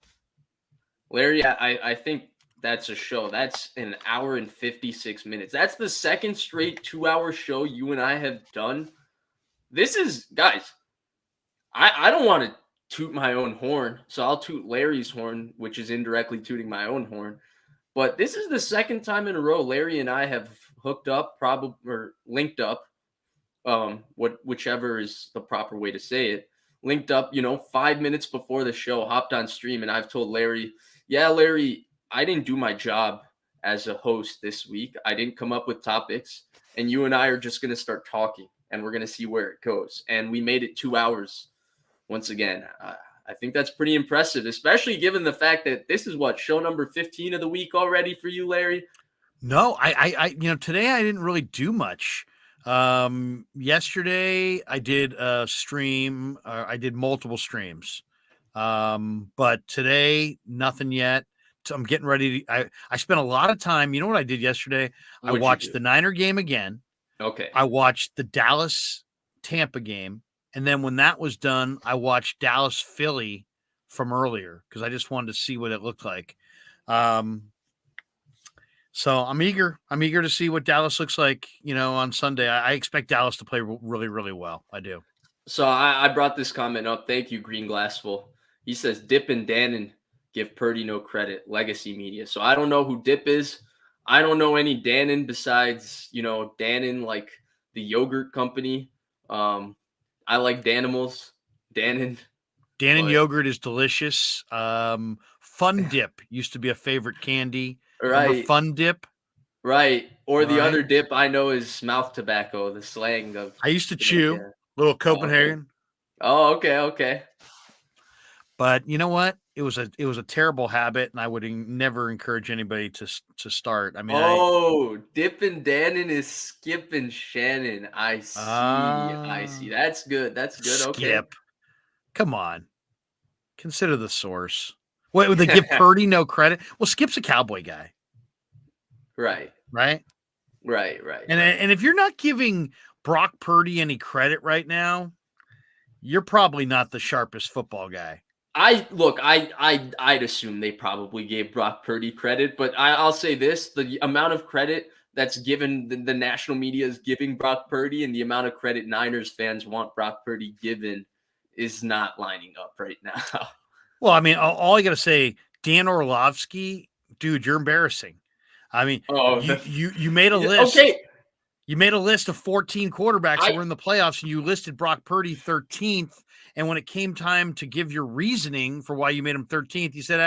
Larry, I think that's a show. That's an hour and 56 minutes. That's the second straight 2 hour show you and I have done. This is, guys, I don't want to toot my own horn, so I'll toot Larry's horn, which is indirectly tooting my own horn. But this is the second time in a row Larry and I have hooked up, probably or linked up, whichever is the proper way to say it. Linked up, 5 minutes before the show, hopped on stream, and I've told Larry, yeah, Larry, I didn't do my job as a host this week. I didn't come up with topics, and you and I are just gonna start talking, and we're gonna see where it goes. And we made it 2 hours once again. I think that's pretty impressive, especially given the fact that this is what show number 15 of the week already for you, Larry. No, today I didn't really do much. Yesterday I did a stream. I did multiple streams. But today nothing yet. So I'm getting ready to, I spent a lot of time. You know what I did yesterday? I What'd you watched do? the Niner game again. Okay. I watched the Dallas Tampa game. And then when that was done, I watched Dallas Philly from earlier because I just wanted to see what it looked like. So I'm eager. I'm eager to see what Dallas looks like, on Sunday. I expect Dallas to play really, really well. I do. So I brought this comment up. Thank you, Green Glassful. He says Dip and Dannon give Purdy no credit. Legacy media. So I don't know who Dip is. I don't know any Dannon besides Dannon, like the yogurt company. I like Danimals, Dannon, Dannon but yogurt is delicious. Fun Dip used to be a favorite candy. Remember right, Fun Dip? right. Or All the right. other dip I know is mouth tobacco, the slang of I used to chew yeah. little Oh, okay. Copenhagen, Oh, okay, okay. but you know what? It was a terrible habit, and I would never encourage anybody to start. I mean, Oh, Dippin' Dannon is skipping Shannon. I see. I see. uh That's good. That's good. Okay. Skip. Come on, consider the source. Wait, would they give Purdy no credit? Well, Skip's a Cowboy guy, Right. right? Right. Right. And Right. and if you're not giving Brock Purdy any credit right now, You're probably not the sharpest football guy. I'd assume they probably gave Brock Purdy credit, but I'll say this: the amount of credit that's given the national media is giving Brock Purdy, and the amount of credit Niners fans want Brock Purdy given is not lining up right now. Well, I mean, all I got to say, Dan Orlovsky, dude, you're embarrassing. I mean, you made a list. Okay. You made a list of 14 quarterbacks that were in the playoffs, and you listed Brock Purdy 13th. And when it came time to give your reasoning for why you made him 13th, you said,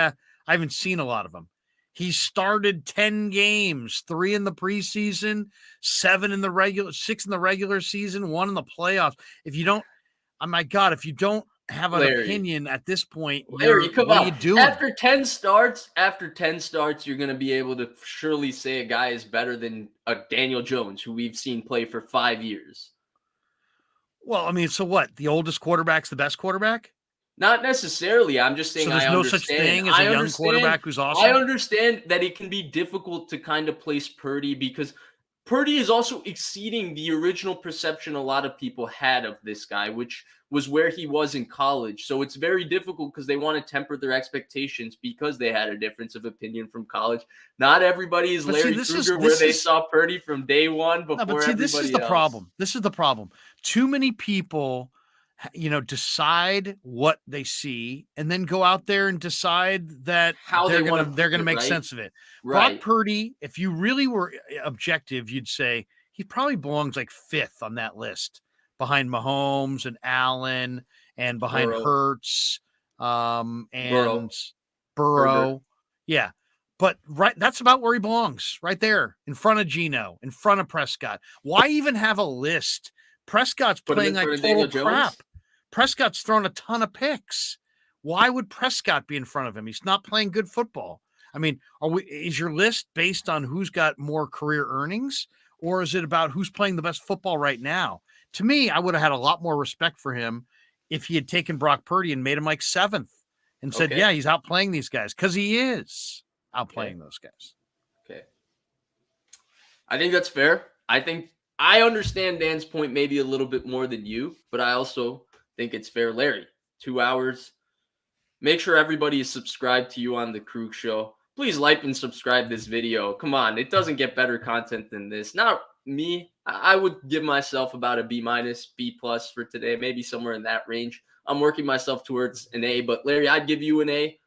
I haven't seen a lot of them. He started 10 games, 3 in the preseason, 6 in the regular season, 1 in the playoffs. If you don't, oh my God, if you don't have an opinion at this point, Larry, come what on. are you doing? After 10 starts, you're going to be able to surely say a guy is better than a Daniel Jones, who we've seen play for 5 years. Well, I mean, so what? The oldest quarterback's the best quarterback? Not necessarily. I'm just saying, so there's no such thing as a young quarterback who's awesome. I understand that it can be difficult to kind of place Purdy because Purdy is also exceeding the original perception a lot of people had of this guy, which was where he was in college. So it's very difficult because they want to temper their expectations because they had a difference of opinion from college. Not everybody is Larry Krueger, where they saw Purdy from day one before everybody else. This is the problem. This is the problem. Too many people, decide what they see and then go out there and decide that they're going to make sense of it. Right. Brock Purdy, if you really were objective, you'd say he probably belongs like 5th on that list behind Mahomes and Allen and behind Hurts and Burrow. Yeah. But that's about where he belongs, right there in front of Geno, in front of Prescott. Why even have a list? Prescott's playing like total crap. Prescott's thrown a ton of picks. Why would Prescott be in front of him? He's not playing good football. I mean, is your list based on who's got more career earnings, or is it about who's playing the best football right now? To me, I would have had a lot more respect for him if he had taken Brock Purdy and made him like 7th and said, yeah, he's outplaying these guys, because he is outplaying those guys. Okay. I think that's fair. I understand Dan's point maybe a little bit more than you, but I also think it's fair. Larry, 2 hours. Make sure everybody is subscribed to you on the Krug Show. Please like and subscribe this video. Come on, it doesn't get better content than this. Not me. I would give myself about a B-, B+ for today, maybe somewhere in that range. I'm working myself towards an A, but Larry, I'd give you an A.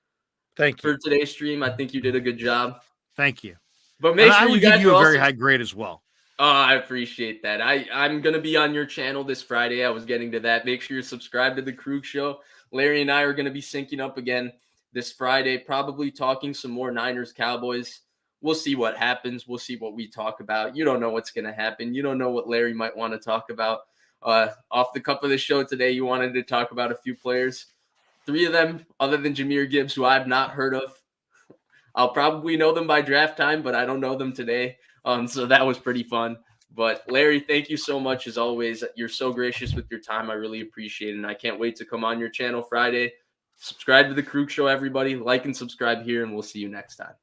Thank you for today's stream. I think you did a good job. Thank you. But make sure I would give you a very high grade as well. Oh, I appreciate that. I'm going to be on your channel this Friday. I was getting to that. Make sure you're subscribed to the Krug Show. Larry and I are going to be syncing up again this Friday, probably talking some more Niners Cowboys. We'll see what happens. We'll see what we talk about. You don't know what's going to happen. You don't know what Larry might want to talk about. Off the cup of the show today, you wanted to talk about a few players. 3 of them, other than Jahmyr Gibbs, who I've not heard of. I'll probably know them by draft time, but I don't know them today. So that was pretty fun. But Larry, thank you so much as always. You're so gracious with your time. I really appreciate it. And I can't wait to come on your channel Friday. Subscribe to the Krug Show, everybody. Like and subscribe here, and we'll see you next time.